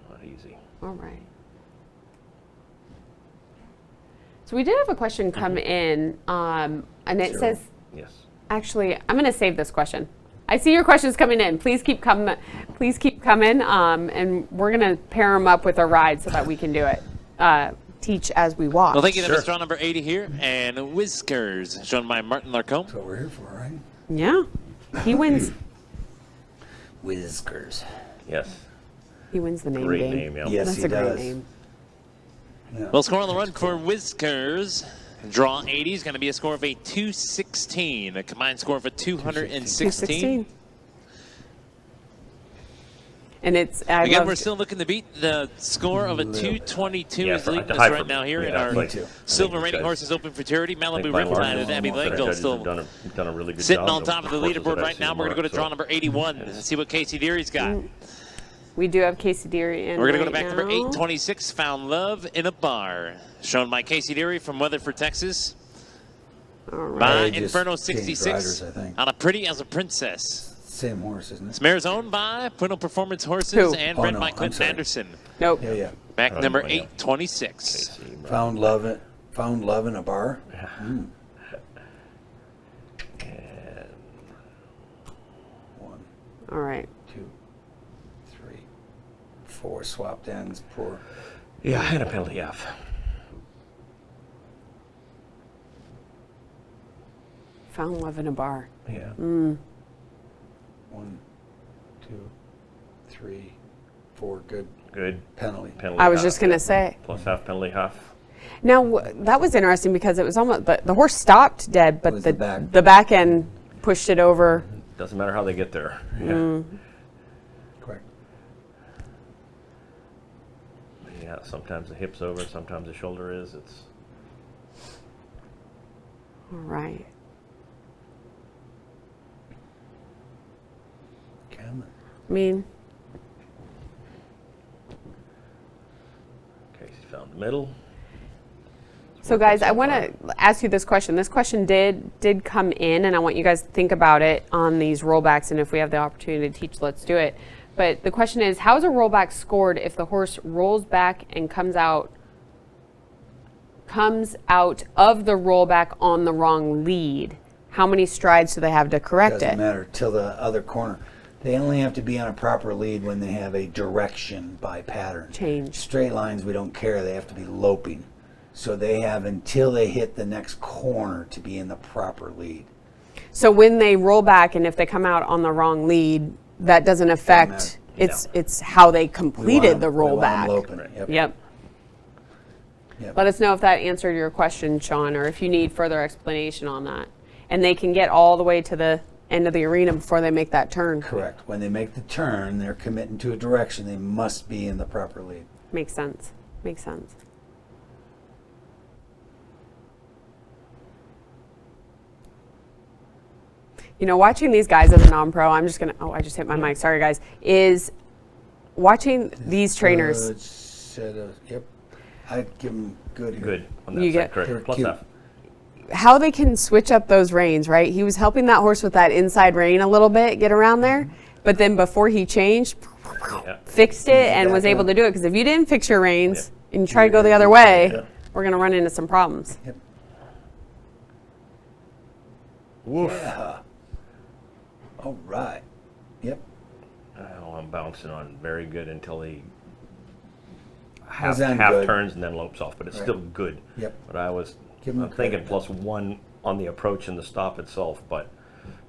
Not easy. All right. So we did have a question come in, and it 0. says, Yes. actually, I'm going to save this question. I see your questions coming in. Please keep coming. Please keep coming, and we're going to pair them up with a ride so that we can do it. Teach as we walk. Well, thank you. That was draw number 80 here, and Whiskers, shown by Martin Larcombe. That's what we're here for, right? Yeah, he wins. Whiskers. Yes. He wins the name Great game. name. Yeah. Yes, That's he a great does. name. Yeah. Well, score on the run for Whiskers. Draw 80 is going to be a score of a 216, a combined score of a 216. And it's, I Again, love, we're still looking to beat the score of a 222 Yeah, is leading to us high right for now me. here in Yeah, our like, too. silver these rating guys- horses open for charity. I think Malibu by and large, Riptide and Abby most of the Langdale judges still have done a really good sitting job. on top of the horses that leaderboard I've right now. seen We're going to go to mark, draw so- number 81 and see what Casey Deary's got. we do have Casey Deary in. We're going to go right to back number now. 826, Found Love in a Bar, shown by Casey Deary from Weatherford, Texas. All right. By They just Inferno changed 66 riders, I think. on a Pretty as a Princess. Same horse, isn't This it? mare's owned by Puno Performance Horses Who? and Oh, bred no, by I'm Clinton sorry. Anderson. Nope. Yeah, yeah. Back Oh, number yeah. 826. Casey, Found love in a bar. and 1, All right. 2, 3, 4 swapped ends. Poor. yeah, I had a penalty F. Found love in a bar. Yeah. 1, 2, 3, 4. Good Good penalty. penalty. I was half. just going to say. Plus half penalty half. Now, that was interesting because it was almost, the horse stopped dead, but was the the back. end pushed it over. Doesn't matter how they get there. Yeah. Correct. Yeah. Sometimes the hip's over. Sometimes the shoulder is. It's. All right. Come on. I mean, Casey found the middle. so guys, I want to ask you this question. This question did come in, and I want you guys to think about it on these rollbacks, and if we have the opportunity to teach, let's do it. But the question is, how is a rollback scored if the horse rolls back and comes out of the rollback on the wrong lead? How many strides do they have to correct Doesn't it? matter till the other corner. They only have to be on a proper lead when they have a direction by pattern. Change. Straight lines, we don't care. They have to be loping. So they have until they hit the next corner to be in the proper lead. So when they roll back and if they come out on the wrong lead, that doesn't affect, matter. it's how they We completed want 'em- the we want 'em rollback. loping. Yep. Yep. Yep. Let us know if that answered your question, Sean, or if you need further explanation on that. And they can get all the way to the end of the arena before they make that turn. Correct. When they make the turn, they're committing to a direction. They must be in the proper lead. Makes sense. Makes sense. You know, watching these guys as a non-pro, I'm just going to, oh, I just hit my mic. Sorry, guys. Is watching these trainers. Good set of, yep. I'd give them good here. Good on that You side, get- correct. They're Plus cute. half. How they can switch up those reins, right? He was helping that horse with that inside rein a little bit, get around there. But then before he changed, Yeah. fixed it and was back able up. to do it. Because if you didn't fix your reins and you try to go the other way, Yeah. we're going to run into some problems. Yep. Woof. Yeah. All right. Yep. Oh, I'm bouncing on very good until he Was half on good. turns and then lopes off, but it's Right. still good. Yep. But I was Give him I'm the thinking credit. +1 on the approach and the stop itself, but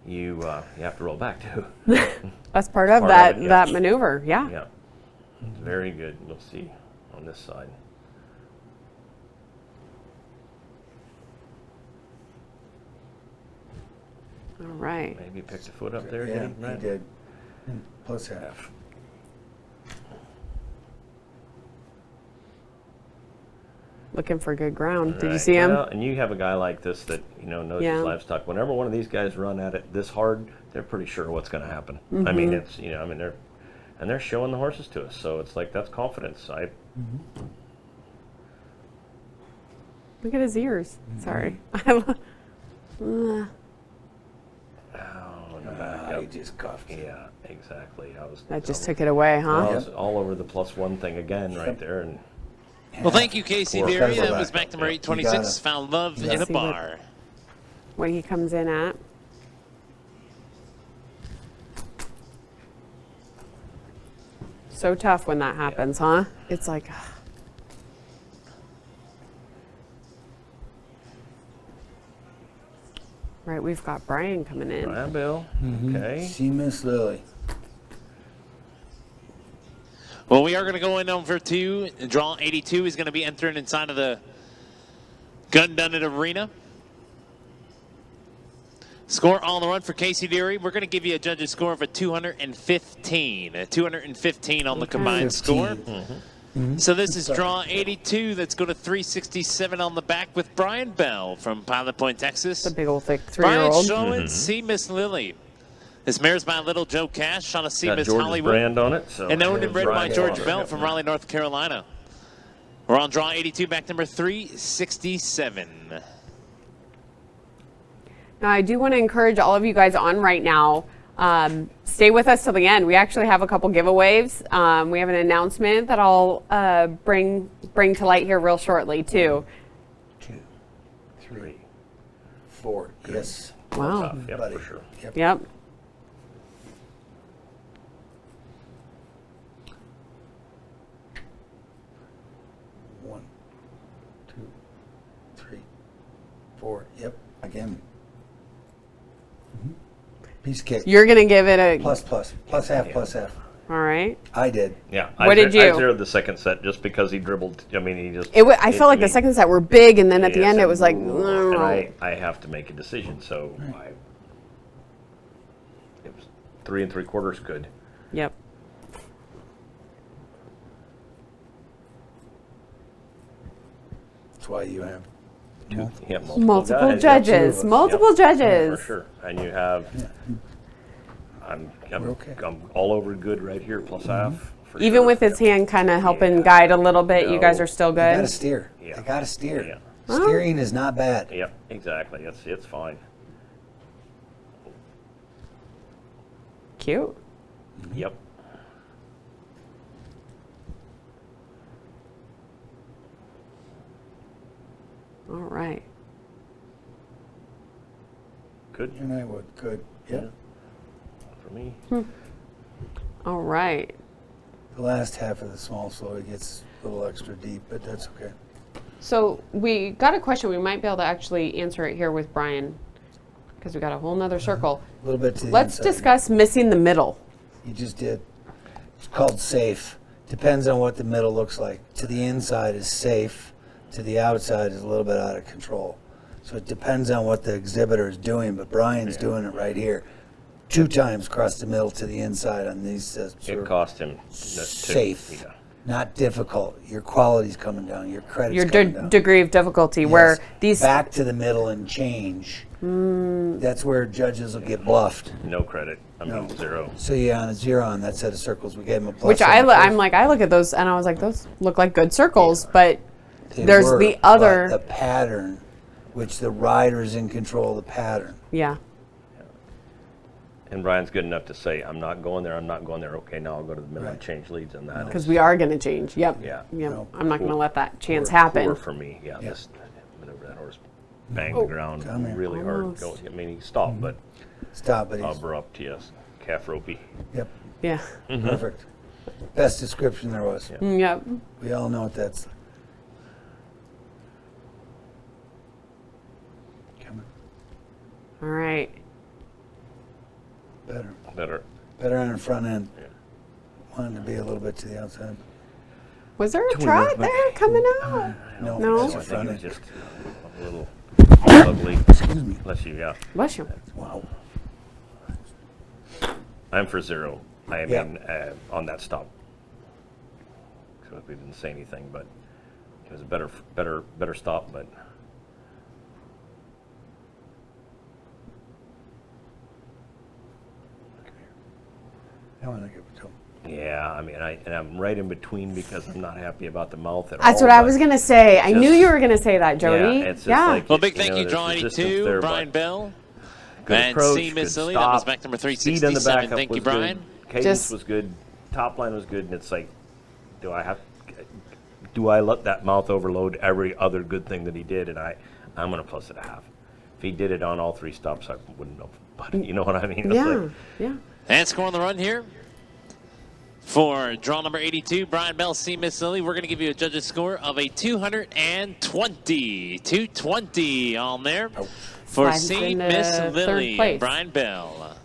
you have to roll back too. That's part of Part of that it, yeah. that maneuver. Yeah. Yeah, very good. We'll see on this side. All right. Maybe picked a foot up there. Yeah, did he? he did. And plus half. Looking for good ground. Did you see him? Well, and you have a guy like this that knows Yeah. his livestock. Whenever one of these guys run at it this hard, they're pretty sure what's going to happen. I mean, it's they're showing the horses to us, so it's like that's confidence. Look at his ears. Sorry. Oh, in the back. He just cuffed. Yeah, exactly. That just took it away, huh? I was all over the +1 thing again right there, and Well, thank you, Casey Four. Deary. That Back. was back number You 826. gotta- Found love in a See what- bar. What he comes in at. So tough when that happens, huh? It's like, right, we've got Brian coming in. Brian Bill. Okay. See Miss Lily. Well, we are going to go in over 2. Draw 82 is going to be entering inside of the Gun Done It Arena. Score on the run for Casey Deary. We're going to give you a judge's score of a 215. A 215 on the combined 15. score. So this is draw 82. Let's go to 367 on the back with Brian Bell from Pilot Point, Texas. The big old thick Brian 3-year-old. showing See Miss Lily. This mare's by Little Joe Cash on a See Got Miss George's Hollywood. brand on it, so And owned and bred by Brian George Bell. Bell from Raleigh, North Carolina. We're on draw 82, back number 367. Now, I do want to encourage all of you guys on right now, stay with us till the end. We actually have a couple giveaways. We have an announcement that I'll bring to light here real shortly, too. 2, 3, 4. Yes. Wow. Tough, yeah, buddy. for sure. Yep. Yep. One, 2, 3, 4. Yep. Again. Piece kick. You're going to give it a, Plus half, plus half. all right. I did. Yeah. What did I you? zeroed the second set just because he dribbled. I mean, he just. I felt like the second set were big, and then at the Yes, end it was like, and I have to make a decision, so it was 3 3/4 good. yep. That's why you have Yeah, Multiple guys. judges. us. Multiple Yep, judges. for sure. And you have. I'm okay. I'm all over good right here, plus half. for Even sure. with his hand kind of helping guide a little bit, you guys are still You gotta good. steer. Yeah. You gotta steer. Yeah. Steering is not bad. Yep, exactly. It's fine. Cute. Yep. All right. Good And I would. Good. Yeah. for me. All right. The last half of the small slow it gets a little extra deep, but that's okay. So we got a question. We might be able to actually answer it here with Brian because we got a whole nother circle. A little bit to the Let's inside. discuss missing the middle. You just did. It's called safe. Depends on what the middle looks like. To the inside is safe. To the outside is a little bit out of control. So it depends on what the exhibitor is doing, but Brian's doing it right here. 2 times across the middle to the inside on these sort It of cost him safe. Yeah. Not difficult. Your quality's coming down. Your credit's Your coming down. degree of difficulty, Yes. where these back to the middle and change. That's where judges will get bluffed. No credit. I mean, 0. So yeah, on a 0 on that set of circles, we gave him a plus. which on the I'm first. like, I look at those and I was like, those look like good circles, but They there's were, the but other. the pattern, which the rider's in control of the pattern. Yeah. And Brian's good enough to say, I'm not going there, I'm not going there. Okay, now I'll go to the middle and Right. change leads on that. Because we are going to change. Yep. Yeah. Yep. No. I'm not going to let that chance Poor happen. for me. Yeah, Yeah. this, whenever that horse banged the ground come here. really Almost. hard. I mean, he stopped, but Stop, but he's, abrupt, yes. Calf ropey. yep, Yeah. perfect. Best description there was. Yeah. Yep. We all know what that's. Coming. All right. Better. Better. On the front end. Yeah. Wanted to be a little bit to the outside. Was there a trot there coming out? No, No. that's I your think front it was end. just a little ugly. Excuse me. Bless you, yeah. Bless you. Wow. I'm for 0. I Yeah. mean, on that stop. So we didn't say anything, but It was a better stop, but I want to give it to him. yeah, I mean, I'm right in between because I'm not happy about the mouth at all. That's what I but was going to say. I knew just- you were going to say that, Jody. Yeah, it's just like, Well, big you thank know, you, there's draw resistance 82, there, Brian but Bell. good And approach, C. Miss good Lily, that was stop. back number Speed on the 367. backup Thank you, was Brian. good. Cadence Just- was good. Top line was good, and it's like, do I let that mouth overload every other good thing that he did? And I'm going to plus it a half. If he did it on all 3 stops, I wouldn't know. But you know what I mean? It's Yeah, like, yeah. And score on the run here for draw number 82, Brian Bell, C. Miss Lily. We're going to give you a judge's score of a 220. 220 on there for Slides C. into Miss third Lily, place. Brian Bell.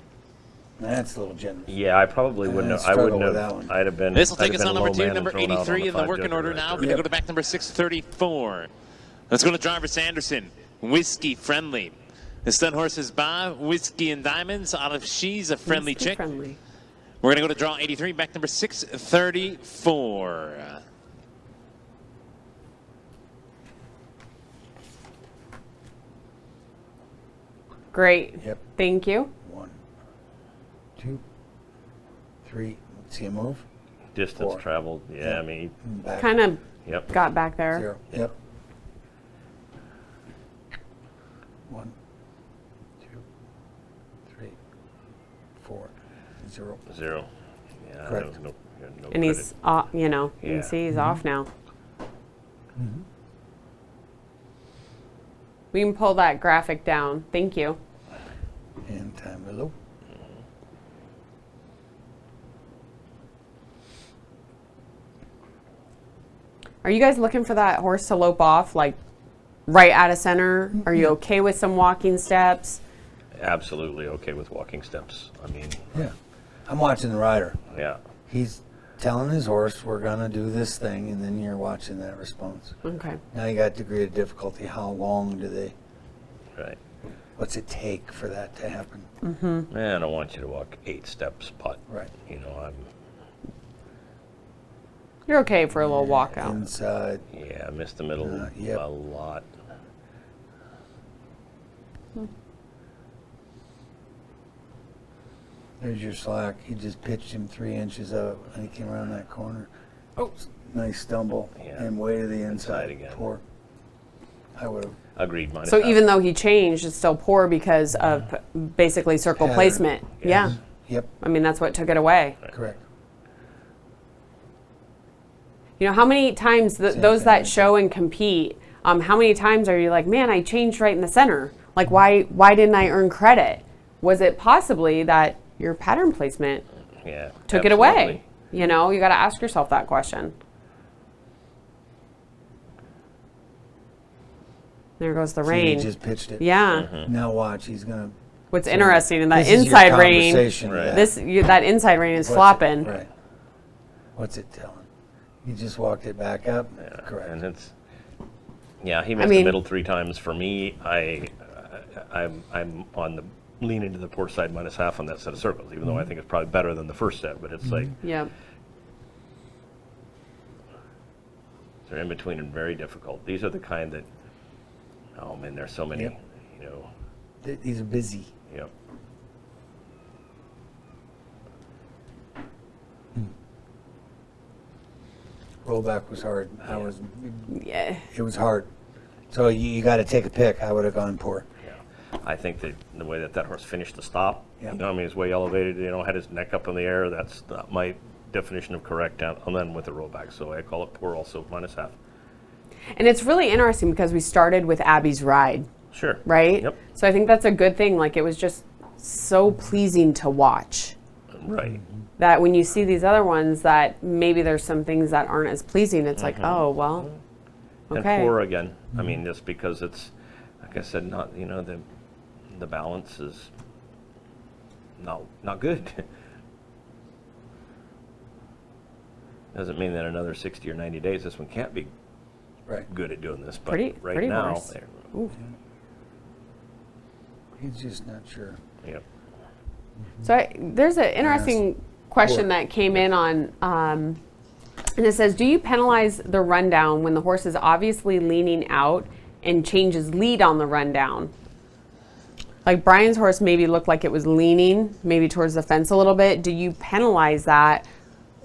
That's a little generous. yeah, I probably wouldn't have. I struggle wouldn't with have. that one. I'd have been. This will I'd take have us been on a number low 2, man and number thrown out on 83 in the 5 working judger order right now. there. We're going to go to back number 634. Let's go to driver Sanderson, Whiskey Friendly. The stud horse is Bob, Whiskey and Diamonds out of She's a Friendly Let's be Chick. friendly. We're going to go to draw 83, back number 634. Great. Yep. Thank you. 1, 2, 3. See him move? Distance 4. traveled. Yeah, I mean, Back. Kind of yep. got back there. 0. Yep. 1, 2, 3, 4, 0. 0. Yeah, Correct. no And he's, off, you know, you Yeah. can see he's off now. We can pull that graphic down. Thank you. And time to low. Are you guys looking for that horse to lope off, like right out of center? Are you okay with some walking steps? Absolutely okay with walking steps. I mean, Yeah. I'm watching the rider. yeah. He's telling his horse, we're going to do this thing, and then you're watching that response. Okay. Now you got degree of difficulty. How long do they, Right. what's it take for that to happen? Man, I don't want you to walk 8 steps putt. Right. You know, You're okay for a little walkout. Inside. I missed the middle Yep. a lot. There's your slack. He just pitched him 3 inches up, and he came around that corner. Oh, nice stumble. Yeah. And way to the Inside inside. again. Poor. I would have. Agreed. Minus So half. even though he changed, it's still poor because of basically circle Pattern. placement. Yeah. Yes. Yep. I mean, that's what took it away. Correct. You know, how many times those thing. that show and compete, how many times are you like, man, I changed right in the center? Like, why didn't I earn credit? Was it possibly that your pattern placement Yeah. took it away? You know, you got to ask yourself that question. There goes the See, rain. he just pitched it. Yeah. Now watch. He's going to. What's interesting in that This is your inside rain, conversation with Right. that. that inside rain is What's it- flopping. Right. What's it telling? You just walked it back up? Yeah. Correct. And it's. Yeah, he missed mean- the middle 3 times. For me, I'm on the leaning to the poor side minus half on that set of circles, even though I think it's probably better than the first set. But it's like Yep. they're in between and very difficult. These are the kind that. Oh man, there's so many. Yep. You know. These are busy. Yep. Rollback was hard. Yeah. It was hard. So you got to take a pick. I would have gone poor. Yeah. I think that the way that horse finished the stop, Yeah. you know, I mean, he's way elevated, you know, had his neck up in the air. That's not my definition of correct, and then with the rollback. So I call it poor also, minus half. And it's really interesting because we started with Abby's ride, Sure. right? Yep. So I think that's a good thing. Like, it was just so pleasing to watch Right. that when you see these other ones that maybe there's some things that aren't as pleasing, it's like, oh, well, okay. And poor again. I mean, just because it's, like I said, not, you know, the balance is not good. Doesn't mean that another 60 or 90 days this one can't be Right. good at doing this, but Pretty right now, horse. they're- Ooh. He's just not sure. yep. So there's an interesting question that came in on And it says, do you penalize the rundown when the horse is obviously leaning out and changes lead on the rundown? Like Brian's horse maybe looked like it was leaning maybe towards the fence a little bit. Do you penalize that?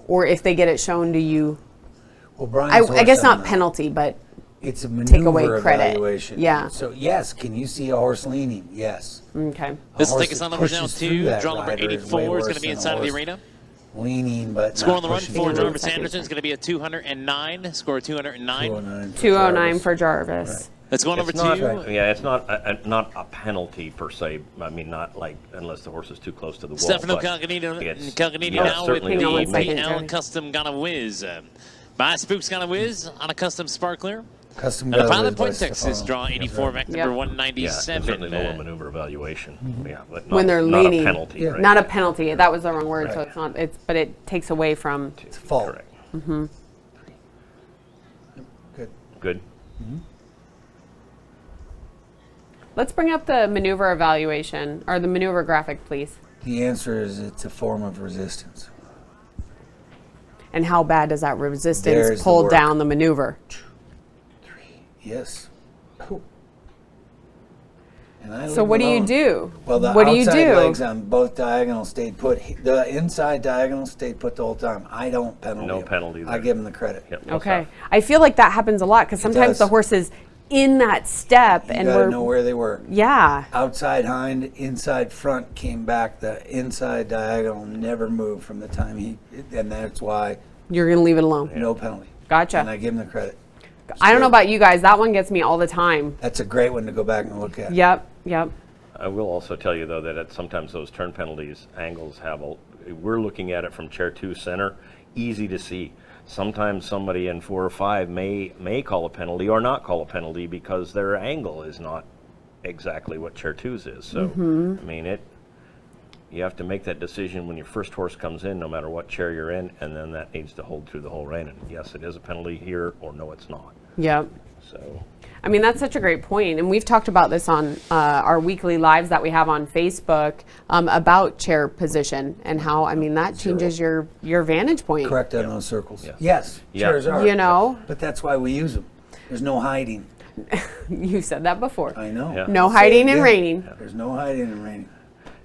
Or if they get it shown, do you? Well, Brian's I guess horse not on penalty, but it's a take away maneuver credit. evaluation. Yeah. So yes, can you see a horse leaning? Yes. okay. This will horse take us that on number now pushes through 2. that Draw number rider is way 84 is going worse to be than a inside of the horse arena. Leaning, but Score not on the run pushing for through. Jarvis Second Anderson is time. going to be a 209. Score 209. 209 for 209 Jarvis. for Jarvis. Let's go on number It's not, 2. yeah, it's not not a penalty per se. I mean, not like unless the horse is too close to the wall. Stefano but Calganino it's- yeah, now with certainly Hang on the one second, PL Joey. Custom Gonna Whiz. By Spooks Gonna Whiz on a custom sparkler. Custom And a Galloway Pilot by Point, Texas, Stefano. draw That's 84, right. back Yep. number yeah, 197. certainly low maneuver evaluation. Yeah, but not, When they're not leaning. a penalty. Yeah. Right? Not a penalty. That was the wrong word, so Right. it's not. But it takes away from. It's a fault. Correct. Good. Good. Let's bring up the maneuver evaluation or the maneuver graphic, please. The answer is it's a form of resistance. And how bad does that resistance There's the pull work. down the maneuver? Yes. And I So leave what do you alone. do? Well, the what do you outside do? legs on both diagonals stayed put. The inside diagonal stayed put the whole time. I don't penalty. No him. penalty I there. give him the credit. Yep, well Okay. said. I feel like that happens a lot because sometimes does. the horse is in that step You and gotta we're know where they were. yeah. Outside hind, inside front came back. The inside diagonal never moved from the time and that's why You're gonna leave it alone. no penalty. Gotcha. And I give him the credit. I don't know about you guys. That one gets me all the time. That's a great one to go back and look at. Yep. Yep. I will also tell you though that sometimes those turn penalties angles have we're looking at it from chair 2 center, easy to see. Sometimes somebody in 4 or 5 may call a penalty or not call a penalty because their angle is not exactly what chair 2's is. So I mean you have to make that decision when your first horse comes in, no matter what chair you're in, and then that needs to hold through the whole rein. And yes, it is a penalty here, or no, it's not. Yep. So. I mean, that's such a great point. And we've talked about this on our weekly lives that we have on Facebook about chair position and how, I mean, that changes your vantage point. Correct on those circles. Yeah. Yes, Yeah. chairs are. You know, But that's why we use them. There's no hiding. you said that before. I know. Yeah. No Say it hiding and again. raining. There's no hiding and raining.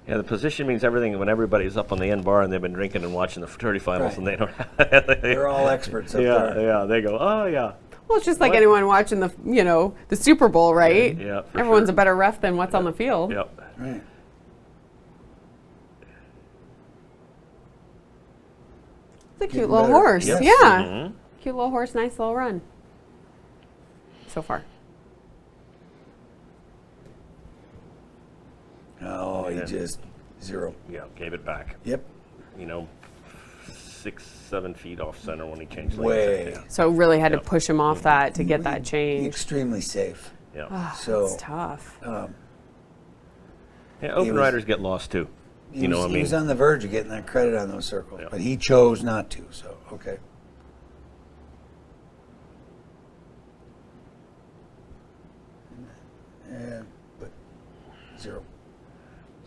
Yeah, the position means everything when everybody's up on the end bar and they've been drinking and watching the fraternity finals Right. and they don't. They're all experts up Yeah, there. yeah. They go, oh yeah. Well, it's just like What? anyone watching the Super Bowl, right? Yeah, for Everyone's sure. a better ref than what's on the field. Yep. Right. It's a cute Getting little better. horse. Yes. Yeah. Mhm. Cute little horse, nice little run. So far. Oh, he Yeah. just 0. Yeah, gave it back. Yep. 6, 7 feet off center when he changed Way. lanes. So really had to Yep. push him off that to get that change. Extremely safe. Yeah. Ah, So That's tough. Yeah, open was- riders get lost too. he You know was, what I he mean? was on the verge of getting that credit on those circles, Yeah. but he chose not to. So okay. Yeah, but 0.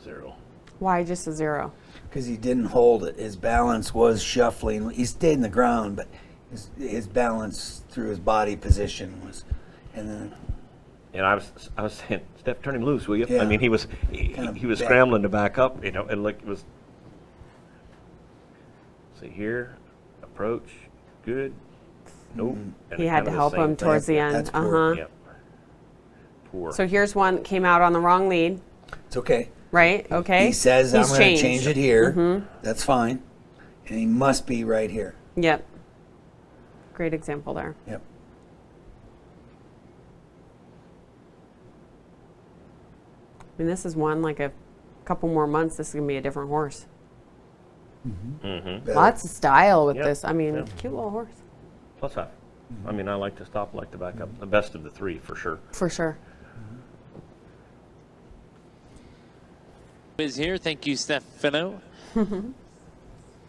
0. Why just a 0? Because he didn't hold it. His balance was shuffling. He stayed in the ground, but his balance through his body position was, and then And I was saying, Steph, turn him loose, will you? Yeah. I mean, he was Kind of he was back. scrambling to back up, and like it was. See here, approach, good. Nope. And He it had kinda to the help same him thing. towards the Yeah, end. that's poor. Yep. Poor. So here's one that came out on the wrong lead, it's okay. right? Okay. He says, He's I'm going to changed. change it here. That's fine. And he must be right here. Yep. Great example there. Yep. I mean, this is one, like a couple more months, this is going to be a different horse. Better. Lots of style with Yep. this. I mean, Yep. cute little horse. Plus half. I mean, I like to stop, like to back up. The best of the 3 for sure. For sure. Is here. Thank you, Stefano.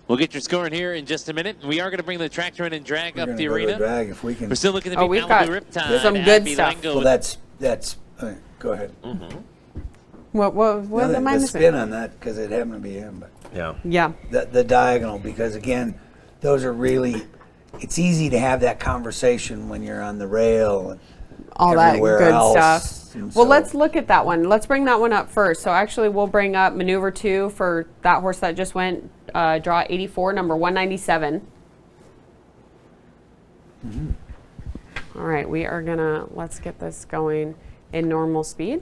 We'll get your score in here in just a minute. We are going to bring the tractor in and drag We're up gonna the go to arena. drag if we can. We're still looking to Oh, beat we've got Malibu Riptide. some at good stuff. Bilango. Well, that's. Go ahead. What No, am I the missing? spin on that because it happened to be him, but Yeah. Yeah. the diagonal because again, those are really it's easy to have that conversation when you're on the rail and all that everywhere good else. stuff. And Well, so- let's look at that one. Let's bring that one up first. So actually, we'll bring up maneuver 2 for that horse that just went, draw 84, number 197. All right, we are gonna, let's get this going in normal speed.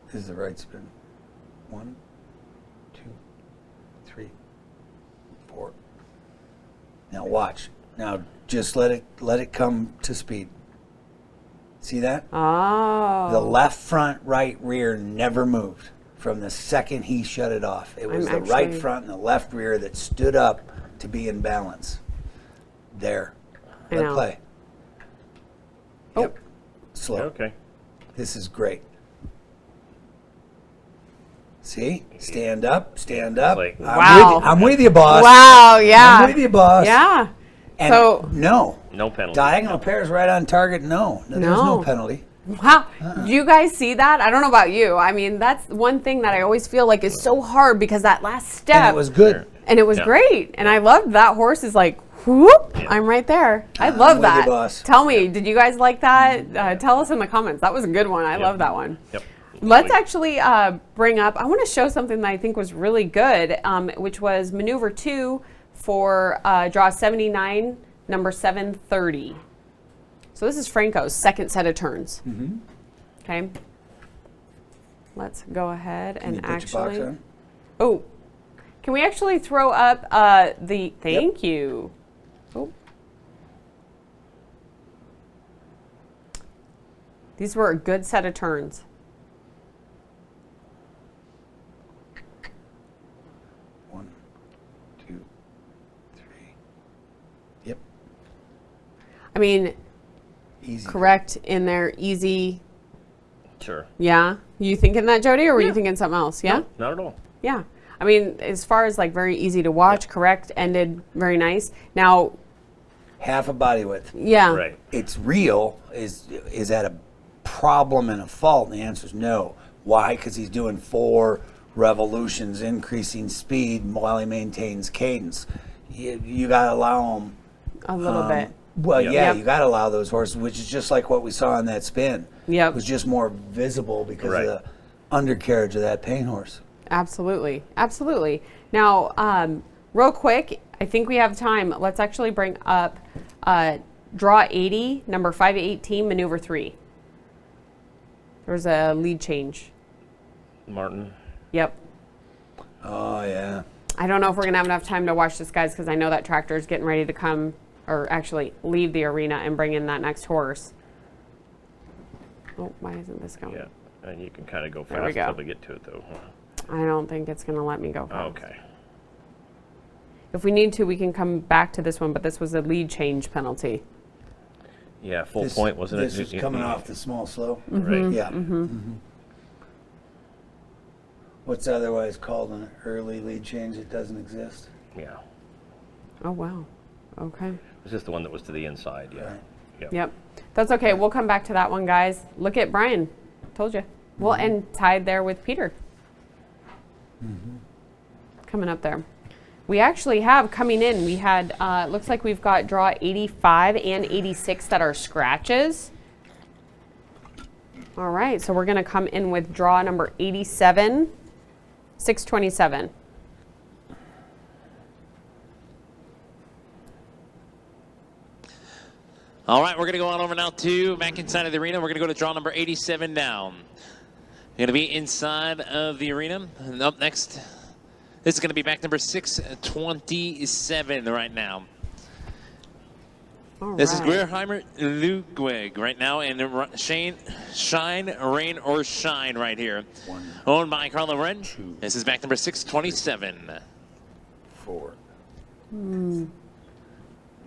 This is the right spin. 1, 2, 3, 4. Now watch. Now just let it come to speed. See that? Oh. The left front, right rear never moved from the second he shut it off. It was I'm the right actually- front and the left rear that stood up to be in balance. There. I Let know. play. Oh. Yep. Slow. Okay. This is great. See? Stand up, stand up. Like- Wow. I'm with you, boss. Wow, yeah. I'm with you, boss. Yeah. And So- no. No penalty. Diagonal pairs right on target, no. There's no No. penalty. Wow. Do you guys see that? I don't know about you. I mean, that's one thing that I always feel like is so hard because that last step. And it was good. And it was Yeah. great. And I loved that horse is like, whoop, I'm right there. I love with you, that. boss. Tell me, did you guys like that? Tell us in the comments. That was a good one. I love that one. Yep. Let's actually bring up, I want to show something that I think was really good, which was maneuver 2 for draw 79, number 730. So this is Franco's second set of turns. Okay. Let's go ahead Can you and put your box actually. on? Oh, can we actually throw up the, thank you. Oh. These were a good set of turns. One, 2, 3. Yep. I mean, Easy. correct in there, easy. Sure. Yeah. You thinking that, Jody, or were you thinking something else? Yeah? Not at all. Yeah. I mean, as far as like very easy to watch, correct, ended very nice. Now, Half a body width. yeah. Right. It's real. Is that a problem and a fault? And the answer is no. Why? Because he's doing 4 revolutions, increasing speed while he maintains cadence. You got to allow him. A little bit. Well, Yep. yeah, Yep. you got to allow those horses, which is just like what we saw in that spin. Yep. It was just more visible because Right. of the undercarriage of that paint horse. Absolutely. Absolutely. Now, real quick, I think we have time. Let's actually bring up draw 80, number 518, maneuver 3. There's a lead change. Martin. Yep. Oh, yeah. I don't know if we're going to have enough time to watch this, guys, because I know that tractor is getting ready to come, or actually leave the arena and bring in that next horse. Oh, why isn't this going? Yeah. And you can kind of go There we fast go. until we get to it, though. I don't think it's going to let me go fast. Okay. If we need to, we can come back to this one, but this was a lead change penalty. Yeah, full point, wasn't it? This was coming off the small slow. Right. Yeah. What's otherwise called an early lead change that doesn't exist? Yeah. Oh, wow. Okay. It's just the one that was to the inside, yeah. Right. Yep. Yep. That's okay. We'll come back to that one, guys. Look at Brian. Told you. Well, and tied there with Peter. Coming up there. We actually have coming in, we had, looks like we've got draw 85 and 86 that are scratches. All right, so we're going to come in with draw number 87, 627. All right, we're going to go on over now to back inside of the arena. We're going to go to draw number 87 now. We're going to be inside of the arena. And up next, this is going to be back number 627 right now. All This is right. Gerheimer Ludwig right now, and Shine, Rain, or Shine right here. Owned by Carla Wren. This is back number 627. 4.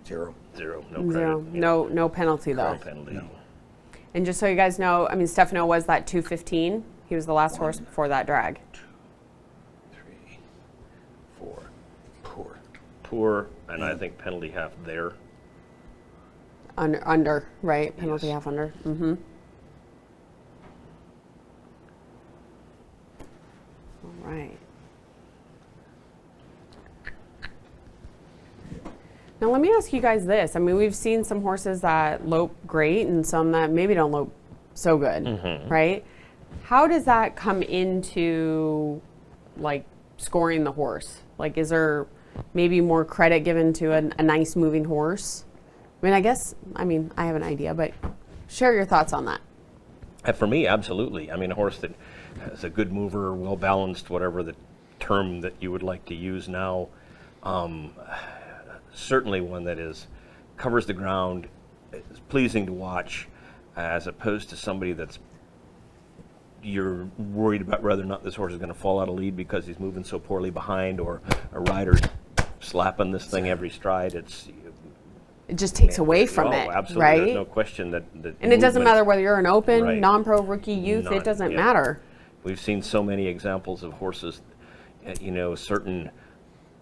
0. Zero. No credit. Zero. Yeah. No penalty, though. No penalty. And just so you guys know, I mean, Stefano was that 215. He was the last horse before that drag. 3, 4. Poor. Poor, and I think penalty half there. Under, right? Penalty Yes. half under. Mm-hmm. All right. Now let me ask you guys this. I mean, we've seen some horses that lope great and some that maybe don't lope so good, right? How does that come into like scoring the horse? Like, is there maybe more credit given to a nice moving horse? I mean, I have an idea, but share your thoughts on that. For me, absolutely. I mean, a horse that has a good mover, well balanced, whatever the term that you would like to use now, certainly one that covers the ground, is pleasing to watch, as opposed to somebody that's you're worried about whether or not this horse is going to fall out of lead because he's moving so poorly behind, or a rider's slapping this thing every stride. It just takes away from it, absolutely. right? There's no question that and it doesn't matter whether you're an open, Right. non-pro, rookie, youth. None, It doesn't yeah. matter. We've seen so many examples of horses,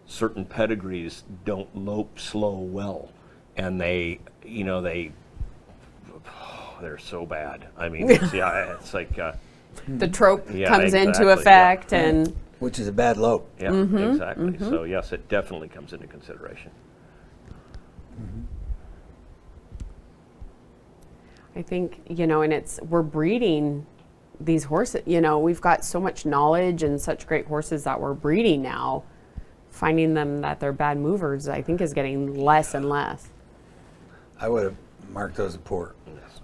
certain pedigrees don't lope slow well, and they're so bad. I mean, it's like The trope Yeah, comes into exactly, effect, yeah. and Which is a bad lope. yeah, exactly. So yes, it definitely comes into consideration. I think, and we're breeding these horses, we've got so much knowledge and such great horses that we're breeding now. Finding them that they're bad movers, I think, is getting less and less. I would have marked those a port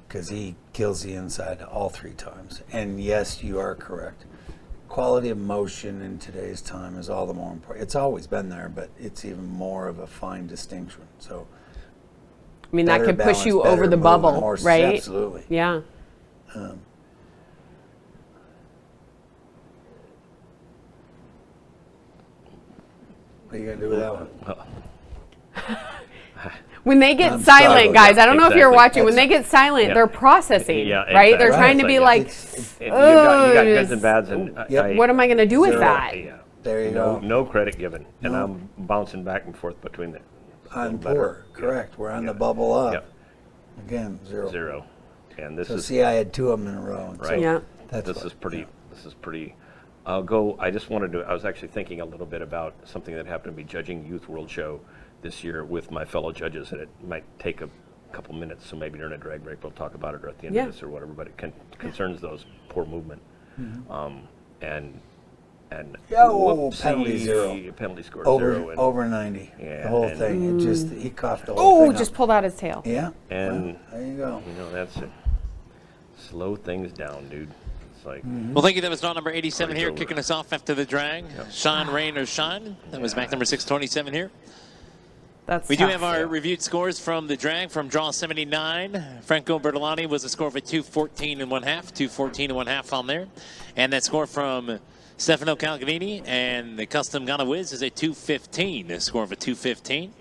because he kills the inside all 3 times. And yes, you are correct. Quality of motion in today's time is all the more important. It's always been there, but it's even more of a fine distinction. So, I mean, that better could push you balance, over better the moving bubble, horses, right? Absolutely. Yeah. What are you going to do with that one? When they get I'm silent, sorry. guys, I don't know if you're Exactly. watching. When they get silent, Yeah. they're processing, Yeah, right? They're exactly. trying to Right. be Yeah. like, It's- You got goods and bads, and what am I going to do with Zero. that? Yeah. There you No, go. no credit given, and No. I'm bouncing back and forth between the On better. poor, Yeah. correct. We're on Yeah. the bubble up. Yep. Again, 0. 0. And this So is see, I had 2 of them in a row. and so Right. Yeah. That's this what- is pretty. yeah. This is pretty. I was actually thinking a little bit about something that happened to be judging Youth World Show this year with my fellow judges, and it might take a couple minutes, so maybe during a drag break we'll talk about it, or at the end Yeah. of this or whatever. But it concerns those poor movement, and Oh, whoopsie, penalty 0. penalty score 0, and, Over 90. Yeah, The whole and- thing. He coughed the whole Oh, thing just up. pulled out his tail. Yeah. And- well, there you go. that's it. Slow things down, dude. It's like Well, thank you. That was draw number 87 here, over. kicking us off after the drag. Sean ReinerStop. That was back number 627 here. That's We do tough. have our reviewed scores from the drag from draw 79. Franco Bertolani was a score of a 214 and 1/2, 214 and 1/2 on there. And that score from Stefano Calcavini and the custom Ghana Wiz is a 215, a score of a 215.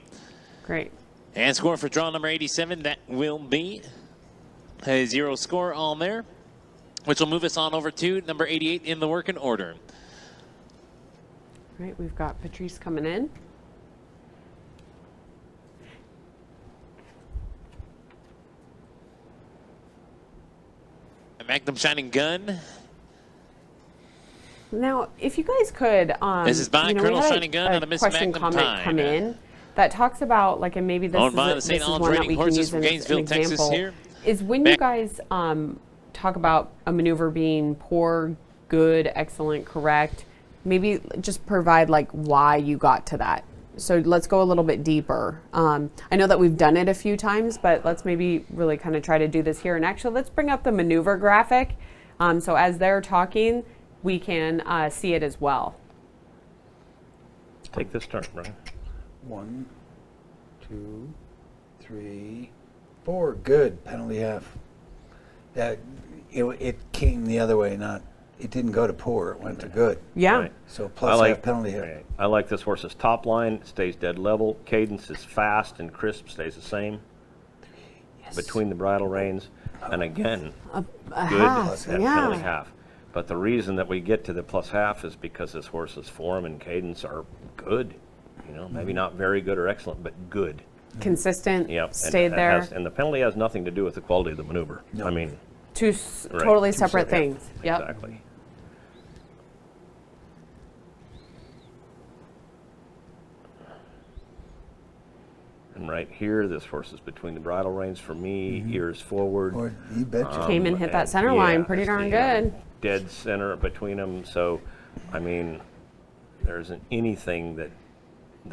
Great. And score for draw number 87, that will be a 0 score on there, which will move us on over to number 88 in the working order. Right, we've got Patrice coming in. A Magnum Shining Gun. Now, if you guys could, This is by we Colonel had Shining Gun and a Miss question Magnum comment Tide. come in that talks about, like, and maybe this Owned is, by the this St. is Albans one that Raining we can Horses use from as an Gainesville, Texas example, here. is when you guys talk about a maneuver being poor, good, excellent, correct, maybe just provide like why you got to that. So let's go a little bit deeper. I know that we've done it a few times, but let's maybe really kind of try to do this here. And actually, let's bring up the maneuver graphic. So as they're talking, we can see it as well. take this turn, right? 1, 2, 3, 4. Good. Penalty half. That it came the other way. It didn't go to poor. It went to good. Yeah. Right. So plus half penalty half. Right. I like this horse's top line. It stays dead level. Cadence is fast and crisp, stays the same. Between the bridle reins. And again, A good half, at yeah. penalty half. But the reason that we get to the plus half is because this horse's form and cadence are good. Maybe not very good or excellent, but good. Consistent, Yep. stayed and there. and the penalty has nothing to do with the quality of the maneuver. No. I mean, Two right. totally Two separate separate- things. Yep. Exactly. right here. This horse is between the bridle reins for me, ears forward. Or you betcha. Came and hit that And center line pretty darn good. Dead center between them. So, I mean, there isn't anything that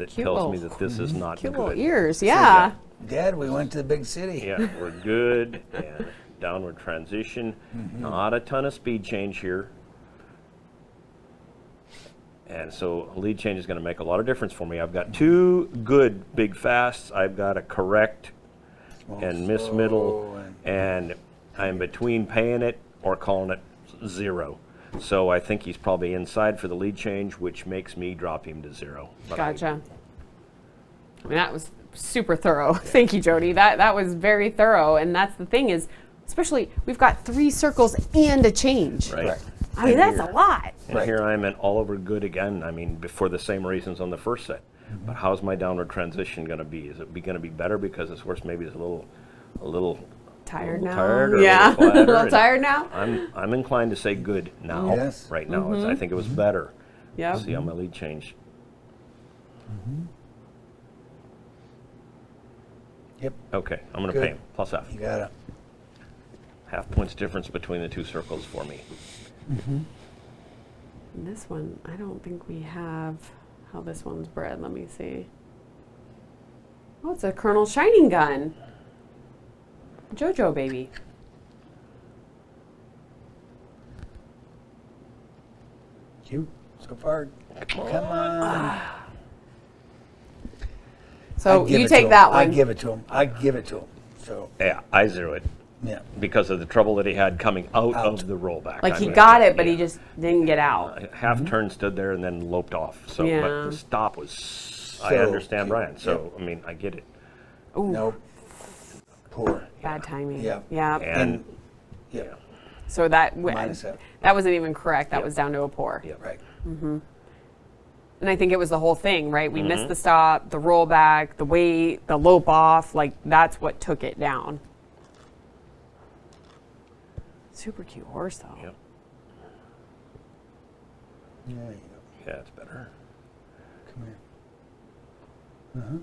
Cute tells me little- that this is not Cute good. little ears, yeah. Dad, we went to the big city. Yeah, we're good. And downward transition. Not a ton of speed change here. And so lead change is going to make a lot of difference for me. I've got 2 good big fasts. I've got a correct and miss slow middle, and I'm between paying it or calling it 0. So I think he's probably inside for the lead change, which makes me drop him to 0. But Gotcha. I mean, that was super thorough. Thank you, Jody. That was very thorough. And that's the thing is, especially, we've got 3 circles and a change. Right. Right. I mean, that's a lot. And Right. here I'm at all over good again. I mean, for the same reasons on the first set. But how's my downward transition going to be? Is it going to be better because this horse maybe is a little Tired now. tired or Yeah. a little quieter? A little And tired now. I'm inclined to say good now. Yes. Right now, I think it was better. Yep. See how my lead changed. Yep, Okay, I'm going to Good. pay him plus half. you got it. Half points difference between the 2 circles for me. And this one, I don't think we have how this one's bred. Let me see. Oh, it's a Colonel Shining Gun. Jojo baby. Cute so far. Come on. So I'd give you it to take him. that one. I'd give it to him. I'd give it to him. So, Yeah, I zero it yeah. because of the trouble that he had coming out of the rollback. Like I he mean, got it, but he yeah. just didn't get out. Half turn stood there and then loped off. So, Yeah. but the stop was. I So understand cute. Brian. So, I mean, I get it. Ooh, Nope. Poor. bad timing. Yeah. Yeah. And Yeah. So that Minus that. that wasn't even correct. That was down to a pour. yeah, Right. And I think it was the whole thing, right? We missed the stop, the rollback, the weight, the lope off. Like that's what took it down. Super cute horse though. Yep. There you go. Yeah, it's better. Come here.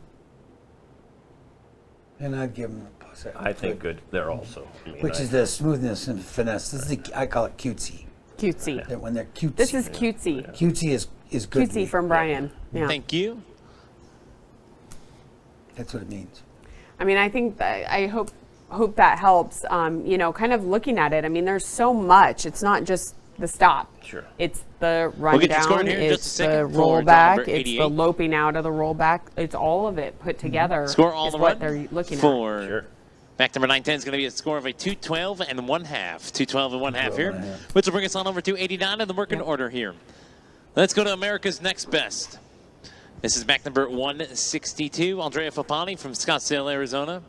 And I'd give him a plus. I think good there also. I mean, Which I- is the smoothness and finesse. This is I call it cutesy. Cutesy. That when they're cutesy. This is cutesy. Cutesy is good. Cutesy from Brian. Yeah. Thank you. That's what it means. I mean, I think that, I hope that helps. You know, kind of looking at it. I mean, there's so much. It's not just the stop. Sure. It's the We'll get you scored rundown. here in just It's a second the for draw rollback. number It's the 88. loping out of the rollback. It's all of it put together. Score all is the what run they're looking for Sure. back number 910 is going to be a score of a 212 and 1/2. 212 and 1/2 here, 212 which will bring us on over to 89 in the working order here. Let's go to America's Next Best. This is back number 162, Andrea Fapani from Scottsdale, Arizona.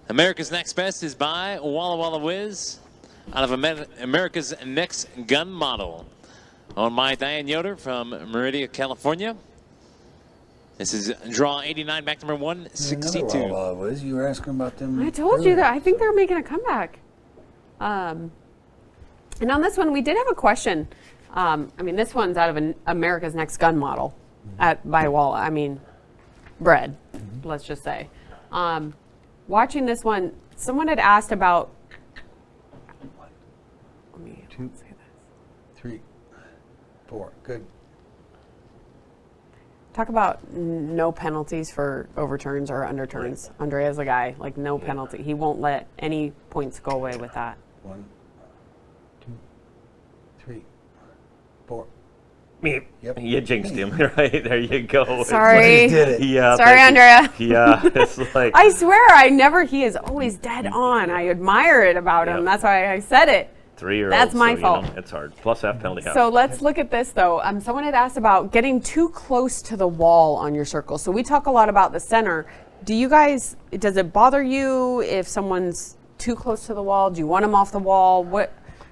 America's Next Best is by Walla Walla Wiz out of America's Next Gun Model. Owned by Diane Yoder from Meridia, California. This is draw 89, back number 162. Another Walla Walla was. You were asking about them. I told you earlier. that. I think they're making a comeback. And on this one, we did have a question. I mean, this one's out of an America's Next Gun Model by Walla. I mean, bred, let's just say. Watching this one, someone had asked about. Let me Two. say this. 3, 4. Good. Talk about no penalties for overturns or underturns. Andrea's a guy, like no penalty. He won't let any points go away with that. 1, 2, 3, 4. Meep. Yep. You jinxed him. Right there you go. Sorry. He did it. Yeah. Sorry, thank you. Andrea. Yeah. It's like. I swear, he is always dead on. I admire it about him. Yep. That's why I said it. 3-year-old. That's my fault. It's hard. Plus half penalty half. So let's look at this though. Someone had asked about getting too close to the wall on your circle. So we talk a lot about the center. Do you guys, does it bother you if someone's too close to the wall? Do you want them off the wall?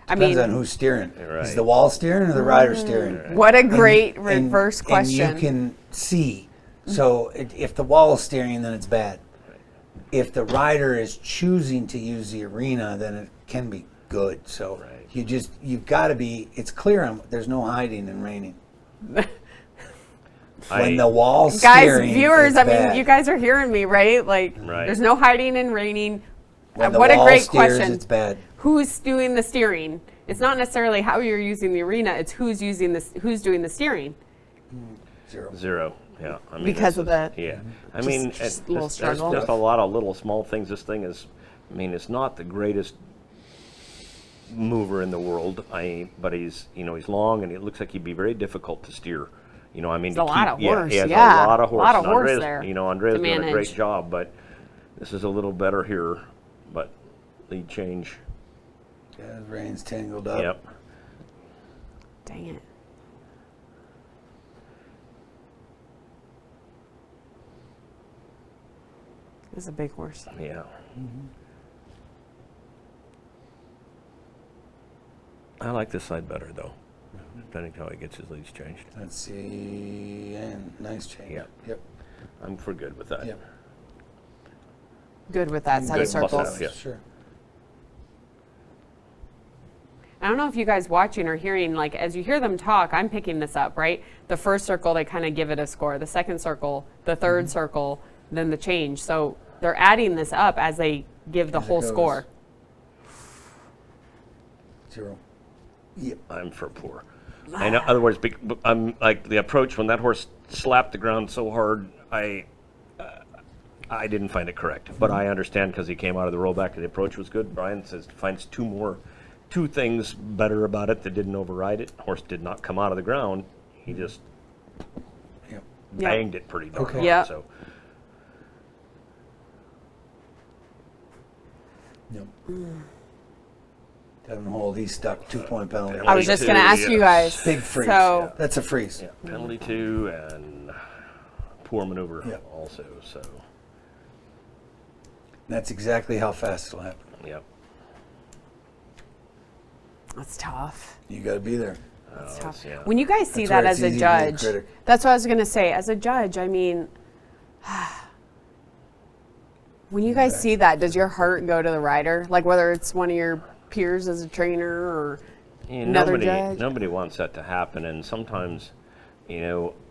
Depends on who's steering. Right. Is the wall steering or the rider steering? What a great And- reverse question. And you can see. So if the wall is steering, then it's bad. If the rider is choosing to use the arena, then it can be good. So Right. you've got to be, it's clear, there's no hiding and reining. When the wall's Guys, steering, viewers, it's I mean, bad. you guys are hearing me, right? Like, Right. there's no hiding and reining. When the What a wall great steers, question. it's bad. Who's doing the steering? It's not necessarily how you're using the arena, it's who's using this, who's doing the steering. 0. Yeah. I mean, Because this of is- the- Yeah. I just- mean, just it- a little there's struggle. just a lot of little small things. This thing is, I mean, it's not the greatest mover in the world. But he's, he's long, and it looks like he'd be very difficult to steer. I mean, It's a lot of horse, he has yeah. a lot of horse. A lot of And horse Andrea's, there Andrea's to doing a great manage. job, but this is a little better here. But lead change. Yeah, the reins tangled up. Yep. Dang it. This is a big horse. Yeah. I like this side better, though, depending how he gets his leads changed. Let's see, and nice change. Yep. Yep. I'm for good with that. Yep. Good with that set of Good, plus circles. half, yeah. Sure. I don't know if you guys watching or hearing, like, as you hear them talk, I'm picking this up, right? The first circle, they kind of give it a score. The second circle, the third circle, then the change. So they're adding this up as they give the As it whole goes. score. 0. Yep. I'm for poor. In other words, I'm like the approach when that horse slapped the ground so hard, I didn't find it correct. But I understand because he came out of the rollback and the approach was good. Brian says finds two things better about it that didn't override it. Horse did not come out of the ground. He just Yep. banged it pretty darn Okay. hard. Yep. So Yep. 7 hole, he's stuck. 2-point penalty. I was just going to Two, ask you yes. guys. Big freeze. So, That's a freeze. yeah, penalty 2 and poor maneuver Yep. also. So That's exactly how fast it'll happen. yep. that's tough. You got to be there. That's tough. yeah. When you guys see That's that where it's as a easy to be a judge, critic. that's what I was going to say. As a judge, I mean, when you guys see that, does your heart go to the rider? Like whether it's one of your peers as a trainer or another judge? Nobody wants that to happen, and sometimes, I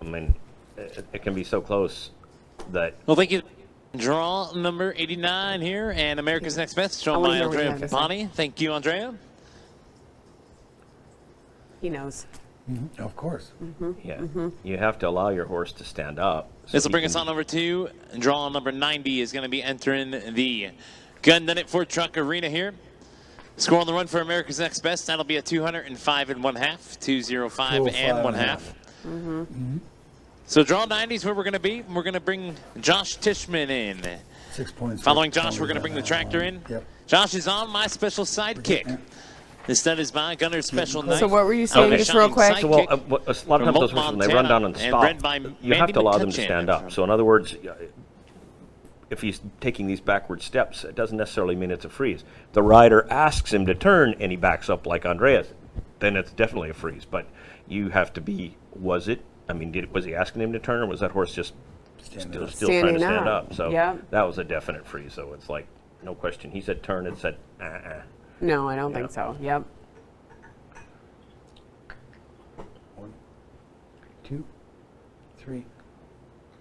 mean, it can be so close that Well, thank you. Draw number 89 here, and America's Next Best, I shown wanna by hear what you Andrea have to say. Papani. Thank you, Andrea. He knows. Of course. yeah, you have to allow your horse to stand up. so This will he bring can us on over to draw number 90 is going to be entering the Gun Done It Ford Truck Arena here. Score on the run for America's Next Best. That'll be a 205 1/2, 205 and 1/2. So draw 90 is where we're going to be. We're going to bring Josh Tishman in. 6 points. Following Josh, we're going to bring the tractor in. Yep. Josh is on my special sidekick. This stud is by Gunner's Special Knife. So what were you saying, Okay. just real quick? So, well, a lot of From times those Moult, horses, when they run down and Montana, and stop, bred by you have Mandy to allow them to McCutcheon. stand up. So in other words, if he's taking these backward steps, it doesn't necessarily mean it's a freeze. The rider asks him to turn and he backs up like Andreas, then it's definitely a freeze. But you have to be, was he asking him to turn, or was that horse just Standing up. still trying to Standing stand up. up? So Yep. that was a definite freeze. So it's like, no question. He said turn, it said No, I don't think so. Yep. 1, 2, 3,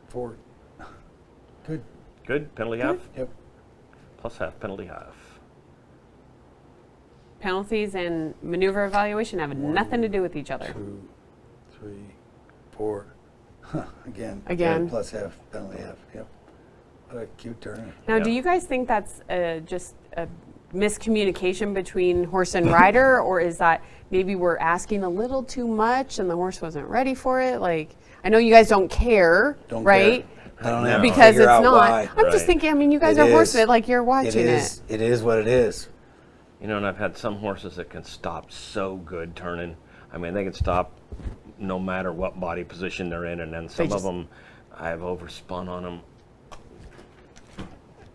4. Good. Good, penalty half, Yep. plus half, penalty half. Penalties and maneuver evaluation have nothing to do with each other. 2, 3, 4. Again. Again. Plus half, penalty half. Yep. What a cute turn. Now, do Yeah. you guys think that's just a miscommunication between horse and rider, or is that maybe we're asking a little too much and the horse wasn't ready for it? Like, I know you guys don't care, Don't right? care. I don't have to Because figure it's out not. why. I'm just Right. thinking, I mean, you guys It are is. horsemen, like you're watching It is. It is what it is. And I've had some horses that can stop so good turning. I mean, they can stop no matter what body position they're in, and then some of just- them, I've overspun on them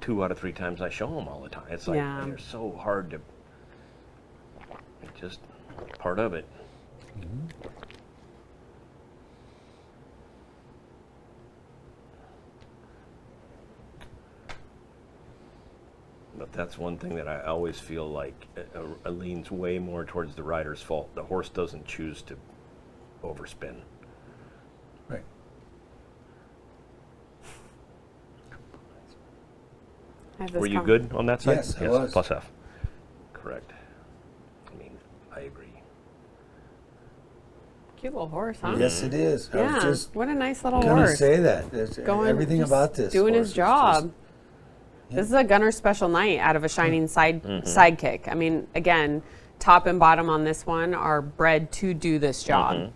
2 out of 3 times I show them all the time. It's like, Yeah. they're so hard to, it's just part of it. But that's one thing that I always feel like leans way more towards the rider's fault. The horse doesn't choose to overspin. Right. I have this Were you comment. good on that side? Yes, I was. Plus F. Correct. I mean, I agree. Cute little horse, huh? Yes, it is. I Yeah. was just What a nice little going to horse. say that. There's everything just about this doing horse his is job. just- This is a Gunner Special Night out of a Shining Sidekick. I mean, again, top and bottom on this one are bred to do this job.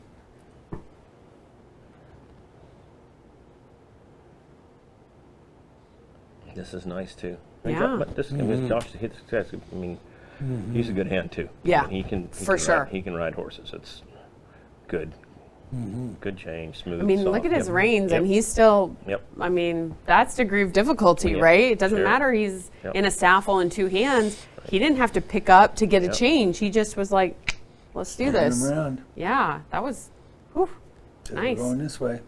This is nice too. Yeah. But this, I mean, Josh hits success. I mean, he's a good hand too. Yeah, I mean, he for can sure. Ride, he can ride horses. It's good. Good change, smooth. I mean, soft. look at his Yep. reins, and Yep. he's still. Yep. I mean, that's degree of difficulty, Yeah, right? It doesn't sure. matter. He's Yep. in a saddle in two hands. He didn't have to pick up to get a Yep. change. He just was like, "Let's do Turn this." him around. Yeah, that was. Whew, So we're nice. going this way.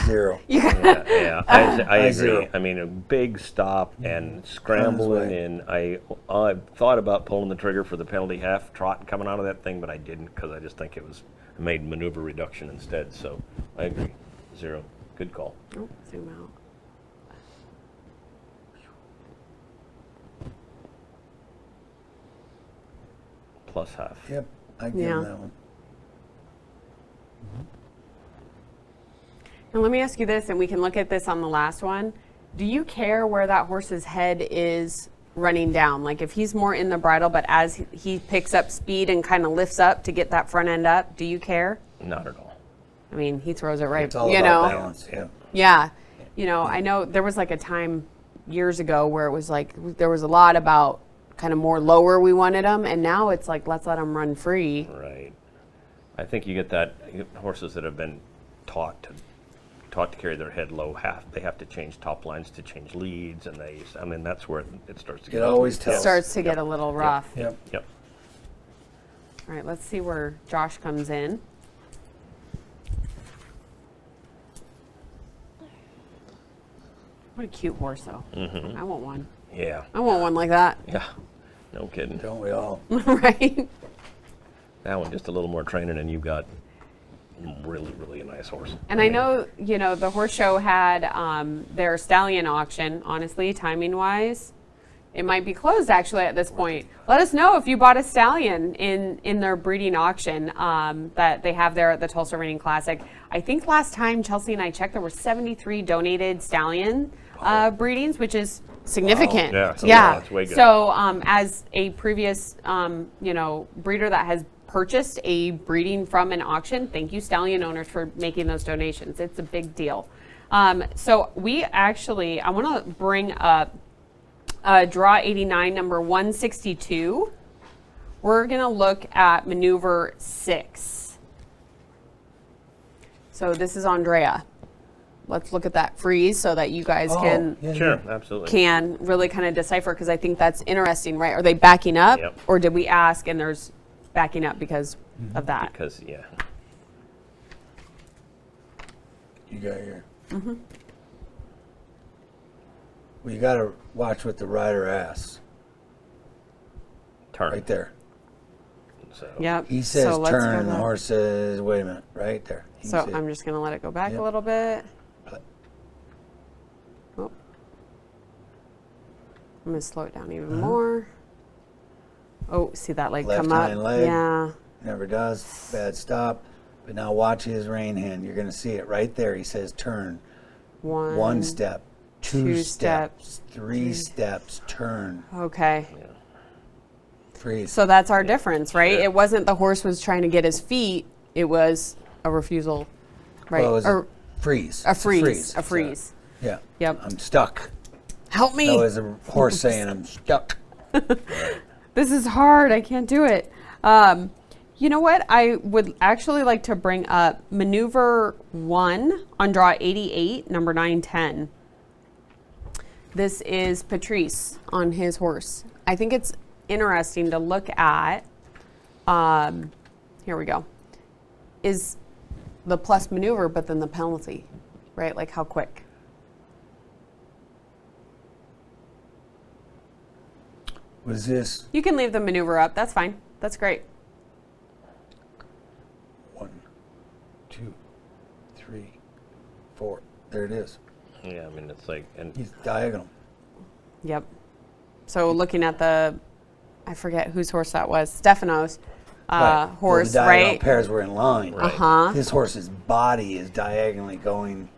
Zero. Yeah, I agree. zero. I mean, a big stop and scrambling, way. and I thought about pulling the trigger for the penalty half trot and coming out of that thing, but I didn't because I just think it made maneuver reduction instead. So I agree. 0. Good call. Oh, zoom out. Plus half. Yep, I give Yeah. him that one. And let me ask you this, and we can look at this on the last one. Do you care where that horse's head is running down? Like if he's more in the bridle, but as he picks up speed and kind of lifts up to get that front end up, do you care? Not at all. I mean, he throws it right, It's all you about know? balance. Yeah. Yeah. You know, I know there was like a time years ago where it was like, there was a lot about kind of more lower we wanted them, and now it's like, let's let them run free. Right. I think you get horses that have been taught to carry their head low. They have to change top lines to change leads, and I mean, that's where it starts to get. It always It tells. starts to get a little rough. Yep. Yep. All right, let's see where Josh comes in. What a cute horse, though. I want one. Yeah. I want one like that. Yeah. No kidding. Don't we all? Right? That one just a little more training, and you've got really, really a nice horse. And I know, you know, the horse show had their stallion auction. Honestly, timing-wise, it might be closed actually at this point. Let us know if you bought a stallion in their breeding auction that they have there at the Tulsa Reining Classic. I think last time Chelsea and I checked, there were 73 donated stallion breedings, which is significant. Wow. Yeah, Yeah. that's way good. So as a previous, you know, breeder that has purchased a breeding from an auction, thank you stallion owners for making those donations. It's a big deal. So we actually, I want to bring up draw 89, number 162. We're going to look at maneuver 6. So this is Andrea. Let's look at that freeze so that you guys can yeah, Sure, yeah. absolutely. can really kind of decipher, because I think that's interesting, right? Are they backing up, Yep. or did we ask and there's backing up because of that? Because, yeah. You got your. Well, you got to watch what the rider asks. Turn. Right there. So, Yep. He says So let's turn, go and the back. horse says, wait a minute, right there. You So can see it. I'm just going to let it go back Yep. a little bit. Play. Oh. I'm going to slow it down even more. Oh, see that leg Left come up? hind leg. Yeah. Never does. Bad stop. But now watch his rein hand. You're going to see it right there. He says turn. One step. Two two steps. Three steps. Turn. Okay. Freeze. So that's our difference, right? Sure. It wasn't the horse was trying to get his feet. It was a refusal, right? Well, it was or a freeze. a It's freeze. A It's freeze. yeah. Yep. I'm stuck. Help me. That was a horse saying I'm stuck. This is hard. I can't do it. You know what? I would actually like to bring up maneuver 1 on draw 88, number 910. This is Patrice on his horse. I think it's interesting to look at. Here we go. Is the plus maneuver, but then the penalty, right? Like how quick. Was this? You can leave the maneuver up. That's fine. That's great. 3, 4. There it is. Yeah, I mean, it's like, and He's diagonal. Yep. So looking at I forget whose horse that was, Stefano's Right. horse, the diagonal right? pairs were in line. Right. Uh-huh. This horse's body is diagonally going.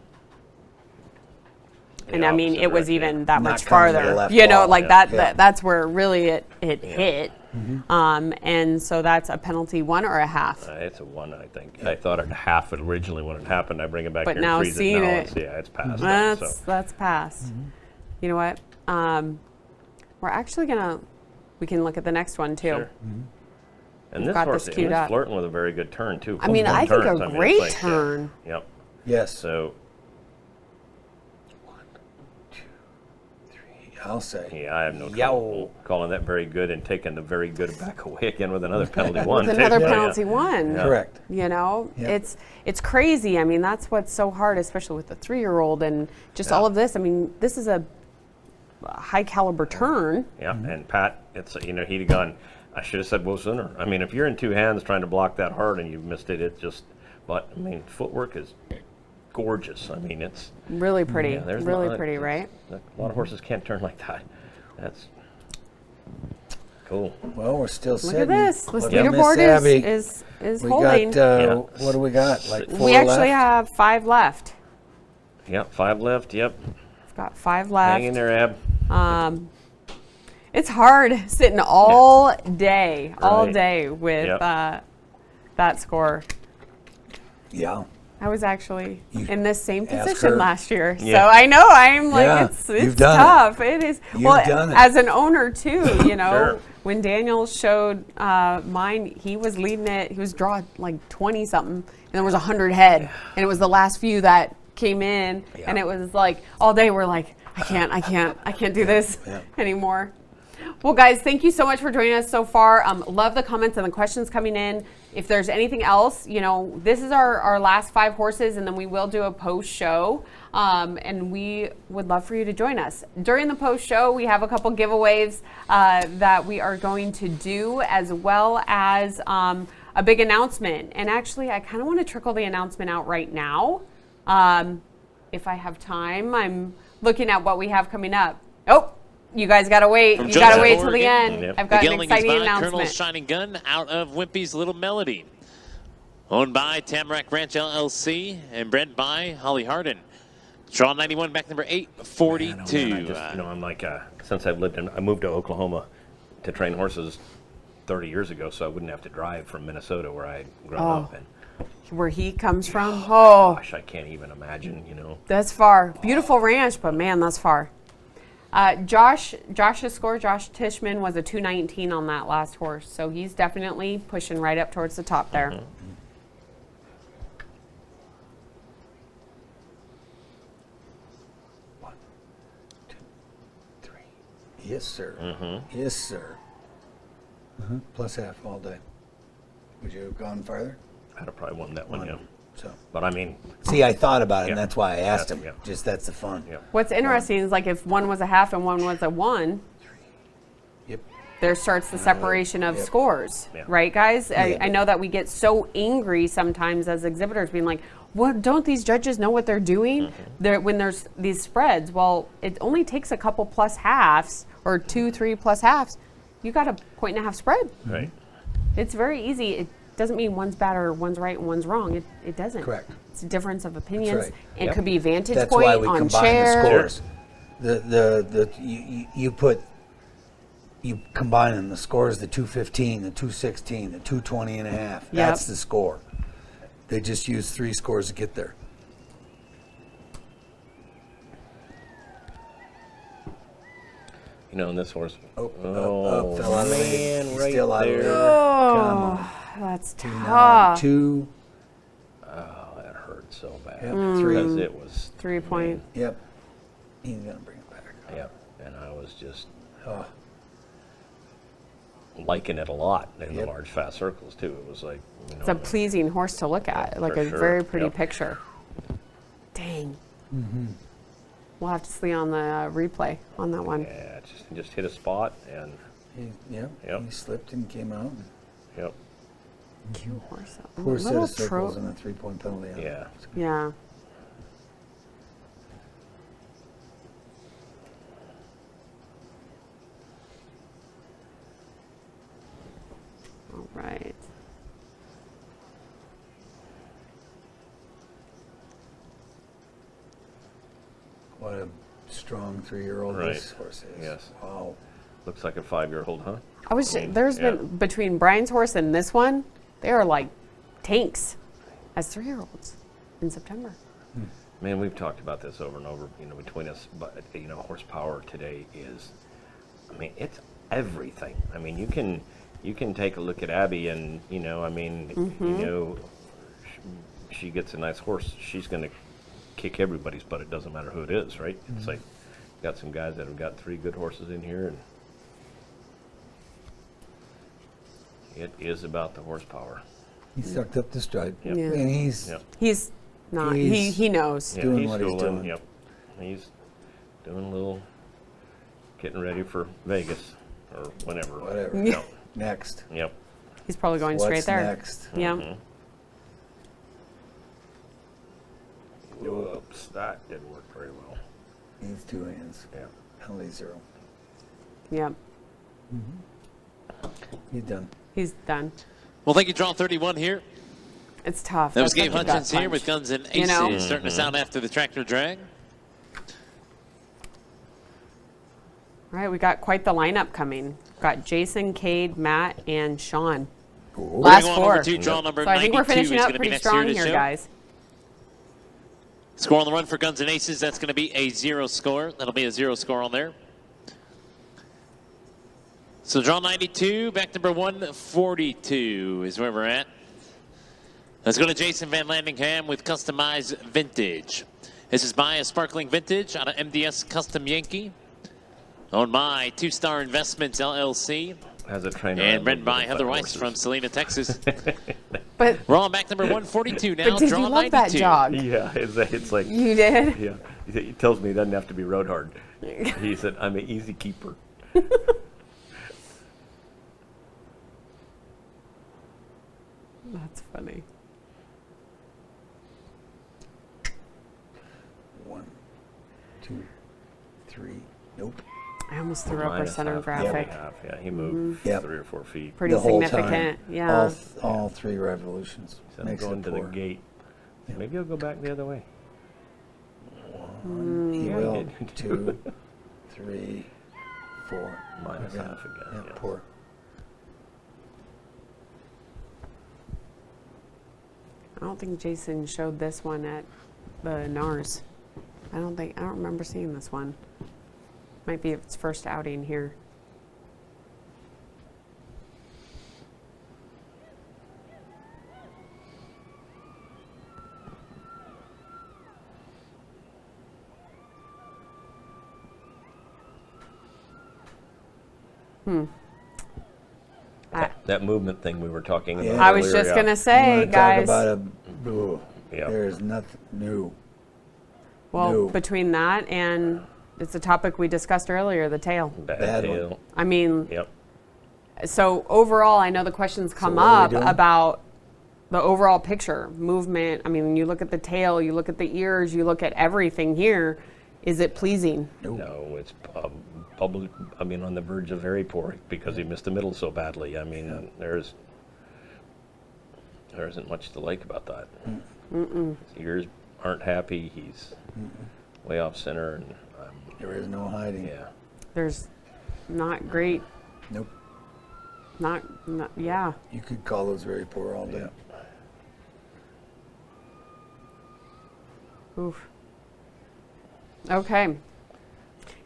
And I mean, opposite it was direction. even that Not much coming to the farther. left You know, wall. like Yeah. that's where really it hit. And so that's a penalty 1 or a half. it's a 1, I think. I thought it half originally when it happened. I bring it back But here now and freeze it. seeing Now it- it's past. that, That's past. You know what? We're actually we can look at the next one too. Sure. And this got horse this and queued it's up. flirting with a very good turn too. I mean, Full I think turns. a it's great like, turn. Yep. Yes. So 1, 2, 3. I'll say. yeah, I have no Yow. trouble calling that very good and taking the very good back away again with another penalty 1. With too. another Yeah. penalty 1. Yeah. Correct. You know, Yep. it's crazy. I mean, that's what's so hard, especially with the 3-year-old and just Yeah. all of this. I mean, this is a high caliber turn. Yeah, and Pat, he'd have gone, I should have said whoa sooner. I mean, if you're in 2 hands trying to block that hard and you missed it, but I mean, footwork is gorgeous. I mean, it's Really pretty. yeah, there's Really not- pretty, right? A lot of horses can't turn like that. That's cool. Well, we're still Look sitting. at this. This Look at Miss leaderboard Abby. is We holding. got, Yeah. what do we got? Like 4 We actually left? have 5 left. Yep, 5 left. Yep, We've got 5 left. hang in there, Ab. It's hard sitting all day, Right. with Yep. that score. Yeah. I was actually You in this same ask position her. last year, Yeah. so I know I'm like Yeah, it's you've done it. tough. It is. You've Well, done it. as an owner too, you know, Sure. when Daniel showed mine, he was leading it. He was drawing like 20 something, and there was 100 head, and it was the last few that came in, and it was like all day we're like, I can't do this Yeah. anymore. Well, guys, thank you so much for joining us so far. Love the comments and the questions coming in. If there's anything else, this is our last 5 horses, and then we will do a post show. And we would love for you to join us. During the post show, we have a couple giveaways that we are going to do, as well as a big announcement. And actually, I kind of want to trickle the announcement out right now. If I have time, I'm looking at what we have coming up. Oh, you guys got to wait. From You got to Joseph wait till the Oregon. end. Yep. I've The got an gelding is exciting by Colonel's announcement. Shining Gun out of Wimpy's Little Melody. Owned by Tamarack Ranch LLC and bred by Holly Hardin. Draw 91, back number 842. Man, I just, I'm like, since I moved to Oklahoma to train horses 30 years ago, so I wouldn't have to drive from Minnesota where I'd grown up. And Where he comes from. Oh, gosh, I can't even imagine, that's far. Beautiful ranch, but man, that's far. Josh's score, Josh Tishman, was a 219 on that last horse, so he's definitely pushing right up towards the top there. 1, 2, 3. Yes, sir. Yes, sir. Plus half all day. Would you have gone farther? I'd have probably won that one, yeah. So, But I mean, see, I thought about it, Yeah. and that's why I asked him. Yeah. Just that's the fun. yeah. What's interesting is like if one was a half and one was a 1, Yep. there starts the separation of Yep. scores, Yeah. right, guys? Yeah. I know that we get so angry sometimes as exhibitors, being like, "What? Don't these judges know what they're doing?" When there's these spreads, well, it only takes a couple plus halves or 2, 3 plus halves. You got a 1.5 spread. Right. It's very easy. It doesn't mean one's bad or one's right and one's wrong. It doesn't. Correct. It's a difference of opinions. right. It Yep. could be vantage That's point why we on combine chair. the scores. You combine them. The scores, the 215, the 216, the 220 and a half. Yep. That's the score. They just use 3 scores to get there. And this horse. Fell out of the lead. man, He's right still out of the there. lead. Oh, Come on. that's 2, 9, tough. 2. Oh, that hurt so bad. Yep, 3. Because it was 3 point. Yep. He's going to bring it back. Yeah, and I was just Oh, liking it a lot in the Yep. large, fast circles too. It was like, It's a pleasing horse to look at, like for a sure. very pretty Yep. picture. Dang. We'll have to see on the replay on that one. yeah, just hit a spot and Yep. Yep. He slipped and came out. yep. Cute horse. Four set Little of circles tro- and a 3-point penalty. Yeah. Yeah. All right. What a strong 3-year-old Right. this horse is. Yes. Wow. Looks like a 5-year-old, huh? There's Yeah. been, between Brian's horse and this one, they are like tanks as 3-year-olds in September. Man, we've talked about this over and over, between us, but, horsepower today is, it's everything. You can take a look at Abby and, she gets a nice horse, she's going to kick everybody's butt. It doesn't matter who it is, right? It's like, got some guys that have got 3 good horses in here, and it is about the horsepower. He sucked up the stride. Yep. Yeah. And he's Yep. He's not. He's- He knows. Yeah, doing he's what he's schooling, doing. Yep. He's doing a little, getting ready for Vegas or whenever. whatever. Yep. Next. Yep. He's probably going What's straight there. next? Yeah. Mhm. Whoops, that didn't work very well. Needs 2 hands. Yeah. Penalty 0. Yep. He's done. He's done. Well, thank you, draw 31 here. It's tough. That was That's Gabe such a gut Hutchins here punch. with Guns and You Aces, know? starting us out after the tractor drag. All right, we got quite the lineup coming. Got Jason, Cade, Matt, and Sean. Ooh. We're Last gonna go on four. over to draw number So I think we're 92 finishing is up gonna be pretty next strong to here, show. guys. Score on the run for Guns and Aces, that's going to be a 0 score. That'll be a 0 score on there. So draw 92, back number 142 is where we're at. Let's go to Jason Van Landingham with Customized Vintage. This is by a Sparkling Vintage out of MDS Custom Yankee. Owned by 2-Star Investments LLC. As a trainer. I And love bred by little Heather fat Weiss horses. from Salina, Texas. But We're on back number 142 now. but did draw you love 92. that jog? Yeah, it's like, You did? yeah. He tells me he doesn't have to be road hard. He said, I'm an easy keeper. That's funny. 1, 2, 3. Nope. I almost threw up our Minus center half, graphic. half. Yeah, he moved Yep. 3 or 4 feet. Pretty The whole significant. time. Yeah. All 3 revolutions. Instead of Makes going it to the 4. gate. Maybe I'll go back the other way. He Yeah, will. he did. 2, 3, 4. Minus half again. Yeah, Yeah. poor. I don't think Jason showed this one at the NARS. I don't remember seeing this one. Might be its first outing here. That movement thing we were talking about. Yeah. I was earlier, just yeah. gonna You say, wanna guys. Talk about ooh, Yeah. there's nothing new. Well, No. between that and it's a topic we discussed earlier, the tail. Bad Bad one. tail. I mean, Yep. so overall, I know the questions come what are we up doing? about the overall picture, movement. I mean, you look at the tail, you look at the ears, you look at everything here. Is it pleasing? No, it's probably, on the verge of very poor because he missed the middle so badly. There isn't much to like about that. His ears aren't happy. He's way off center, and There is no hiding. yeah. There's not great, Nope. not yeah. You could call those very poor all day. Oof. Okay.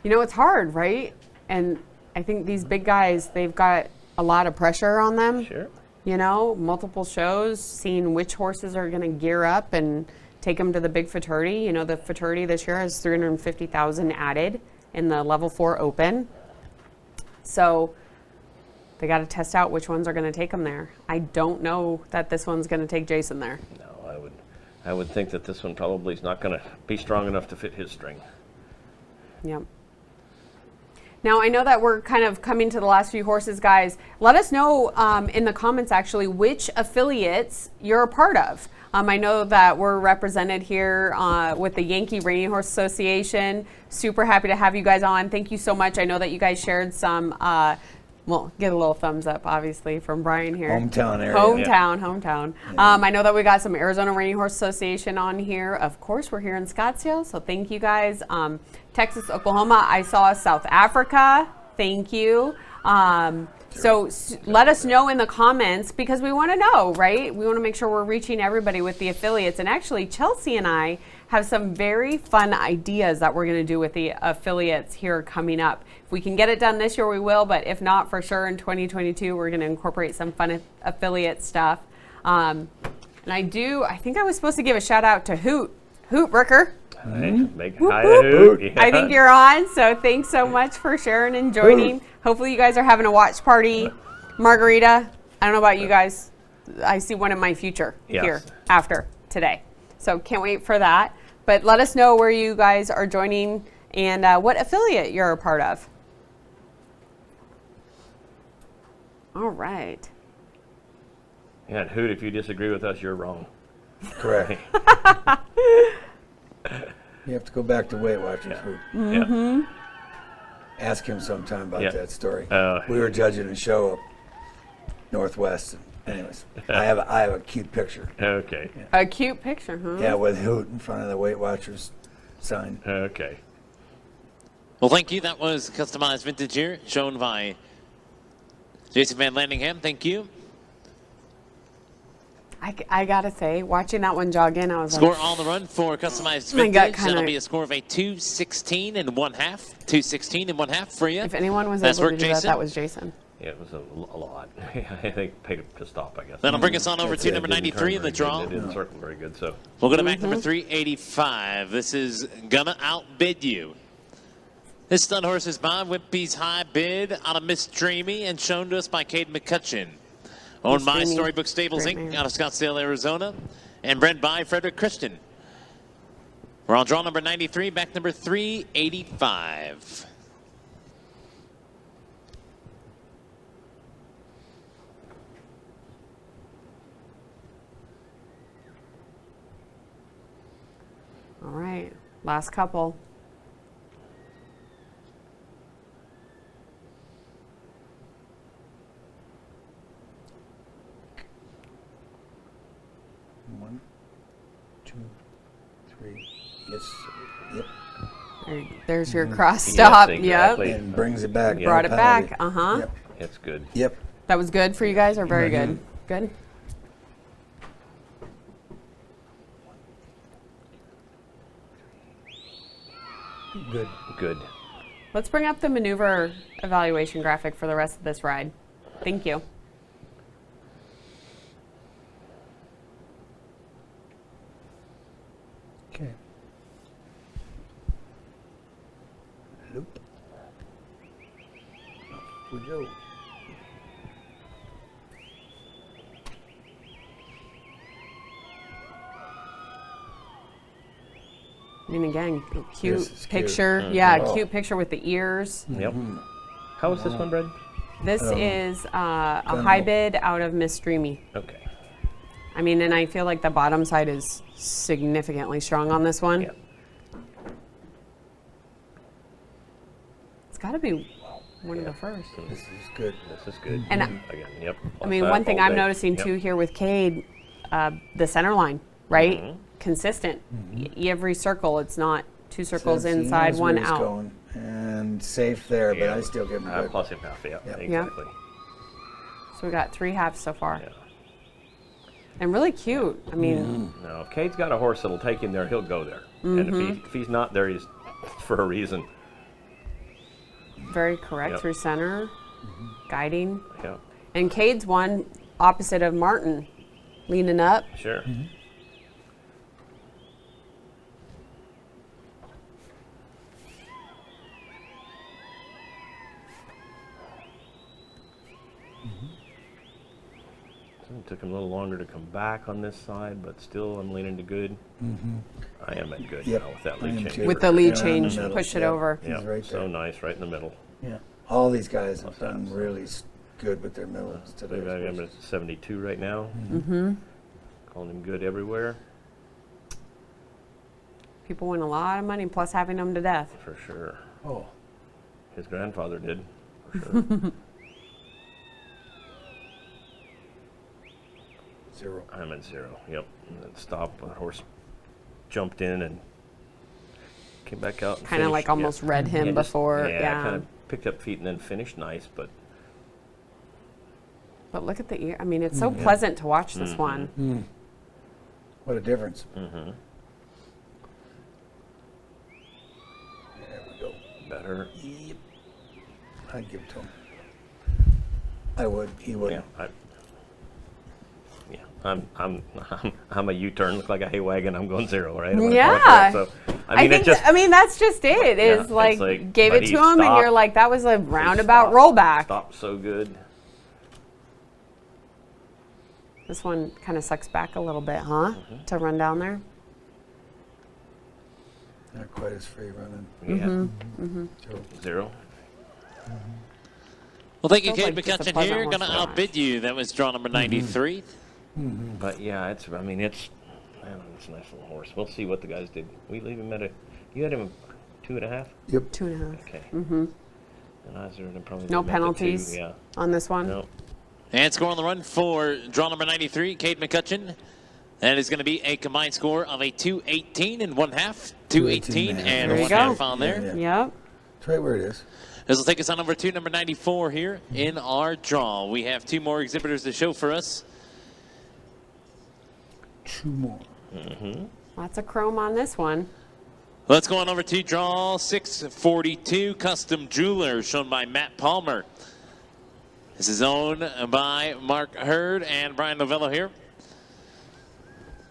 You know, it's hard, right? And I think these big guys, they've got a lot of pressure on them. Sure. You know, multiple shows, seeing which horses are going to gear up and take them to the big futurity. You know, the futurity this year has 350,000 added in the level 4 open. So they got to test out which ones are going to take them there. I don't know that this one's going to take Jason there. No, I would think that this one probably is not going to be strong enough to fit his string. Yep. Now, I know that we're kind of coming to the last few horses, guys. Let us know in the comments, actually, which affiliates you're a part of. I know that we're represented here with the Yankee Reining Horse Association. Super happy to have you guys on. Thank you so much. I know that you guys shared some, well, get a little thumbs up, obviously, from Brian here. Hometown area. Hometown. I know that we got some Arizona Reining Horse Association on here. Of course, we're here in Scottsdale, so thank you guys. Texas, Oklahoma, I saw South Africa. Thank you. So let us know in the comments, because we want to know, right? We want to make sure we're reaching everybody with the affiliates. And actually, Chelsea and I have some very fun ideas that we're going to do with the affiliates here coming up. If we can get it done this year, we will. But if not, for sure, in 2022, we're going to incorporate some fun affiliate stuff. And I think I was supposed to give a shout out to Hoot Ricker. Make hi to Hoot. Yeah. I think you're on, so thanks so much for sharing and joining. Hopefully you guys are having a watch party. Margarita, I don't know about you guys. I see one in my future here after today. So can't wait for that. But let us know where you guys are joining and what affiliate you're a part of. All right. Yeah, and Hoot, if you disagree with us, you're wrong. Correct. You have to go back to Weight Watchers. Yeah. Ask him sometime about that story. Oh. We were judging a show up Northwest. Anyways, I have a cute picture. Okay. A cute picture, huh? Yeah, with Hoot in front of the Weight Watchers sign. Okay. Well, thank you. That was customized vintage here, shown by Jason Van Landingham. Thank you. I gotta say, watching that one jog in, I was Score like, on the run for customized my gut vintage. That'll kinda- be a score of a 216 and 1/2. 216 and 1/2 for you. if anyone was Nice able work, to do that, Jason. that was Jason. Yeah, it was a lot. I think paid to stop, I guess. That'll bring us on over to number Didn't 93 in the draw. It didn't circle very good, so. We'll go to back number 385. This is gonna outbid you. This stud horse is by Wimpy's High Bid out of Miss Dreamy and shown to us by Cade McCutcheon. Owned by Dreamy. Storybook Stables Great Inc. man. out of Scottsdale, Arizona, and bred by Frederick Christian. We're on draw number 93, back number 385. All right, last couple. One, two, three. Yes. Yep. There's your cross stop. Yes, Yep. exactly. And brings it back. Brought it back. Yep. Uh-huh. It's good. Yep. That was good for you guys, or very good? Good. Good. Good. Let's bring up the maneuver evaluation graphic for the rest of this ride. Thank you. Okay. Loop. Off we go. I mean, again, This cute is cute. picture. Yeah, Oh. cute picture with the ears. Yep. How was this one, Brad? This is a high bid out of Miss Dreamy. Okay. I mean, and I feel like the bottom side is significantly strong on this one. Yeah. It's got to be one of the first. This is good. This is good. And Again, yep. I mean, one thing I'm noticing too here with Cade, the center line, right? Consistent. Every circle, it's not two circles Says he inside, knows one where he's out. going. And safe there, but I still give him good. Plus him half, yeah. Yep. Exactly. So we got 3 halves so far. Yeah. And really cute. I mean, No, if Cade's got a horse that'll take him there, he'll go there. And if he's not there, he's for a reason. very correct Yep. through center, guiding. Yeah, And Cade's one opposite of Martin, leaning up. sure. It took him a little longer to come back on this side, but still I'm leaning to good. I am at good Yep. now with that I am lead change. too. With the lead Yeah, in the change, middle, push it yeah. over. He's Yeah, right so there. nice, right in the middle. Yeah. All these guys have done really good with their middles today. I'm at 72 right now. Mm-hmm. Calling him good everywhere. People win a lot of money plus having them to death. For sure. Oh. His grandfather did. For sure. 0. I'm at 0. Yep. And then stop. The horse jumped in and came back out. Kind of like almost read him before. Yeah. Kind of picked up feet and then finished nice, but. But look at the ear. I mean, it's so pleasant to watch this one. Mm. What a difference. Mm-hmm. There we go. Better. Yep. I'd give it to him. I would. He would. Yeah. I'm a U-turn. Look like a hay wagon. I'm going 0, right? Yeah. So I mean, that's just it. Is it's like gave it buddy, to him, and stop. you're like, that was a roundabout Stop. rollback. Stop so good. This one kind of sucks back a little bit, huh? To run down there. Not quite as free running. Yeah. 0. Well, thank you, Feels Kate like just a McCutcheon pleasant here. horse Going to to watch. outbid you. That was draw number 93. But yeah, it's a nice little horse. We'll see what the guys did. We leave him at you had him 2.5? Yep. 2.5. Okay. And I zeroed him probably. No at the 2, penalties Yeah. on this one. No. And score on the run for draw number 93, Kate McCutcheon. That is going to be a combined score of a 218 and 1/2. 218 and There you 1/2 go. on there. Yep. It's right where it is. This will take us on over to number 94 here in our draw. We have 2 more exhibitors to show for us. 2 more. Lots of chrome on this one. Let's go on over to draw 642, Custom Jeweler, shown by Matt Palmer. This is owned by Mark Hurd and Brian Novello here.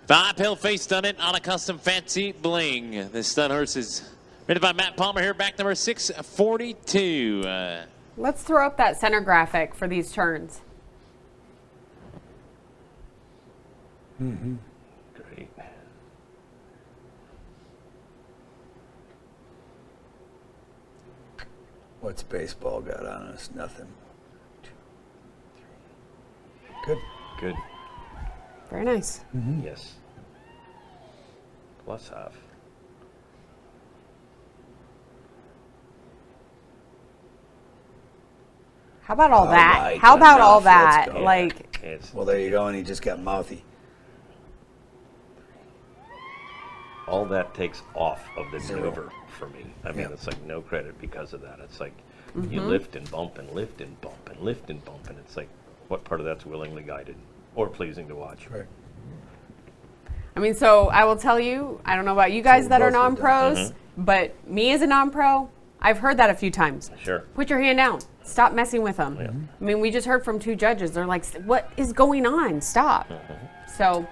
The uphill face stud it on a custom fancy bling. This stud horse is ridden by Matt Palmer here, back number 642. Let's throw up that center graphic for these turns. Great. What's baseball got on us? Nothing. 2, 3. Good. Good. Very nice. Yes. Plus half. How about all that? right, How about all enough. Let's that? go. Like, It's Well, there you go, and he just got mouthy. all that takes off of the 0. maneuver for me. I mean, Yeah. it's like no credit because of that. It's like you lift and bump and lift and bump and lift and bump, and it's like what part of that's willingly guided or pleasing to watch? Right. I mean, so I will tell you, I don't know about you guys we that are both have done. non-pros, but me as a non-pro, I've heard that a few times. Sure. Put your hand down. Stop messing with them. Yeah. I mean, we just heard from 2 judges. They're like, what is going on? Stop. So,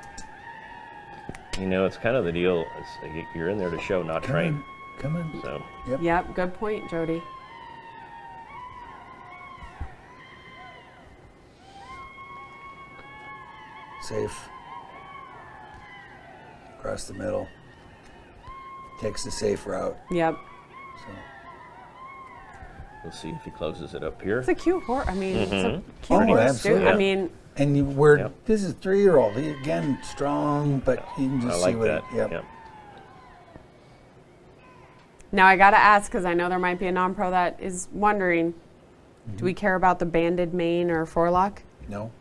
You know, it's kind of the deal. It's like you're in there to show, not train. Come on. So yep, good point, Jody. Safe. Across the middle. Takes the safe route. Yep. So let's see if he closes it up here. It's a cute horse. I mean, it's a cute Oh, horse, absolutely. too. I mean, and this is 3-year-old. He again strong, but you can I just see like what. that. Yep. Yep. now I got to ask, because I know there might be a non-pro that is wondering, do we care about the banded mane or forelock? No.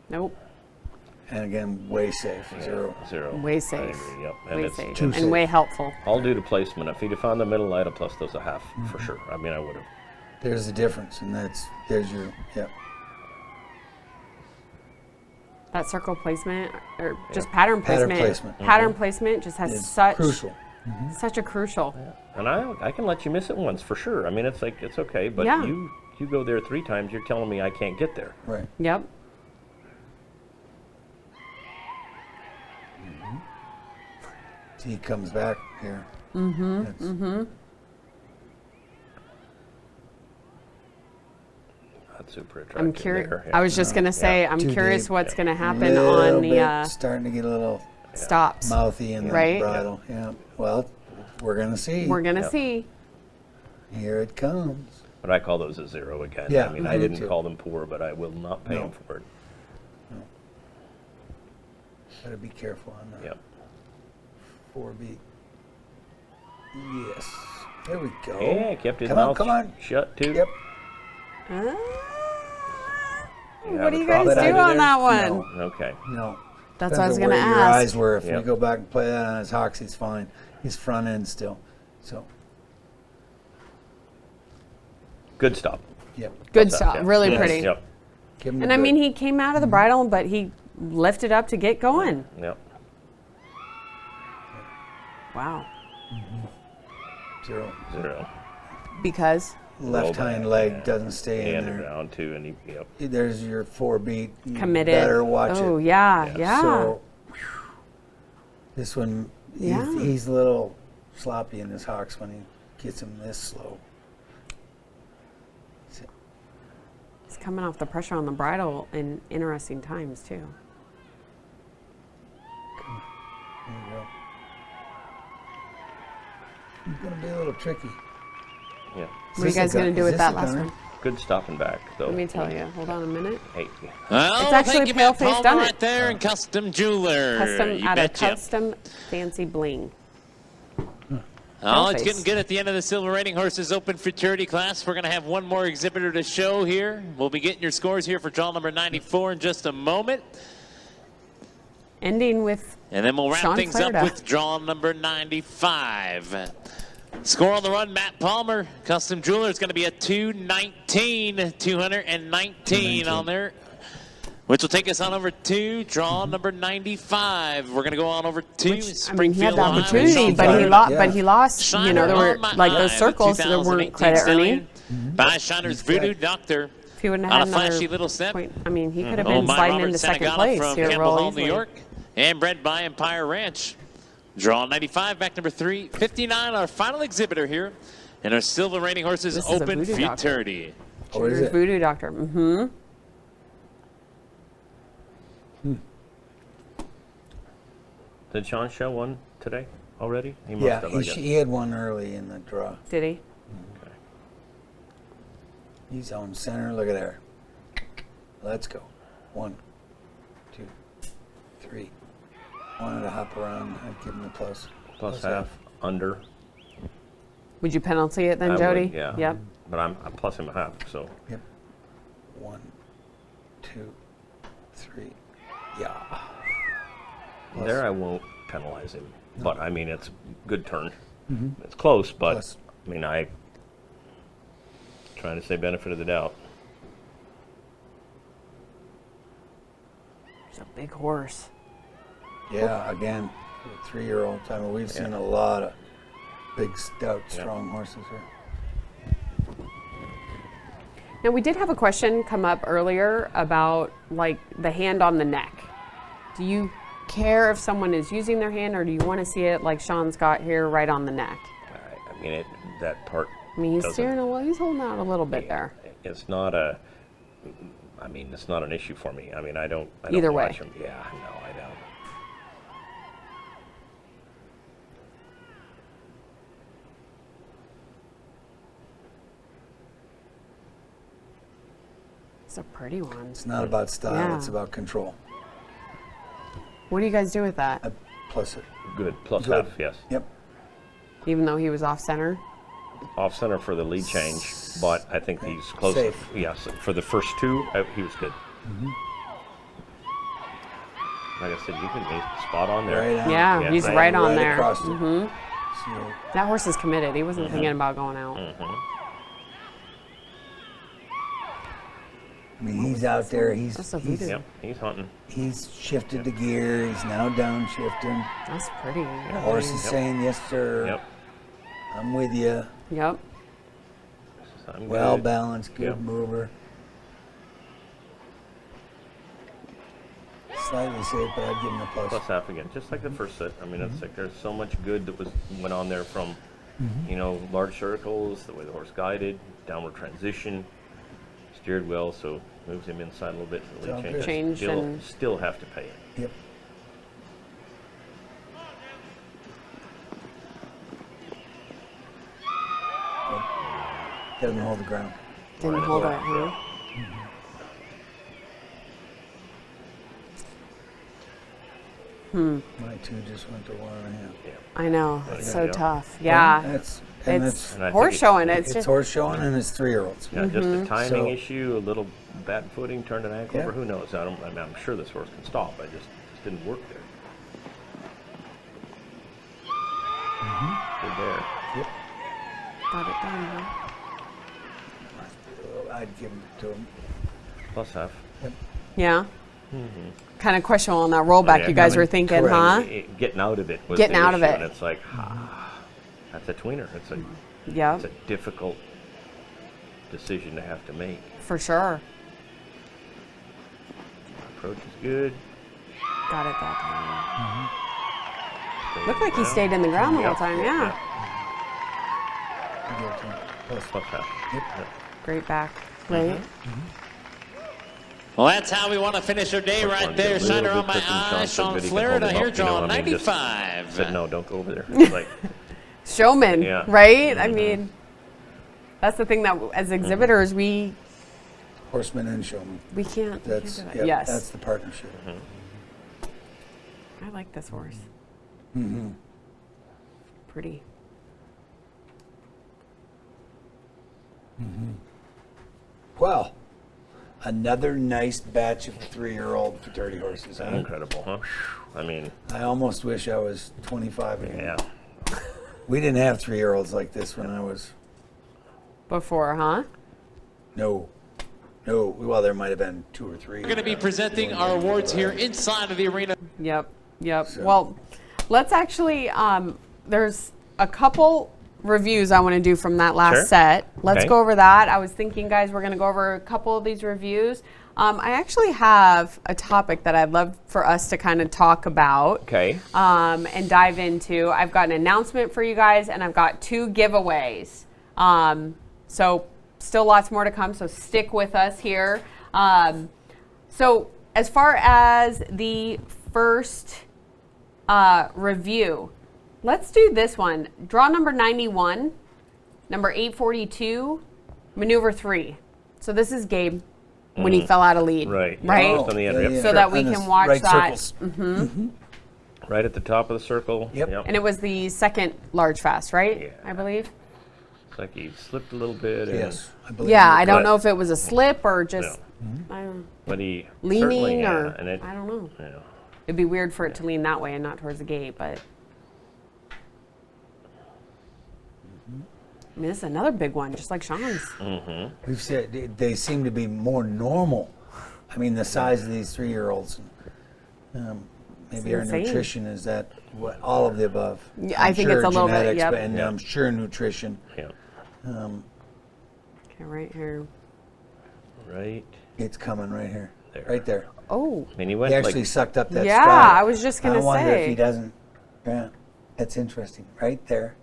Nope. And again, way safe. 0. 0. Way I safe. agree, yep. And Way it's safe. too And safe. way helpful. all due to placement. If he'd have found the middle, I'd have plus those a half for sure. I mean, I would have. There's the difference, and there's your That circle placement, or just pattern Pattern placement. placement. Pattern placement just has It's such crucial. such a crucial. And I can let you miss it once for sure. I mean, it's like it's okay, but Yeah. you go there 3 times, you're telling me I can't get there. Right. Yep. He comes back here. That's super attractive. I'm curious. there, I was just gonna say, I'm Too curious deep. what's gonna happen Little on the bit, starting to get a little stops. mouthy in the Right. bridle. Yeah. Well, we're gonna see. We're gonna Yep. see. Here it comes. But I call those a 0 again. Yeah, I mean, I I do didn't too. call them poor, but I will not pay No. them for it. Gotta be careful on that. Yep. 4B. Yes. There we go. Yeah, kept his Come on, mouth come on. shut too. Yep. What do you have guys a do problem on that one? No. Okay. No. That's what I was Depends going to on where your ask. eyes were. If Yep. we go back and play that on his hocks, he's fine. He's front end still. So, Good stop. yep. Good What's stuff. that? Really Yes. pretty. Yep. Give him And a I mean, good- he came out of the bridle, but he lifted up to get going. Yep. Wow. 0. 0. Because Left Roll hind back, leg yeah. doesn't stay in And there. around too, and yep. There's your 4 beat. You committed. Better watch Oh, it. yeah, Yeah. yeah. So, this one, Yeah. he's a little sloppy in his hocks when he gets him this slow. He's coming off the pressure on the bridle in interesting times, too. There you go. He's gonna be a little tricky. Yeah. What are you guys going to do with that last one? Good stopping back though. Let me tell you. Hold on a minute. Hey. Well, It's actually thank you, pale Matt face Palmer done it. right there in Custom Jeweler. Custom You out of betcha. custom fancy bling. Oh, it's face. getting good at the end of the Silver Rating Horses Open Futurity class. We're going to have one more exhibitor to show here. We'll be getting your scores here for draw number 94 in just a moment. Ending with And then we'll wrap Sean things up Flaherty. with draw number 95. Score on the run, Matt Palmer. Custom Jeweler is going to be a 219 on there, which will take us on over to draw number 95. We're going to go on over to I mean, he Springfield, had the Ohio. opportunity, Sean but he Flaherty. lost. Yeah. But he lost. You know, there were On My like those Eye, the circles that weren't 2018 credit stallion earning. by Shiner's Voodoo Doctor. If he wouldn't On have a had another flashy little step. point, I mean, he could have Oh, been my sliding Robert into second Sanagana place from here Campbell real Hall, New easily. York, and bred by Empire Ranch. Draw 95, back number 359, our final exhibitor here in our Silver Rating Horses This is a Open Voodoo Doctor. Futurity. Oh, is Your it? Voodoo Doctor. Mm-hmm. Did Sean show one today already? He must Yeah, have, I guess. he had one early in the draw. Did he? Okay. He's on center. Look at there. Let's go. 1, 2, 3. Wanted to hop around. I'd give him a plus. Plus half, under. Would you penalty it then, I Jody? would, yeah. Yep. But I'm plus him a half, so. Yep. 1, 2, 3. Yeah. Plus. There I won't penalize him. But I mean, it's a good turn. It's close, but Plus. I mean, trying to say benefit of the doubt. It's a big horse. Yeah, again, for a 3-year-old time. We've seen a lot of big, stout, strong horses here. Now, we did have a question come up earlier about like the hand on the neck. Do you care if someone is using their hand, or do you want to see it like Sean's got here right on the neck? I mean, that part. I mean, he's doesn't- steering a little, he's holding out a little bit there. It's not a. I mean, it's not an issue for me. I mean, I don't Either way. watch him. Yeah, no, I don't. It's a pretty one. It's not about style, Yeah. it's about control. What do you guys do with that? I plus it. Good. Plus Good. half, yes. Yep. Even though he was off center? Off center for the lead change, but I think he's close. Safe. Yes, for the first two, he was good. Like I said, you can be spot on there. Right on. Yeah, Yeah, he's right- right, on right there. across it. hmm So, That horse is committed. He wasn't thinking about going out. I mean, he's out there. That's a voodoo. Yep, he's hunting. He's shifted the gear. He's now downshifting. That's pretty. The horse is saying, yes, sir. Yep. I'm with you. Yep. I'm Well good. balanced, good Yep. mover. Slightly safe, but I'd give him a plus. Plus half again, just like the first set. I mean, it's like there's so much good that went on there from, you know, large circles, the way the horse guided, downward transition, steered well, so moves him inside a little bit for the Sound lead good. change. Changed Still have to pay it. Yep. Doesn't hold the ground. Didn't hold it, huh? My 2 just went to 1.5. Yeah. I know. There It's you so go. tough. Yeah. It's It's And I think horse it's- showing. It's it's just horse showing and it's 3-year-olds. Yeah, just a timing So- issue, a little bad footing, turned an ankle Yeah. over. Who knows? I mean, I'm sure this horse can stop. I just didn't work there. Good there. Yep. got it done, huh? I'd give him to him. Plus half. Yeah. Kind of questionable on that rollback. Yeah, You guys I mean, were thinking, correct. huh? Getting out of it was Getting the out of issue, it. and it's like, that's a tweener. Yeah, It's a difficult decision to have to make. for sure. Approach is good. Got it that time. Stay Looked like he down. stayed in the ground the whole Yep, time. yep, Yeah. yep. I'd give it to him. Plus Plus half. Yep. Yep. Great back. Right. Well, that's how we want to finish our day First right one, there. get a little Shiner bit on my quick and eye. Sean said Sean that he can Florida hold it here, up, you know, drawing I mean, just 95. Said no, don't go over there. It's like, Showman. Yeah. Right. I mean, that's the thing that as exhibitors we horseman and showman. can't. That's do that. yep, Yes. that's the partnership. I like this horse. Pretty. Well, another nice batch of 3-year-old fraternity horses. Huh? incredible, huh? I mean, I almost wish I was 25 again. yeah. We didn't have 3-year-olds like this when I was. Before, huh? No. Well, there might have been 2 or 3. We're going to be presenting our awards here inside of the arena. Yep. Yep. So- Well, let's actually. There's a couple reviews I want to do from that last Sure. set. Let's Okay. go over that. I was thinking, guys, we're going to go over a couple of these reviews. I actually have a topic that I'd love for us to kind of talk about. Okay. And dive into. I've got an announcement for you guys, and I've got 2 giveaways. So still lots more to come, so stick with us here. So as far as the first review, let's do this one. Draw number 91, number 842, maneuver 3. So this is Gabe when he fell out of lead. Right. Right? Just on the end. Yep. So that we And can the watch right that. circles. Right at the top of the circle. Yep. And it was the second large fast, right? Yeah. I believe. It's like he slipped a little bit. And, Yes, I believe. Yeah, you're I don't But- know if it was a slip or just I don't know, But he certainly, leaning yeah, or and it, I don't know. yeah. It'd be weird for it to lean that way and not towards the gate, but. I mean, this is another big one, just like Sean's. We've said they seem to be more normal. I mean, the size of these 3-year-olds. Maybe our insane. nutrition is that what all of the above. Yeah, I I'm think sure it's a little bit, genetics, yep. but- and Yeah. I'm sure nutrition. Yeah. Okay, right here. Right. It's coming right here, There. right there. Oh, I mean, he He went actually like, sucked up that Yeah, stride. I was just gonna I wonder say. if he doesn't. Yeah, that's interesting. Right there.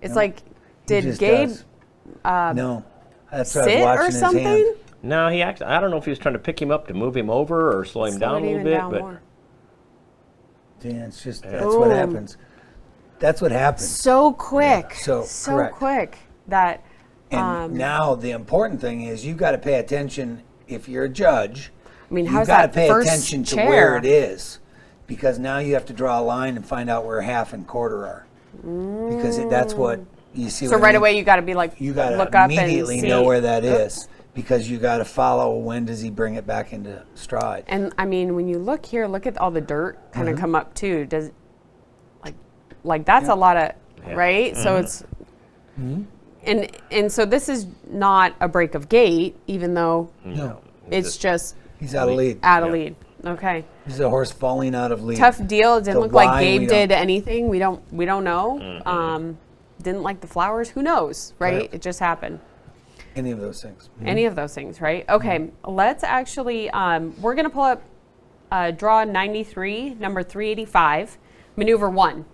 it's Yep. like, He did just Gabe does. No, that's what I was sit watching or his something? hand. no, he actually, I don't know if he was trying to pick him up to move him over or slow him Slow down it a little even bit, down but more. Yeah, it's just that's what Boom. happens. That's what happens. So quick. So, correct. quick that. And now the important thing is you got to pay attention if you're a judge. I mean, You how's got to that pay first attention to chair? where it is, because now you have to draw a line and find out where half and quarter are, because that's what you see. So what I right mean? away you got to be like, you got look to up and immediately see. know where that is, because you got to follow when does he bring it back into stride. And I mean, when you look here, look at all the dirt kind of come up too. Does like that's a lot of right? So it's and so this is not a break of gait, even though No, it's just he's out of lead. out of Yeah. lead. Okay, He's a horse falling out of lead. tough deal. It didn't So look like why Gabe we did don't- anything. We don't know. Didn't like the flowers. Who knows, right? Correct. It just happened. Any of those things. Any of those things, right? Okay, let's actually, we're going to pull up draw 93, number 385, maneuver 1.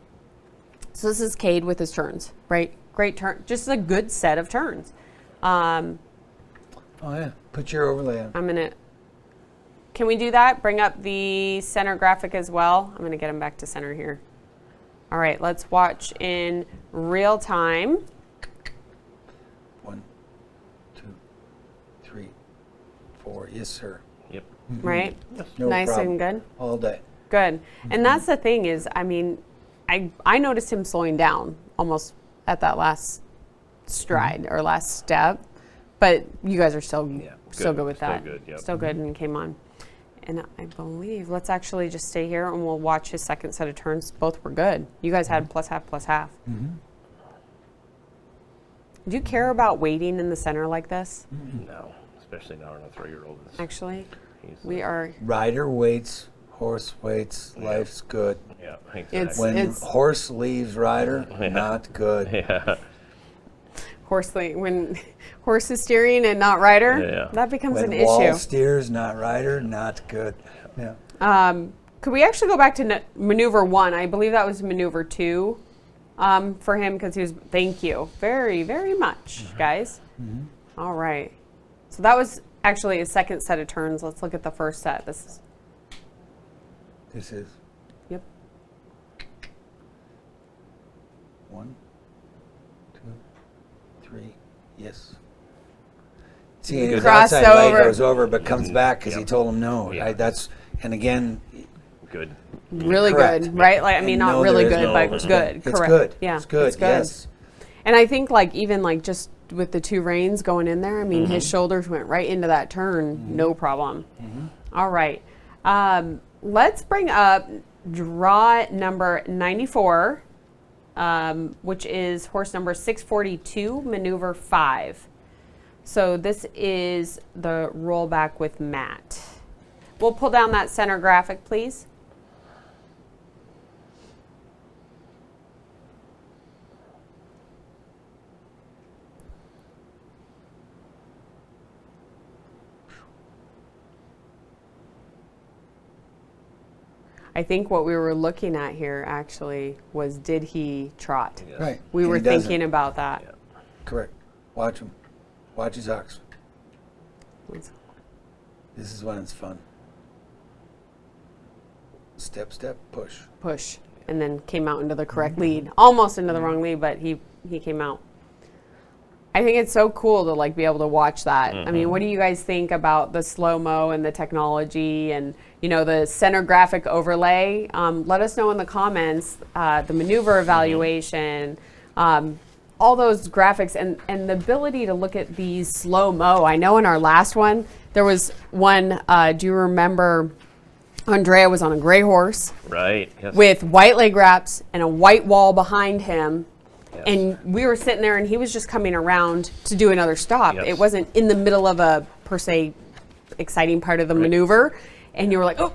So this is Cade with his turns, right? Great turn, just a good set of turns. Oh yeah, put your overlay on. I'm going to, can we do that? Bring up the center graphic as well. I'm going to get him back to center here. All right, let's watch in real time. 1, 4. Yes, sir. Yep. right? No Nice problem. and good. All day. Good. And that's the thing is, I mean, I noticed him slowing down almost at that last stride or last step, but you guys are still good. good with Still that. good, yep. Still good and came on. And I believe, let's actually just stay here and we'll watch his second set of turns. Both were good. You guys had plus half, plus half. Do you care about waiting in the center like this? No, especially now in a 3-year-old. Actually, He's, we are. Rider waits, horse waits, life's good. Yeah, exactly. When horse leaves rider, not good. Yeah. When horse is steering and not rider, Yeah. that becomes When an wall issue. steers, not rider, not good. Yeah. Could we actually go back to maneuver 1? I believe that was maneuver 2 for him because he was. Thank you very, very much, guys. All right. So that was actually a second set of turns. Let's look at the first set. This This is Yep. 1, 2, 3. Yes. See, his Crossed outside leg over. goes over, but comes back because he Yep. told him no. Yeah. And again, Good. Really Correct. good, right? Like I mean, not no, really there is good, no but overspin. good. It's Correct. good. Yeah, It's good. Yes. And I think like even like just with the 2 reins going in there, I mean, his shoulders went right into that turn, no problem. All right. Let's bring up draw number 94, which is horse number 642, maneuver 5. So this is the rollback with Matt. We'll pull down that center graphic, please. I think what we were looking at here actually was, did he trot? Yes. Right. We And were he doesn't. thinking about that. Yeah. Correct. Watch him. Watch his ox. This is when it's fun. Step, step, push. Push, and then came out into the correct lead, almost into the wrong lead, but he came out. I think it's so cool to like be able to watch that. I mean, what do you guys think about the slow-mo and the technology and, you know, the center graphic overlay? Let us know in the comments, the maneuver evaluation, all those graphics and the ability to look at these slow-mo. I know in our last one, there was one, do you remember Andrea was on a gray horse Right. Yes. with white leg wraps and a white wall behind him. Yes. And we were sitting there and he was just coming around to do another stop. Yes. It wasn't in the middle of a, per se, exciting part of the maneuver. And you were like, oh,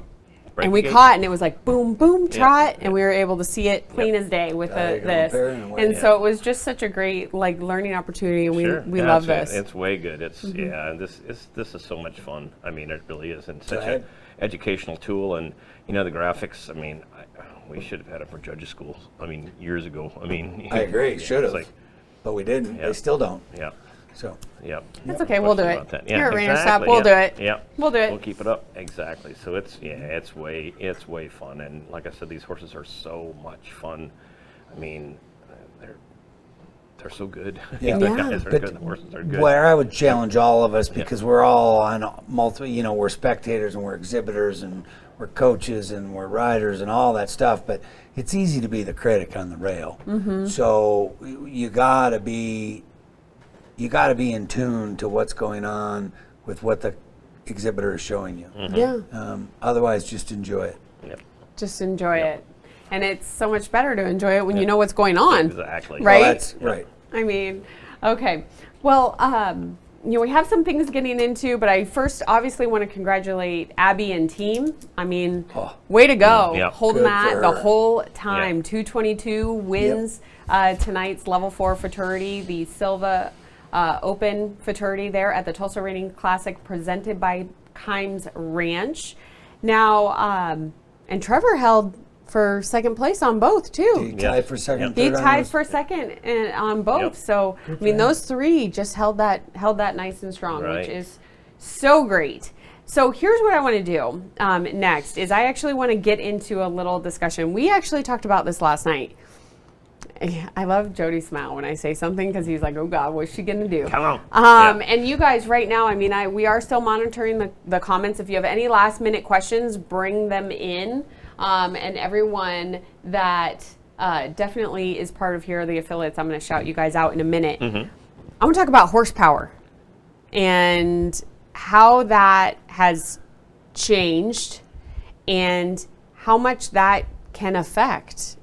Break and the we gate. caught and it was like boom, boom, trot. Yeah. And we were able to see it plain as day with There you go, this. pairing and And away. so it was just such a great like learning opportunity and Sure. we Yeah, love it's- this. It's way good. It's yeah, and this is so much fun. I mean, it really is, and such ahead. an educational tool. And you know, the graphics. I mean, we should have had it for judges' schools. I mean, years ago. I mean, I agree. yeah, Should have. it's like, But we didn't. Yeah. They still don't. yeah, So yeah. That's okay, we'll do Question it. about that. Here at ReinerStop, exactly, we'll do yeah, it. Yeah, We'll do it. We'll keep it up. Exactly. So it's way fun. And like I said, these horses are so much fun. I mean, they're so good. Yeah. the Yeah. guys are But good. The horses are good. where I would challenge all of us, because we're all on multiple, you know, we're spectators and we're exhibitors and we're coaches and we're riders and all that stuff, but it's easy to be the critic on the rail. So you gotta be in tune to what's going on with what the exhibitor is showing you. Yeah. Otherwise, just enjoy it. Yep. Just enjoy it. And it's so much better to enjoy it when you know what's going on. Exactly. Right? Well, that's right. I mean, okay. Well, you know, we have some things getting into, but I first obviously want to congratulate Abby and team. I mean, way to go. Yeah. Holding Good that for the her. whole time. Yeah. 222 wins tonight's level 4 fraternity, the Silva Open fraternity there at the Tulsa Reining Classic presented by Kimes Ranch. Now, and Trevor held for second place on both too. He tied for second, He third on tied this. for second on both. Yep. So I mean, those three just held that nice and strong, which Right. is so great. So here's what I want to do next is I actually want to get into a little discussion. We actually talked about this last night. I love Jody's smile when I say something because he's like, oh God, what's she going to do? Come on. And you guys right now, I mean, we are still monitoring the comments. If you have any last minute questions, bring them in. And everyone that definitely is part of here, the affiliates, I'm going to shout you guys out in a minute. Mm-hmm. I want to talk about horsepower and how that has changed and how much that can affect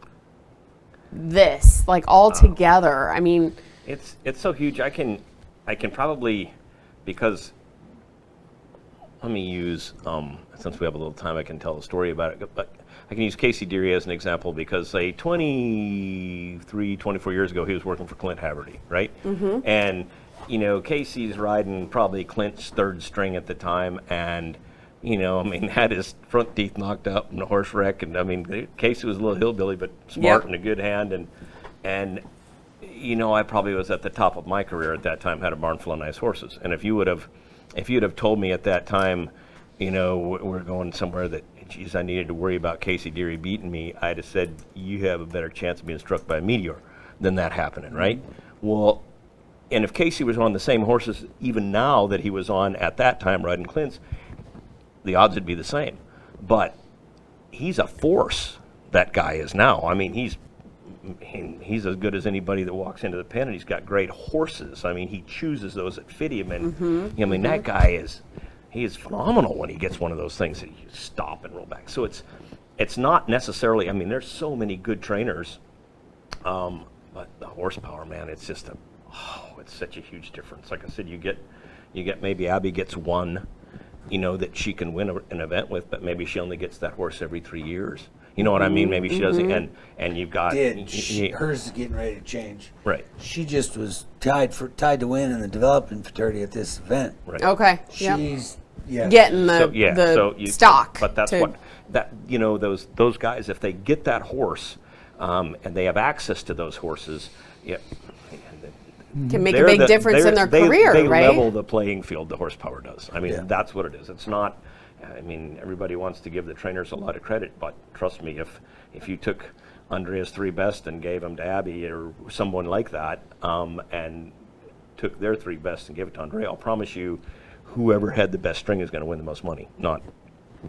this, like all together. I mean, It's so huge. I can probably, because let me use since we have a little time, I can tell a story about it. But I can use Casey Deary as an example because, say, 23, 24 years ago, he was working for Clint Haverty, right? Mm-hmm. And you know, Casey's riding probably Clint's third string at the time, and you know, I mean, had his front teeth knocked out in a horse wreck, and I mean, Casey was a little hillbilly, but smart and a good hand, and you know, I probably was at the top of my career at that time, had a barn full of nice horses, and if you'd have told me at that time, you know, we're going somewhere that, geez, I needed to worry about Casey Deary beating me, I'd have said, you have a better chance of being struck by a meteor than that happening, right? Well, and if Casey was on the same horses even now that he was on at that time riding Clint's, the odds would be the same. But he's a force, that guy is now. I mean, he's as good as anybody that walks into the pen, and he's got great horses. I mean, he chooses those that fit him, and I mean, that guy is phenomenal when he gets one of those things that you stop and roll back. So it's not necessarily, I mean, there's so many good trainers, but the horsepower, man, it's just it's such a huge difference. Like I said, you get maybe Abby gets one, you know, that she can win an event with, but maybe she only gets that horse every 3 years. You know what I mean? Maybe she doesn't, and you've got hers is getting ready to change. Right. She just was tied to win in the development fraternity at this event. Right. okay. She's Getting the stock. But that's what that, you know, those guys, if they get that horse, and they have access to those horses, can make a big difference in their career, they right? level the playing field, the horsepower does. I mean, that's what it is. It's not, I mean, everybody wants to give the trainers a lot of credit, but trust me, if you took Andrea's 3 best and gave them to Abby or someone like that, and took their 3 best and gave it to Andrea, I'll promise you, whoever had the best string is going to win the most money, not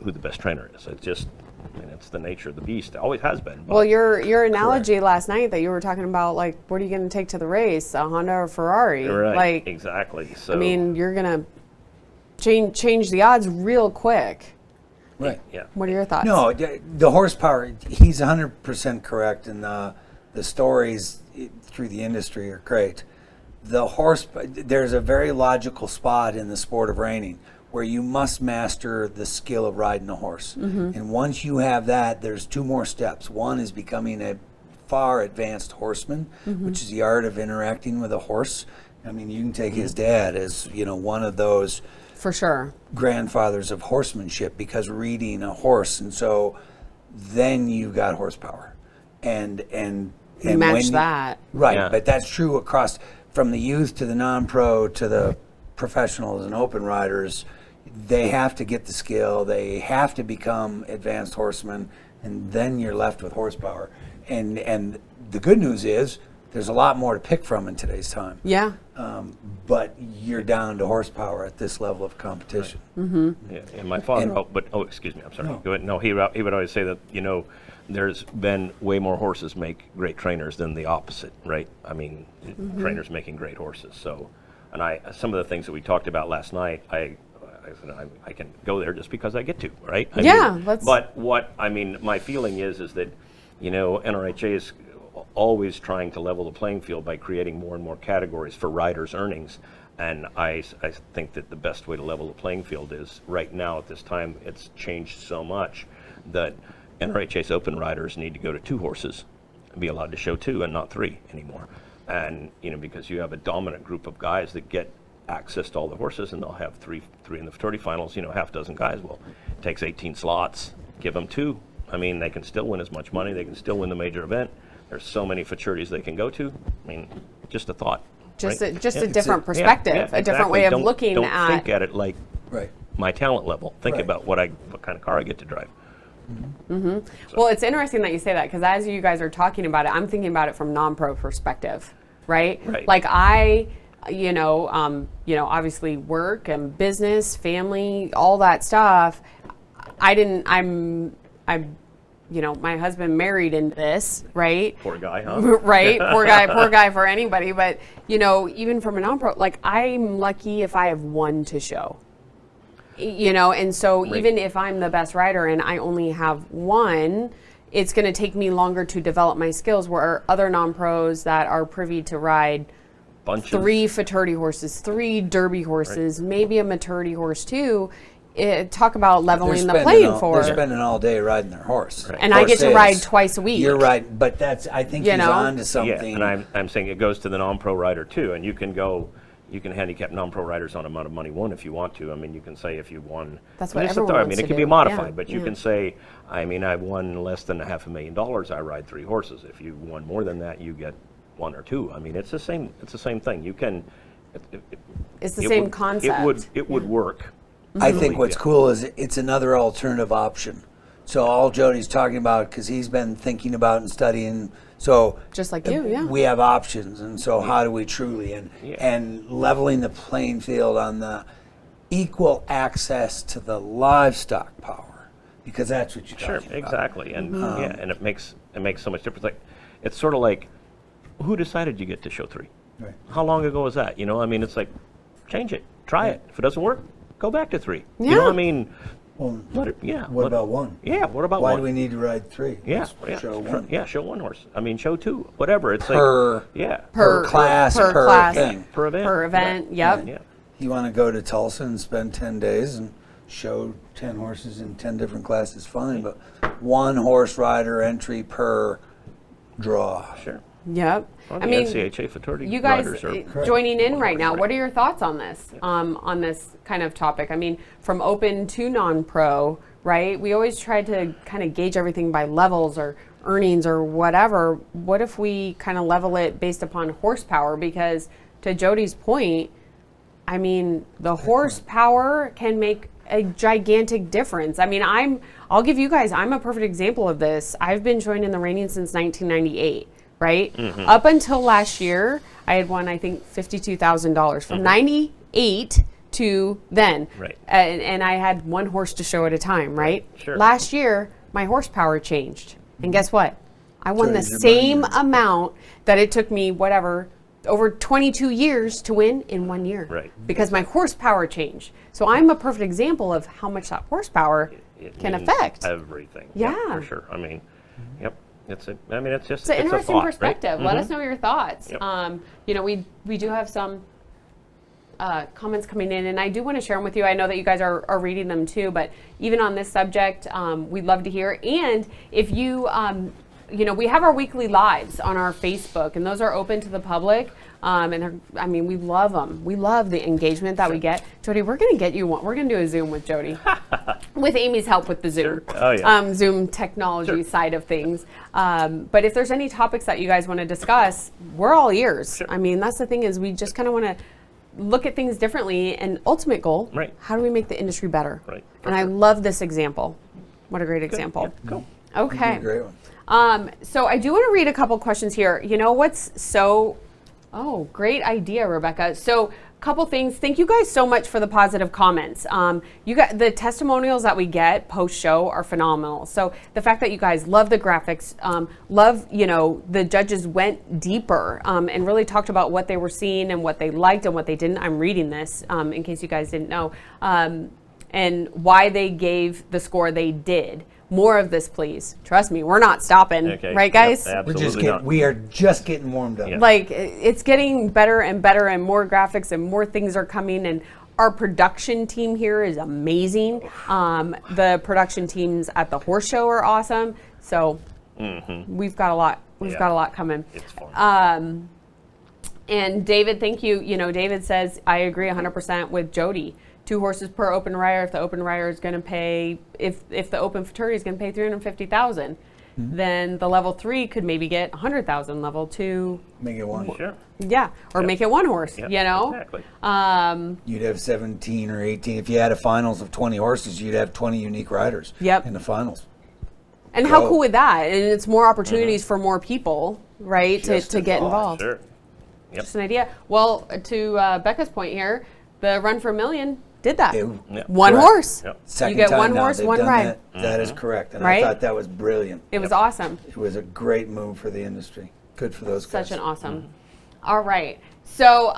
who the best trainer is. It's just, I mean, it's the nature of the beast. It always has been. Well, your analogy last night that you were talking about, like, what are you going to take to the race, a Honda or Ferrari? Right, like, exactly. So I mean, you're going to change the odds real quick. Right. Yeah. What are your thoughts? No, the horsepower, he's 100% correct, and the stories through the industry are great. There's a very logical spot in the sport of reining where you must master the skill of riding a horse. And once you have that, there's 2 more steps. One is becoming a far advanced horseman, which is the art of interacting with a horse. I mean, you can take his dad as, you know, one of those for sure grandfathers of horsemanship, because reading a horse, and so then you got horsepower, and match that, right? Yeah. But that's true across from the youth to the non-pro to the professionals and open riders. They have to get the skill. They have to become advanced horsemen, and then you're left with horsepower. And the good news is there's a lot more to pick from in today's time. Yeah. But you're down to horsepower at this level of competition. Right. Yeah, and my father, excuse me, I'm sorry. No. Go ahead. No, he would always say that, you know, there's been way more horses make great trainers than the opposite, right? I mean, trainers making great horses. So, and some of the things that we talked about last night, I can go there just because I get to, right? But my feeling is that, you know, NRHA is always trying to level the playing field by creating more and more categories for riders' earnings. And I think that the best way to level the playing field is right now at this time, it's changed so much that NRHA's open riders need to go to 2 horses and be allowed to show 2 and not 3 anymore. And, you know, because you have a dominant group of guys that get access to all the horses, and they'll have three in the fraternity finals, you know, half dozen guys. Well, it takes 18 slots, give them 2. I mean, they can still win as much money. They can still win the major event. There's so many fraternities they can go to. I mean, just a thought. Just right? a different perspective, a different way of looking don't at. Don't think at it like Right. my talent level. Think Right. about what kind of car I get to drive. Well, it's interesting that you say that, because as you guys are talking about it, I'm thinking about it from non-pro perspective, right? Right. Like obviously work and business, family, all that stuff. My husband married into this, right? Poor guy, huh? Right, poor guy for anybody. But even from a non-pro, like I'm lucky if I have one to show. And so Right. even if I'm the best rider and I only have one, it's going to take me longer to develop my skills, where other non-pros that are privy to ride Bunches. 3 futurity horses, 3 derby horses, maybe a maturity horse too. Talk about leveling the playing They're field. spending all day riding their horse. Right. And I get to ride twice a week. You're right, but I think he's on to Yeah, something. and I'm saying it goes to the non-pro rider too, and you can handicap non-pro riders on amount of money won if you want to. I mean, you can say if you won. That's what it's everyone I wants mean, to it can do. be modified, Yeah, but you can say, I've won less than $500,000. I ride 3 horses. If you won more than that, you get 1 or 2. I mean, it's the same. It's the same thing. You can. It's the same concept. It would work. I think Really, what's yeah. cool is it's another alternative option. So all Jody's talking about, because he's been thinking about and studying, so Just like you, yeah. we have options, and so how do we truly and leveling the playing field on the equal access to the livestock power, because that's what you're Sure, talking about. exactly, and and it makes so much difference. Like, it's sort of like, who decided you get to show 3? Right. How long ago was that? I mean, it's like, change it, try it. If it doesn't work, go back to 3. Yeah. You know what I mean? Well, What about 1? Yeah, what about Why 1? do we need to ride 3? Yeah, Let's yeah, show 1. Yeah, show 1 horse. I mean, show 2, whatever. It's Per- like, yeah, Per class, per class, thing. per event. per event. Right. Yep. Yeah. You want to go to Tulsa and spend 10 days and show 10 horses in 10 different classes, fine, but 1 horse rider entry per draw. Sure. Yep. Well, I the mean, NCHA fraternity you guys riders are joining in right now. Right. What are your thoughts on this kind of topic? I mean, from open to non-pro, right? We always try to kind of gauge everything by levels or earnings or whatever. What if we kind of level it based upon horsepower? Because to Jody's point, I mean, the horsepower can make a gigantic difference. I mean, I'll give you guys, I'm a perfect example of this. I've been joining the reining since 1998. Right? Mm-hmm. Up until last year, I had won, I think, $52,000 from 98 to then. Right. And I had 1 horse to show at a time, right? Sure. Last year, my horsepower changed. And guess what? I won the So your same money- amount that it took me, over 22 years to win in 1 year. Right. Because my horsepower changed. So I'm a perfect example of how much that horsepower It can means affect. everything. Yeah. For sure. I mean, yep. It's just It's an interesting a thought, perspective. Right? Let us know your thoughts. Yep. We do have some comments coming in, and I do want to share them with you. I know that you guys are reading them too, but even on this subject, we'd love to hear. And if you, we have our weekly lives on our Facebook, and those are open to the public. We love them. We love the engagement that we get. Jody, we're going to get you one. We're going to do a Zoom with Jody, with Amy's help with the Zoom. Sure. Oh, yeah. Zoom technology side of things. But if there's any topics that you guys want to discuss, we're all ears. Sure. I mean, that's the thing, is we just kind of want to look at things differently, and ultimate goal, Right. how do we make the industry better? Right. And I love this example. What a great example. Yeah, cool. Okay. Great one. So I do want to read a couple questions here. You know what's great idea, Rebecca. So couple things. Thank you guys so much for the positive comments. You got the testimonials that we get post show are phenomenal. So the fact that you guys love the graphics, love, the judges went deeper and really talked about what they were seeing and what they liked and what they didn't. I'm reading this in case you guys didn't know, and why they gave the score they did. More of this, please. Trust me, we're not stopping. Okay. Right, guys? Yep, We're absolutely just not. we are just getting warmed up. Yeah. Like, it's getting better and better, and more graphics and more things are coming, and our production team here is amazing. The production teams at the horse show are awesome. So we've got a lot. We've got a lot coming. It's fun. And David, thank you. David says, I agree 100% with Jody. 2 horses per open rider. If the open rider is going to pay, if the open fraternity is going to pay $350,000, then the level 3 could maybe get $100,000. Level 2, Make it one. Sure. yeah, or make it 1 horse. Yeah, Exactly. You'd have 17 or 18. If you had a finals of 20 horses, you'd have 20 unique riders Yep. in the finals. And how cool would that? And it's more opportunities for more people, right, Just to get involved. Sure. Yep. Just an idea. Well, to Becca's point here, the Run for a Million did that. Yep. One Correct. horse. Yep. Second You get time one now horse, they've one done ride. That is correct, and Right? I thought that was brilliant. It was awesome. It was a great move for the industry. Good for those guys. Such an awesome. All right. So,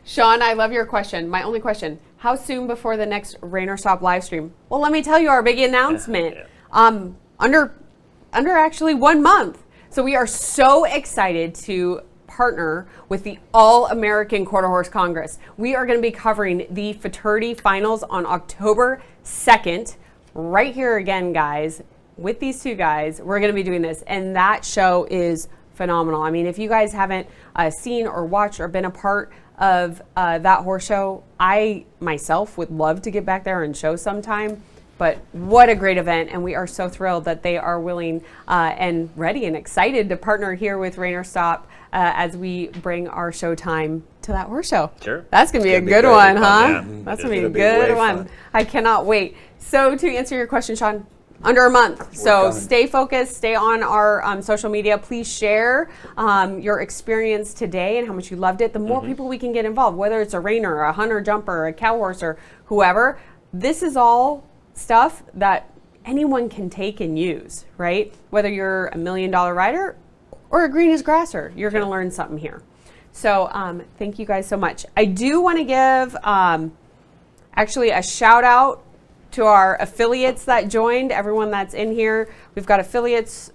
Sean, I love your question. My only question: how soon before the next ReinerStop live stream? Well, let me tell you our big announcement. Under actually 1 month. So we are so excited to partner with the All-American Quarter Horse Congress. We are going to be covering the Futurity Finals on October 2nd, right here again, guys. With these two guys, we're going to be doing this, and that show is phenomenal. I mean, if you guys haven't seen or watched or been a part of that horse show, I myself would love to get back there and show sometime. But what a great event, and we are so thrilled that they are willing and ready and excited to partner here with ReinerStop as we bring our Showtime to that horse show. Sure. That's going to be a gonna be good great. one, huh? Yeah. That's It's going to be a gonna be good way one. fun. I cannot wait. So to answer your question, Sean, under a month. So coming. stay focused, stay on our social media. Please share your experience today and how much you loved it. The more people we can get involved, whether it's a reiner, a hunter jumper, a cow horse, or whoever, this is all stuff that anyone can take and use, right? Whether you're $1 million rider or a greenest grasser, you're going to learn something here. So thank you guys so much. I do want to give actually a shout out to our affiliates that joined, everyone that's in here. We've got affiliates.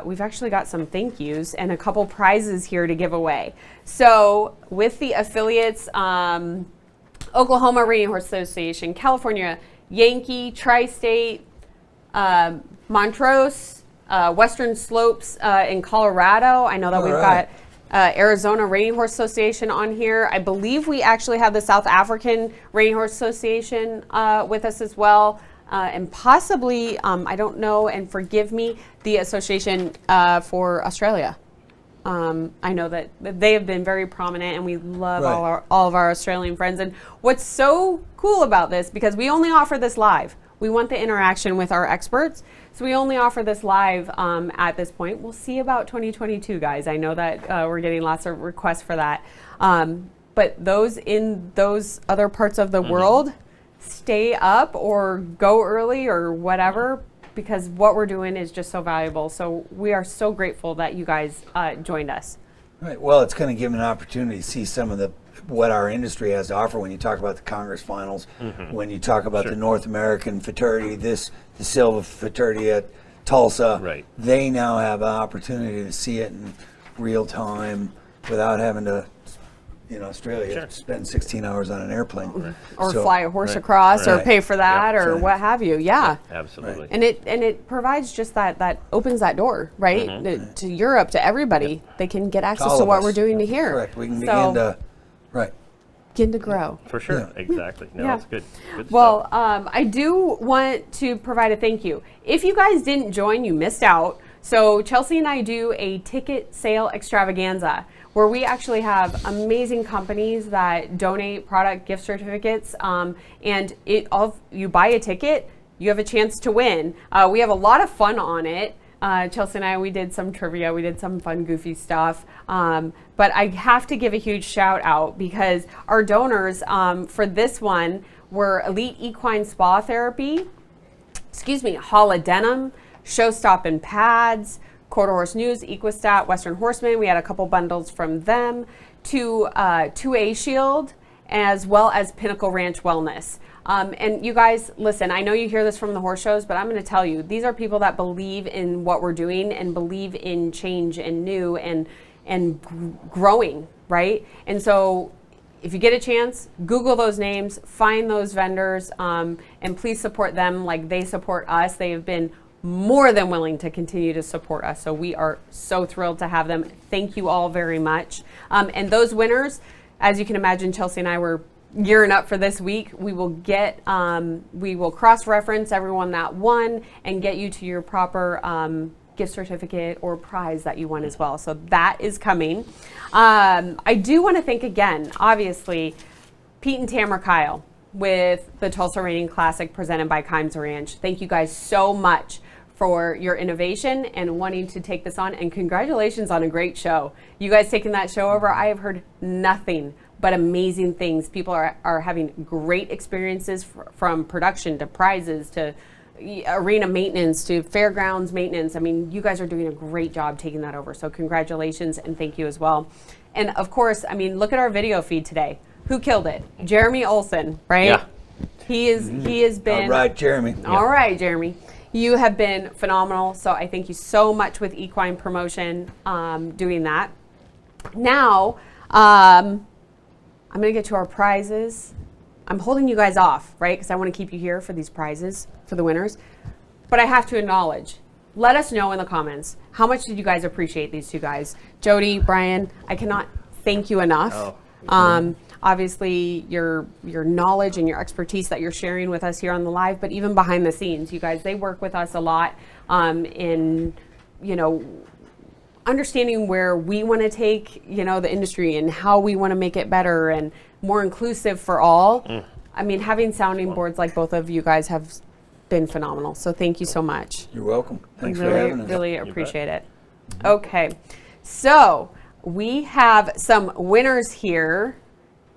We've actually got some thank yous and a couple prizes here to give away. So with the affiliates, Oklahoma Reining Horse Association, California Yankee, Tri-State, Montrose, Western Slopes in Colorado. I know that we've got Arizona Reining Horse Association on here. I believe we actually have the South African Reining Horse Association with us as well. And possibly, I don't know, and forgive me, the Association for Australia. I know that they have been very prominent, and we love all of our Australian friends. And what's so cool about this, because we only offer this live, we want the interaction with our experts, so we only offer this live at this point. We'll see about 2022, guys. I know that we're getting lots of requests for that. But those in those other parts of the world, stay up or go early or whatever, because what we're doing is just so valuable. So we are so grateful that you guys joined us. Right. Well, it's going to give them an opportunity to see some of what our industry has to offer. When you talk about the Congress finals, when you talk about the North American Futurity, the Silver Futurity at Tulsa, they now have an opportunity to see it in real time without having to, in Australia, spend 16 hours on an airplane. Or fly a horse across or pay for that or what have you. Yeah. Absolutely. And it provides just that opens that door, right? To Europe, to everybody. They can get access to what we're doing to here. Correct. We can begin to, begin to grow. For sure. Exactly. No, it's good. Good Well, stuff. I do want to provide a thank you. If you guys didn't join, you missed out. So Chelsea and I do a ticket sale extravaganza where we actually have amazing companies that donate product gift certificates, and you buy a ticket, you have a chance to win. We have a lot of fun on it. Chelsea and I, we did some trivia, we did some fun, goofy stuff. But I have to give a huge shout out because our donors for this one were Elite Equine Spa Therapy, Holla Denim, Showstop and Pads, Quarter Horse News, Equistat, Western Horseman. We had a couple bundles from them, to 2A Shield, as well as Pinnacle Ranch Wellness. And you guys, listen, I know you hear this from the horse shows, but I'm going to tell you, these are people that believe in what we're doing and believe in change and new and growing, right? And so if you get a chance, Google those names, find those vendors, and please support them like they support us. They have been more than willing to continue to support us. So we are so thrilled to have them. Thank you all very much. And those winners, as you can imagine, Chelsea and I were gearing up for this week. We will cross-reference everyone that won and get you to your proper gift certificate or prize that you won as well. So that is coming. I do want to thank again, obviously, Pete and Tamara Kyle. with the Tulsa Reining Classic presented by Kimes Ranch. Thank you guys so much for your innovation and wanting to take this on, and congratulations on a great show. You guys taking that show over, I have heard nothing but amazing things. People are having great experiences from production to prizes to arena maintenance to fairgrounds maintenance. I mean, you guys are doing a great job taking that over. So congratulations and thank you as well. And of course, I mean, look at our video feed today. Who killed it? Jeremy Olson, right? Yeah. He has been. All right, Jeremy. All right, Jeremy. You have been phenomenal. So I thank you so much with Equine Promotion doing that. Now, I'm going to get to our prizes. I'm holding you guys off, right? Because I want to keep you here for these prizes for the winners. But I have to acknowledge, let us know in the comments, how much did you guys appreciate these two guys? Jody, Brian, I cannot thank you enough. Obviously, your knowledge and your expertise that you're sharing with us here on the live, but even behind the scenes, you guys, they work with us a lot in, understanding where we want to take, the industry and how we want to make it better and more inclusive for all. I mean, having sounding boards like both of you guys have been phenomenal. So thank you so much. You're welcome. Thanks for Really, having us. really appreciate it. Okay, so we have some winners here.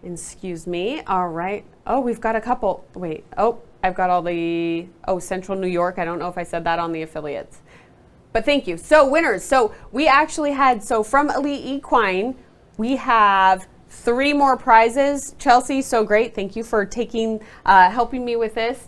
Excuse me. All right. Oh, we've got a couple. Wait. Oh, I've got all the, Central New York. I don't know if I said that on the affiliates. But thank you. So winners. So we actually had, from Elite Equine, we have 3 more prizes. Chelsea, so great. Thank you for helping me with this.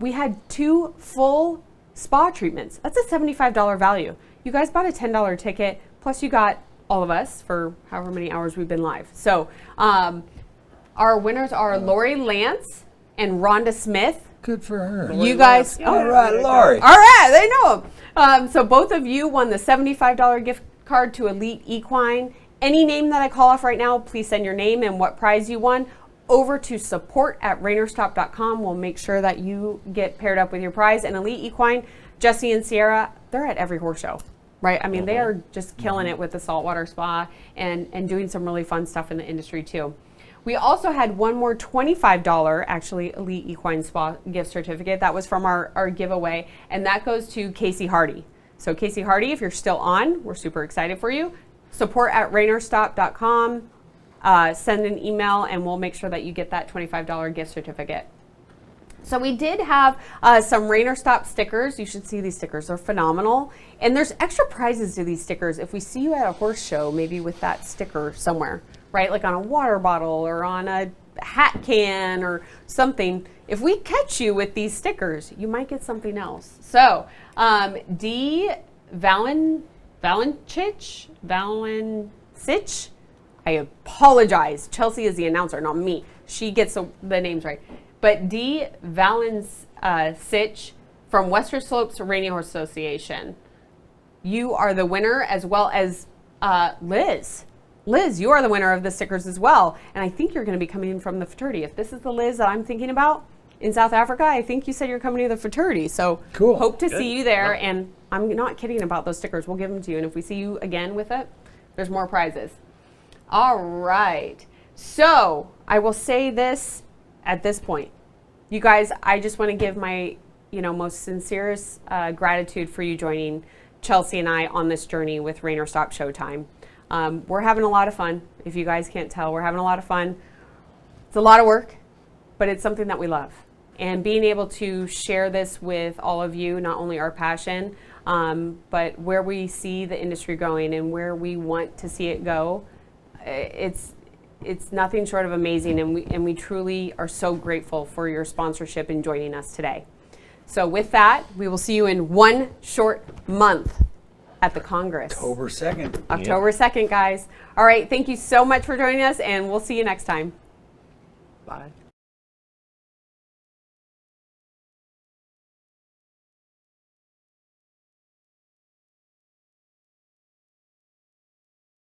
We had 2 full spa treatments. That's a $75 value. You guys bought a $10 ticket, plus you got all of us for however many hours we've been live. So our winners are Lori Lance and Rhonda Smith. Good for her. You guys, All right, Lori. all right, they know them. So both of you won the $75 gift card to Elite Equine. Any name that I call off right now, please send your name and what prize you won over to support@ReinerStop.com. We'll make sure that you get paired up with your prize. And Elite Equine, Jesse and Sierra, they're at every horse show, right? I mean, they are just killing it with the saltwater spa and doing some really fun stuff in the industry too. We also had one more $25 actually Elite Equine Spa gift certificate. That was from our giveaway, and that goes to Casey Hardy. So Casey Hardy, if you're still on, we're super excited for you. Support@ReinerStop.com. Send an email and we'll make sure that you get that $25 gift certificate. So we did have some ReinerStop stickers. You should see these stickers. They're phenomenal. And there's extra prizes to these stickers if we see you at a horse show, maybe with that sticker somewhere, right? Like on a water bottle or on a hat can or something. If we catch you with these stickers, you might get something else. So D. Valancic, I apologize. Chelsea is the announcer, not me. She gets the names right. But D. Valancic from Western Slopes Reining Horse Association. You are the winner, as well as Liz. Liz, you are the winner of the stickers as well. And I think you're going to be coming in from the fraternity. If this is the Liz that I'm thinking about in South Africa, I think you said you're coming to the fraternity. So cool. Hope to see you there. And I'm not kidding about those stickers. We'll give them to you. And if we see you again with it, there's more prizes. All right. So I will say this at this point. You guys, I just want to give my, most sincerest gratitude for you joining Chelsea and I on this journey with ReinerStop Showtime. We're having a lot of fun. If you guys can't tell, we're having a lot of fun. It's a lot of work, but it's something that we love. And being able to share this with all of you, not only our passion, but where we see the industry going and where we want to see it go, it's nothing short of amazing, and we truly are so grateful for your sponsorship and joining us today. So with that, we will see you in one short month at the Congress. October 2nd. October 2nd, guys. All right, thank you so much for joining us, and we'll see you next time. Bye.